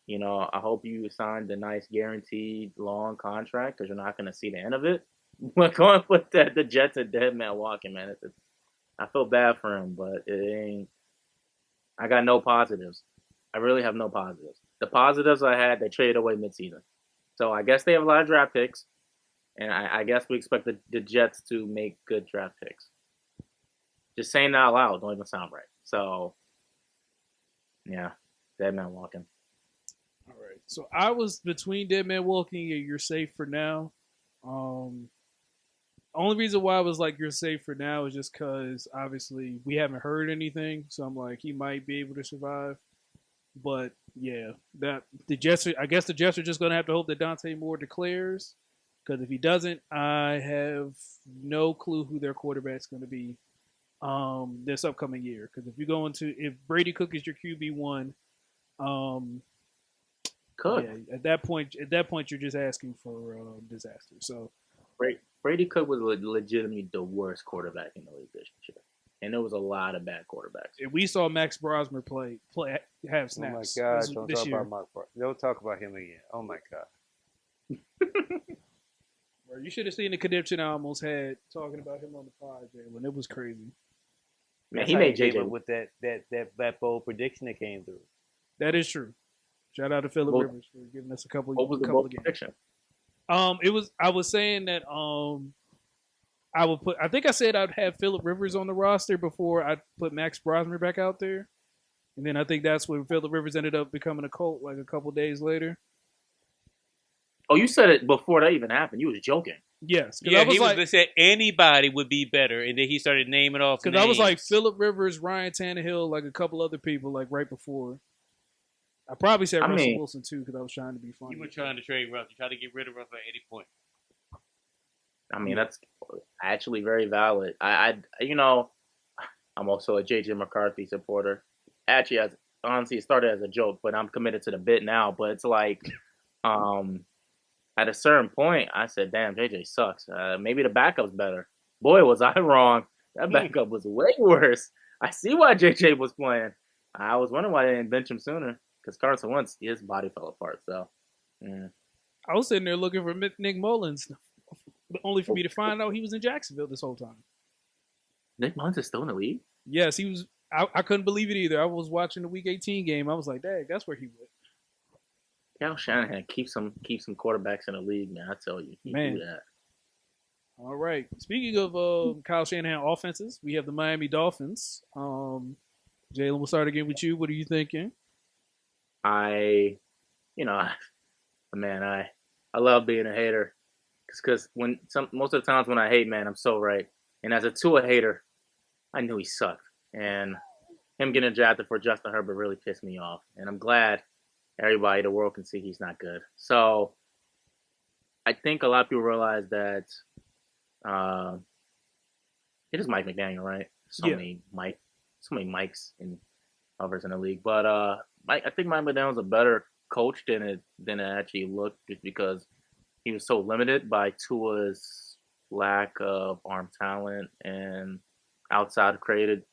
I hope you signed a nice guaranteed long contract because you're not going to see the end of it. But going with the Jets are dead man walking, man. I feel bad for him, but it ain't. I got no positives. I really have no positives. The positives I had, they traded away midseason. So I guess they have a lot of draft picks. And I guess we expect the Jets to make good draft picks. Just saying that out loud don't even sound right. So, yeah, dead man walking. All right. So I was between dead man walking and you're safe for now. Only reason why I was like you're safe for now is just because obviously we haven't heard anything. So I'm like he might be able to survive. But yeah, the Jets. I guess the Jets are just gonna have to hope that Dante Moore declares. Because if he doesn't, I have no clue who their quarterback's going to be this upcoming year. Because if Brady Cook is your QB1, yeah, at that point you're just asking for disaster. So Brady Cook was legitimately the worst quarterback in the league this year, and there was a lot of bad quarterbacks. And we saw Max Brosmer have snaps. Oh my God! Don't talk about Mark. Don't talk about him again. Oh my God. You should have seen the conniption I almost had talking about him on the pod, Jalen. It was crazy. Man, he made JJ with that bold prediction that came through. That is true. Shout out to Phillip Rivers for giving us a couple of games. Prediction? I was saying that I would put. I think I said I'd have Phillip Rivers on the roster before I put Max Brosmer back out there, and then I think that's when Phillip Rivers ended up becoming a Colt like a couple days later. Oh, you said it before that even happened. You was joking. Yes. Yeah, he was said anybody would be better, and then he started naming off names. Because I was like Phillip Rivers, Ryan Tannehill, like a couple other people, like right before. I probably said Russell Wilson too because I was trying to be funny. You were trying to trade Russ. You tried to get rid of Russ at any point. I mean, that's actually very valid. I'm also a JJ McCarthy supporter. Actually, honestly, it started as a joke, but I'm committed to the bit now. But it's like, at a certain point, I said, damn, JJ sucks. Maybe the backup's better. Boy, was I wrong. That backup was way worse. I see why JJ was playing. I was wondering why they didn't bench him sooner. Because Carson Wentz, his body fell apart. So, yeah. I was sitting there looking for Nick Mullins, only for me to find out he was in Jacksonville this whole time. Nick Mullins is still in the league? Yes, he was. I couldn't believe it either. I was watching the Week 18 game. I was like, dang, that's where he went. Kyle Shanahan keeps some quarterbacks in the league, man. I tell you, he do that. All right. Speaking of Kyle Shanahan offenses, we have the Miami Dolphins. Jalen, we'll start again with you. What are you thinking? I love being a hater because most of the times when I hate, man, I'm so right. And as a Tua hater, I knew he sucked, and him getting drafted for Justin Herbert really pissed me off. And I'm glad everybody in the world can see he's not good. So I think a lot of people realize that it is Mike McDaniel, right? So many Mikes, and others in the league. But I think Mike McDaniel's a better coach than it actually looked, just because he was so limited by Tua's lack of arm talent and outside creativity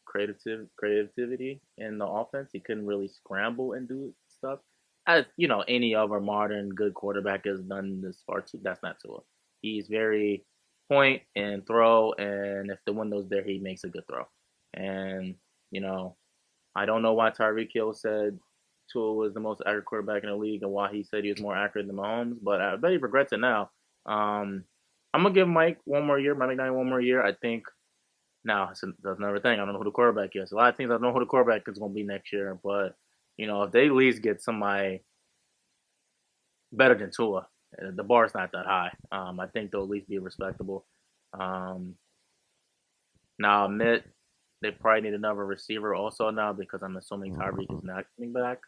in the offense. He couldn't really scramble and do stuff as any other modern good quarterback has done this far. Too, that's not Tua. He's very point and throw, and if the window's there, he makes a good throw. And I don't know why Tyreek Hill said Tua was the most accurate quarterback in the league and why he said he was more accurate than Mahomes, but I bet he regrets it now. I'm gonna give Mike one more year, Mike McDaniel one more year. I think now that's another thing. I don't know who the quarterback is. A lot of things I don't know who the quarterback is gonna be next year, but if they at least get somebody better than Tua, the bar's not that high. I think they'll at least be respectable. Um, Now, I admit they probably need another receiver also now, because I'm assuming Tyreek is not coming back.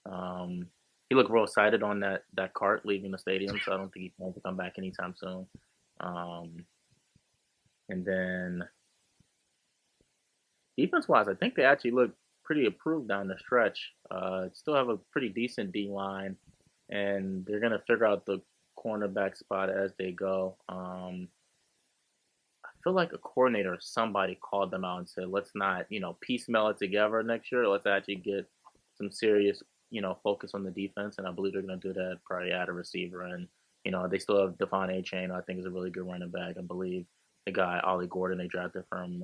Um, he looked real excited on that cart leaving the stadium, so I don't think he's going to come back anytime soon. Um, and then defense wise, I think they actually look pretty improved down the stretch. Still have a pretty decent D line, and they're gonna figure out the cornerback spot as they go. I feel like a coordinator or somebody called them out and said, let's not, piecemeal it together next year. Let's actually get some serious, focus on the defense. And I believe they're going to do that, probably add a receiver. And, they still have Devon A-Chain, I think is a really good running back. I believe the guy, Ollie Gordon, they drafted from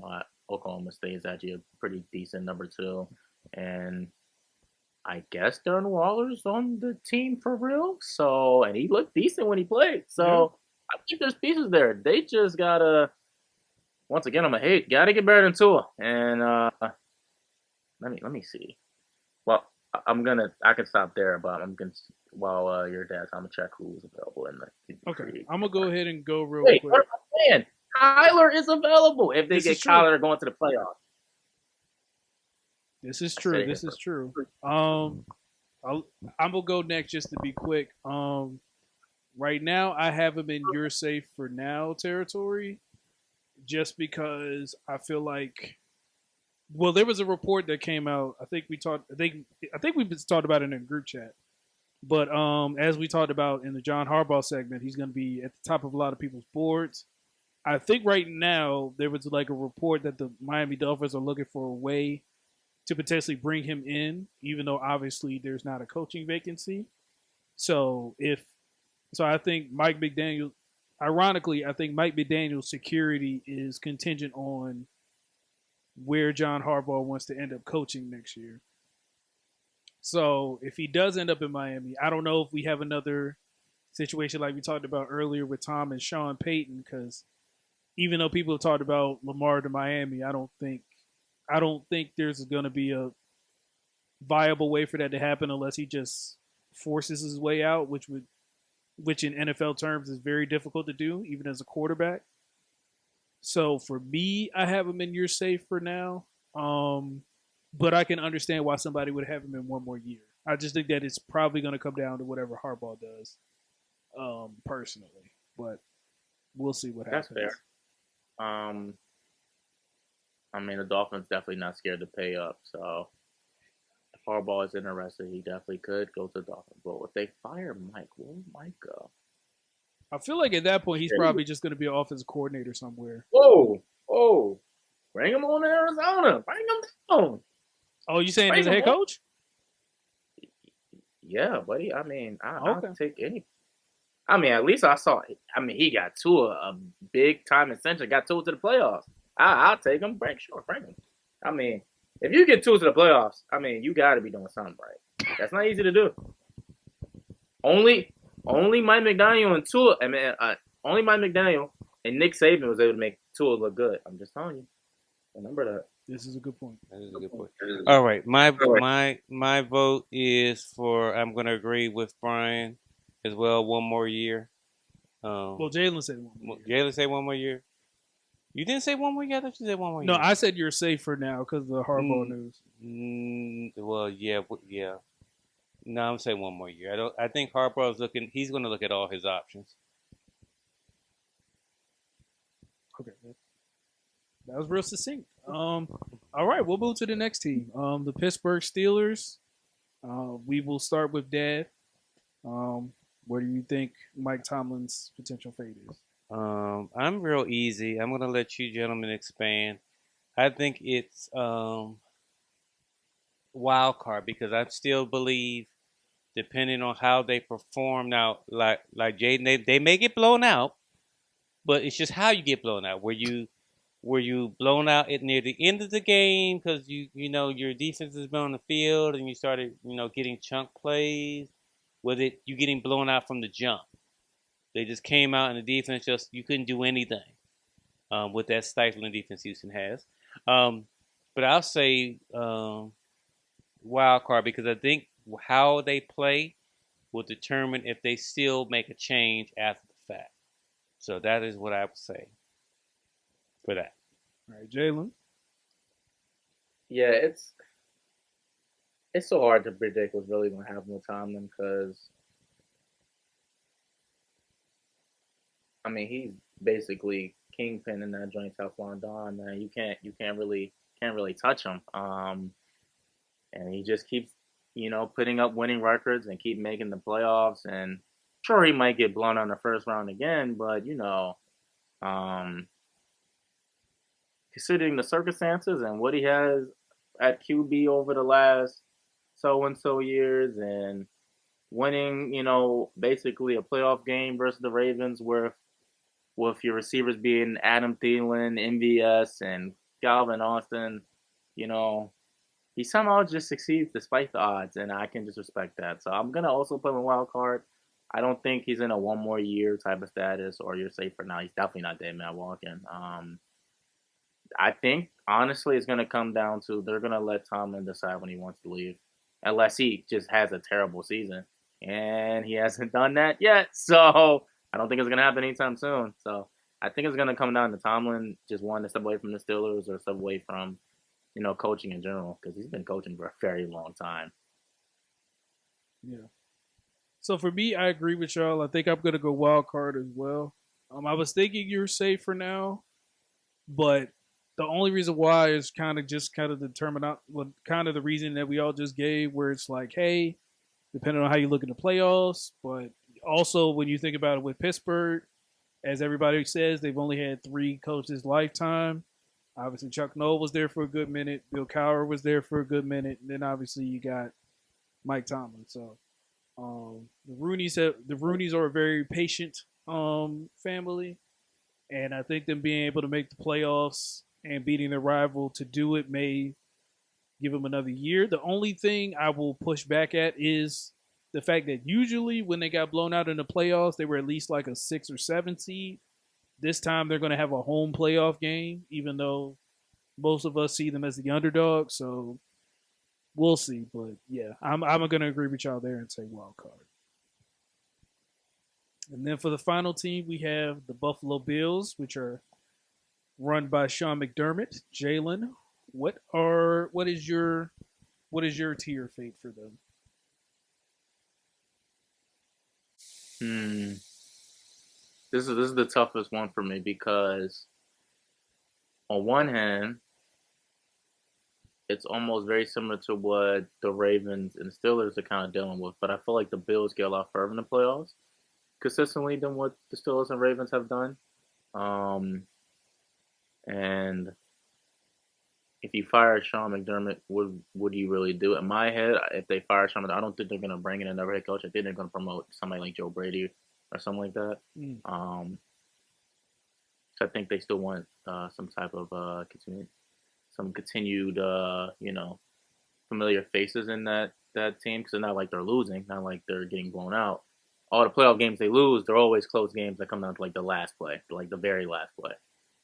Oklahoma State, is actually a pretty decent number 2. And I guess Darren Waller's on the team for real. So, and he looked decent when he played. So I think there's pieces there. They just got to, once again, I'm gotta get better than Tua. And let me see. Well, I can stop there, but I'm gonna while your dad's, I'm gonna check who's available in the. Okay, I'm gonna go ahead and go real Wait, quick. what am I saying? Kyler is available if they This get is true. Kyler going to the playoffs. This is true. This is true. I'm gonna go next just to be quick. Right now I have him in your safe for now territory, just because I feel like, well, there was a report that came out. I think we talked about it in a group chat. But as we talked about in the John Harbaugh segment, he's going to be at the top of a lot of people's boards. I think right now there was like a report that the Miami Dolphins are looking for a way to potentially bring him in, even though obviously there's not a coaching vacancy. So I think Mike McDaniel, ironically, I think Mike McDaniel's security is contingent on where John Harbaugh wants to end up coaching next year. So if he does end up in Miami, I don't know if we have another situation like we talked about earlier with Tom and Sean Payton, because even though people have talked about Lamar to Miami, I don't think there's going to be a viable way for that to happen unless he just forces his way out, which in NFL terms is very difficult to do, even as a quarterback. So for me, I have him in your safe for now. But I can understand why somebody would have him in one more year. I just think that it's probably going to come down to whatever Harbaugh does, personally. But we'll see what happens. That's fair. I mean, the Dolphins definitely not scared to pay up. So if Harbaugh is interested, he definitely could go to the Dolphins. But if they fire Mike, where would Mike go? I feel like at that point he's probably just going to be an offensive coordinator somewhere. Whoa! Bring him on to Arizona. Bring him down. Oh, you saying as a head coach? Yeah, buddy. I mean, I'll take any. I mean, at least I saw. He got to a big time extension. Got to the playoffs. I'll take him. Bring him. I mean, if you get to the playoffs, I mean, you got to be doing something right. That's not easy to do. Only Mike McDaniel and Tua. Only Mike McDaniel and Nick Saban was able to make Tua look good. I'm just telling you. Remember that. This is a good point. That is a good point. All right, my vote is for. I'm going to agree with Brian as well. One more year. Well, Jalen said one more year. Jalen said one more year. You didn't say one more year. I thought you said one more year. No, I said you're safe for now because of the Harbaugh news. Well, yeah. No, I'm saying one more year. I think Harbaugh's looking. He's going to look at all his options. Okay, that was real succinct. All right, we'll move to the next team. The Pittsburgh Steelers. We will start with Dad. Um, what do you think Mike Tomlin's potential fate is? I'm real easy. I'm gonna let you gentlemen expand. I think it's wild card because I still believe, depending on how they perform now, like Jaden, they may get blown out, but it's just how you get blown out. Were you blown out at near the end of the game because you know your defense has been on the field and you started getting chunk plays? Was it you getting blown out from the jump? They just came out and the defense just you couldn't do anything with that stifling defense Houston has. Um, but I'll say wild card because I think how they play will determine if they still make a change after the fact. So that is what I would say for that. All right, Jalen. Yeah, it's so hard to predict what's really going to happen with Tomlin because I mean he's basically kingpin in that joint Teflon Don, man. You can't really touch him. And he just keeps putting up winning records and keep making the playoffs. And sure, he might get blown out in the first round again, but um, considering the circumstances and what he has at QB over the last so and so years and winning, basically a playoff game versus the Ravens with your receivers being Adam Thielen, MVS, and Galvin Austin, you know, he somehow just succeeds despite the odds, and I can just respect that. So I'm gonna also put him in wild card. I don't think he's in a one more year type of status, or you're safe for now. He's definitely not dead man walking. I think honestly, it's gonna come down to they're gonna let Tomlin decide when he wants to leave, unless he just has a terrible season, and he hasn't done that yet. So I don't think it's gonna happen anytime soon. So I think it's gonna come down to Tomlin just wanting to step away from the Steelers or step away from coaching in general because he's been coaching for a very long time. Yeah. So for me, I agree with y'all. I think I'm gonna go wild card as well. I was thinking you're safe for now, but the only reason why is kind of determined out well, kind of the reason that we all just gave, where it's like, hey, depending on how you look at the playoffs, but also when you think about it with Pittsburgh, as everybody says, they've only had three coaches lifetime. Obviously, Chuck Noll was there for a good minute. Bill Cowher was there for a good minute, and then obviously you got Mike Tomlin. So the Rooneys are a very patient family, and I think them being able to make the playoffs and beating their rival to do it may give them another year. The only thing I will push back at is the fact that usually when they got blown out in the playoffs, they were at least like a 6 or 7 seed. This time they're going to have a home playoff game, even though most of us see them as the underdog. So we'll see. But yeah, I'm going to agree with y'all there and say wild card. And then for the final team, we have the Buffalo Bills, which are run by Sean McDermott. Jalen, what is your tier fate for them? Hmm. This is the toughest one for me because on one hand, it's almost very similar to what the Ravens and Steelers are kind of dealing with, but I feel like the Bills get a lot further in the playoffs consistently than what the Steelers and Ravens have done. Um, and if you fire Sean McDermott, would you really do it? In my head, if they fire Sean, I don't think they're gonna bring in another head coach. I think they're gonna promote somebody like Joe Brady or something like that. Mm. So I think they still want some type of continued familiar faces in that team because it's not like they're losing, not like they're getting blown out. All the playoff games they lose, they're always close games that come down to like the last play, like the very last play.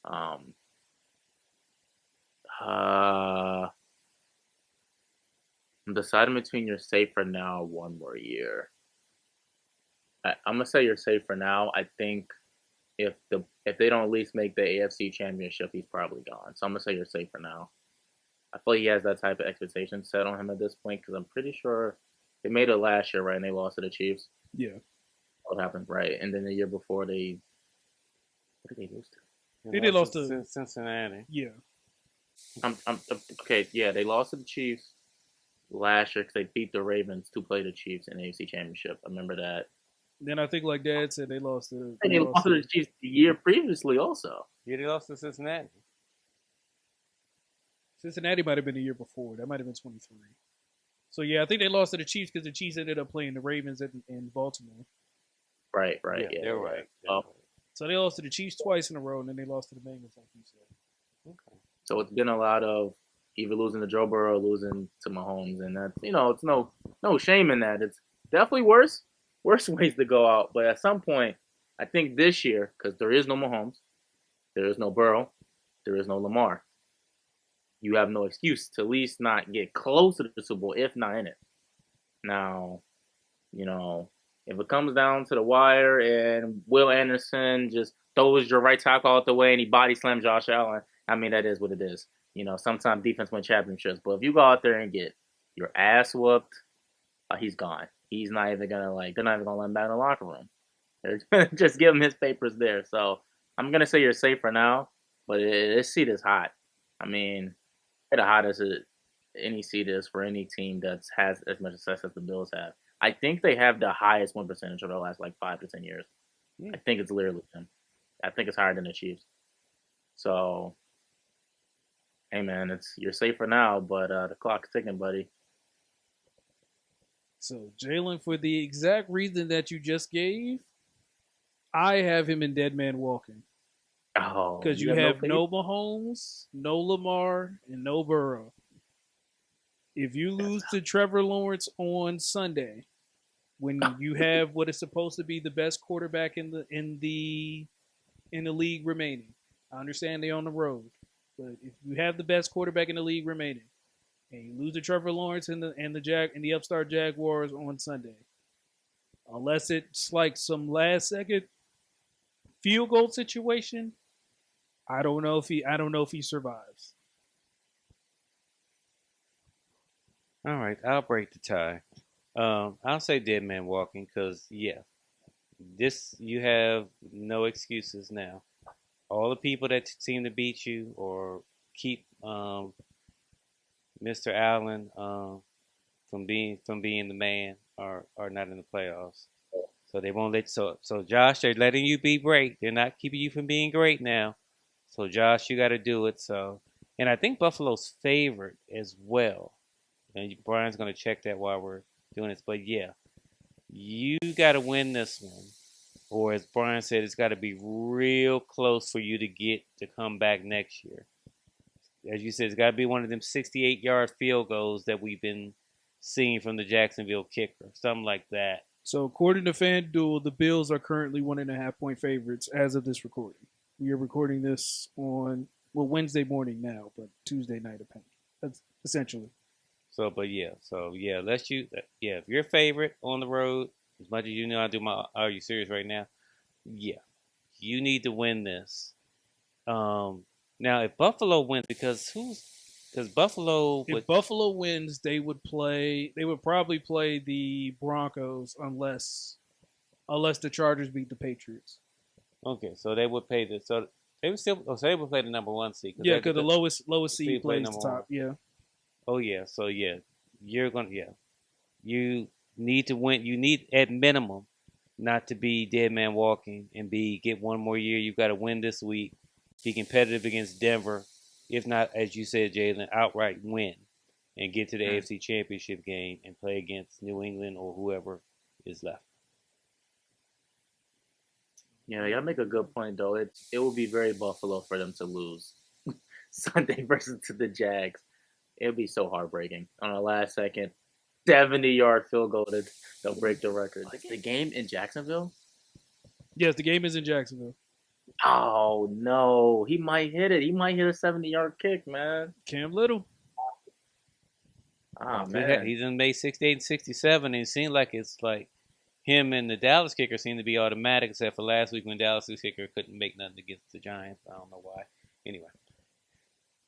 Um, uh, I'm deciding between you're safe for now or one more year. I'm gonna say you're safe for now. I think if they don't at least make the AFC Championship, he's probably gone. So I'm gonna say you're safe for now. I feel like he has that type of expectation set on him at this point because I'm pretty sure they made it last year, right? And they lost to the Chiefs. Yeah, What happened, right? And then the year before, what did they lose to? they did lost to Cincinnati. yeah. Okay. Yeah, they lost to the Chiefs last year because they beat the Ravens to play the Chiefs in the AFC Championship. I remember that. Then I think, like Dad said, they lost to And they lost to the Chiefs the year previously, also. Yeah, they lost to Cincinnati. Cincinnati. Might have been the year before. That might have been 23. So yeah, I think they lost to the Chiefs because the Chiefs ended up playing the Ravens in Baltimore. Right. Yeah, they're right. Oh, So they lost to the Chiefs twice in a row, and then they lost to the Bengals, like you said. Okay. so it's been a lot of either losing to Joe Burrow or losing to Mahomes, and that's it's no shame in that. It's definitely worse ways to go out. But at some point, I think this year, because there is no Mahomes, there is no Burrow, there is no Lamar, you have no excuse to at least not get close to the Super Bowl, if not in it. Now, if it comes down to the wire and Will Anderson just throws your right tackle out the way and he body slams Josh Allen, I mean, that is what it is. Sometimes defense wins championships, but if you go out there and get your ass whooped, he's gone. He's not even gonna they're not even gonna let him back in the locker room. They're gonna just give him his papers there. So I'm gonna say you're safe for now, but this seat is hot. I mean, the hottest any seat is for any team that has as much success as the Bills have. I think they have the highest win percentage over the last 5 to 10 years. I think it's literally them. I think it's higher than the Chiefs. So, hey man, you're safe for now, but the clock's ticking, buddy. So Jalen, for the exact reason that you just gave, I have him in Dead Man Walking. Oh, because you have no Mahomes, no Lamar, and no Burrow. If you lose to Trevor Lawrence on Sunday, when you have what is supposed to be the best quarterback in the league remaining, I understand they're on the road, but if you have the best quarterback in the league remaining, and you lose to Trevor Lawrence and the upstart Jaguars on Sunday, unless it's like some last second field goal situation, I don't know if he survives. All right, I'll break the tie. I'll say Dead Man Walking because this you have no excuses now. All the people that seem to beat you or keep Mr. Allen from being the man are not in the playoffs. So they won't let so Josh, they're letting you be great. They're not keeping you from being great now. So Josh, you got to do it. So, and I think Buffalo's favored as well. And Brian's going to check that while we're doing this. But yeah, you got to win this one, or as Brian said, it's got to be real close for you to come back next year. As you said, it's got to be one of them 68-yard field goals that we've been seeing from the Jacksonville kicker, something like that. So according to FanDuel, the Bills are currently 1.5-point favorites as of this recording. We are recording this on Wednesday morning now, but Tuesday night that's essentially. So, but if you're favorite on the road, as much as you know I do my Are You Serious right now, you need to win this. Now if Buffalo wins, because Buffalo if Buffalo wins, they would probably play the Broncos unless the Chargers beat the Patriots. Okay, so they would play so they would play the number one seed. Yeah, because the lowest seed plays the top. Yeah. Oh yeah, so you're gonna you need to win. You need at minimum not to be dead man walking and get one more year. You've got to win this week, be competitive against Denver, if not, as you said, Jalen, outright win and get to the AFC Championship game and play against New England or whoever is left. Yeah, y'all make a good point though. It will be very Buffalo for them to lose Sunday versus to the Jags. It would be so heartbreaking on a last second 70-yard field goal that they'll break the record. The game in Jacksonville? Yes, the game is in Jacksonville. Oh no, he might hit it. He might hit a 70-yard kick, man. Cam Little. Oh man, he's in May 68 and 67, and it seemed like it's like him and the Dallas kicker seem to be automatic, except for last week when Dallas' kicker couldn't make nothing against the Giants. I don't know why. Anyway.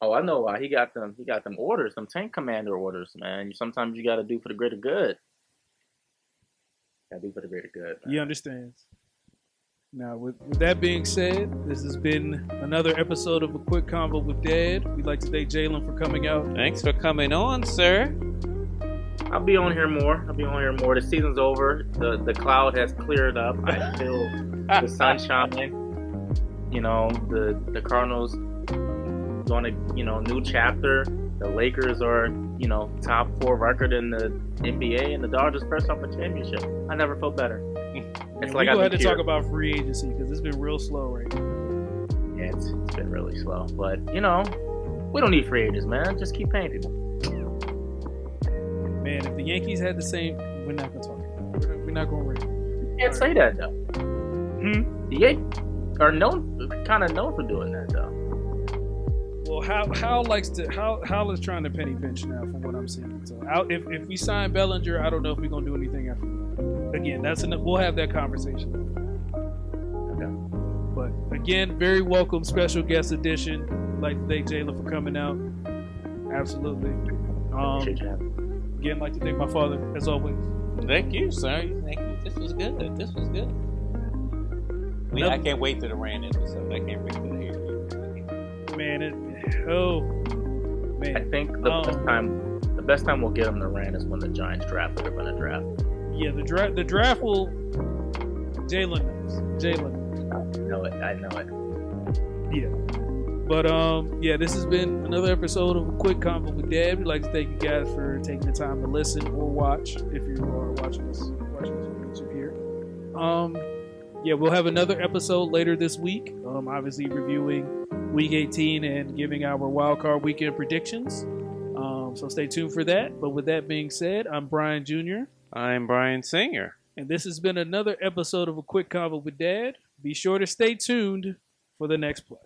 Oh, I know why. He got them orders, them tank commander orders, man. Sometimes you got to do for the greater good. Got to do for the greater good. Man. He understands. Now, with that being said, this has been another episode of A Quick Convo with Dad. We'd like to thank Jalen for coming out. Thanks for coming on, sir. I'll be on here more. The season's over. The cloud has cleared up. I feel the sunshine. You know, the Cardinals going to, new chapter. The Lakers are, top 4 record in the NBA, and the Dodgers pressed off a championship. I never felt better. It's like we go ahead and talk about free agency because it's been real slow right now. Yeah, it's been really slow. But, we don't need free agents, man. Just keep paying people. Man, if the Yankees had the same, we're not going to talk about it. We're not going to rate. You can't say that, though. The Yankees are kind of known for doing that, though. Well, Hal is trying to penny pinch now, from what I'm seeing. So, if we sign Bellinger, I don't know if we're gonna do anything after that. Again, that's enough. We'll have that conversation. Okay. But again, very welcome special guest edition. I'd like to thank Jayla for coming out. Absolutely. Again, I'd like to thank my father as always. Thank you, sir. Thank you. This was good. I can't wait to the Rand episode. I can't wait to the here. Man, I think the best time we'll get him to Rand is when the Giants draft what they're going to draft. Yeah, the draft will. Jalen knows. I know it. Yeah. But this has been another episode of A Quick Convo with Dad. We'd like to thank you guys for taking the time to listen or watch if you are watching this on YouTube here. We'll have another episode later this week. Obviously reviewing Week 18 and giving our wild card weekend predictions. So stay tuned for that. But with that being said, I'm Brian Jr. I'm Brian Singer. And this has been another episode of A Quick Convo with Dad. Be sure to stay tuned for the next play.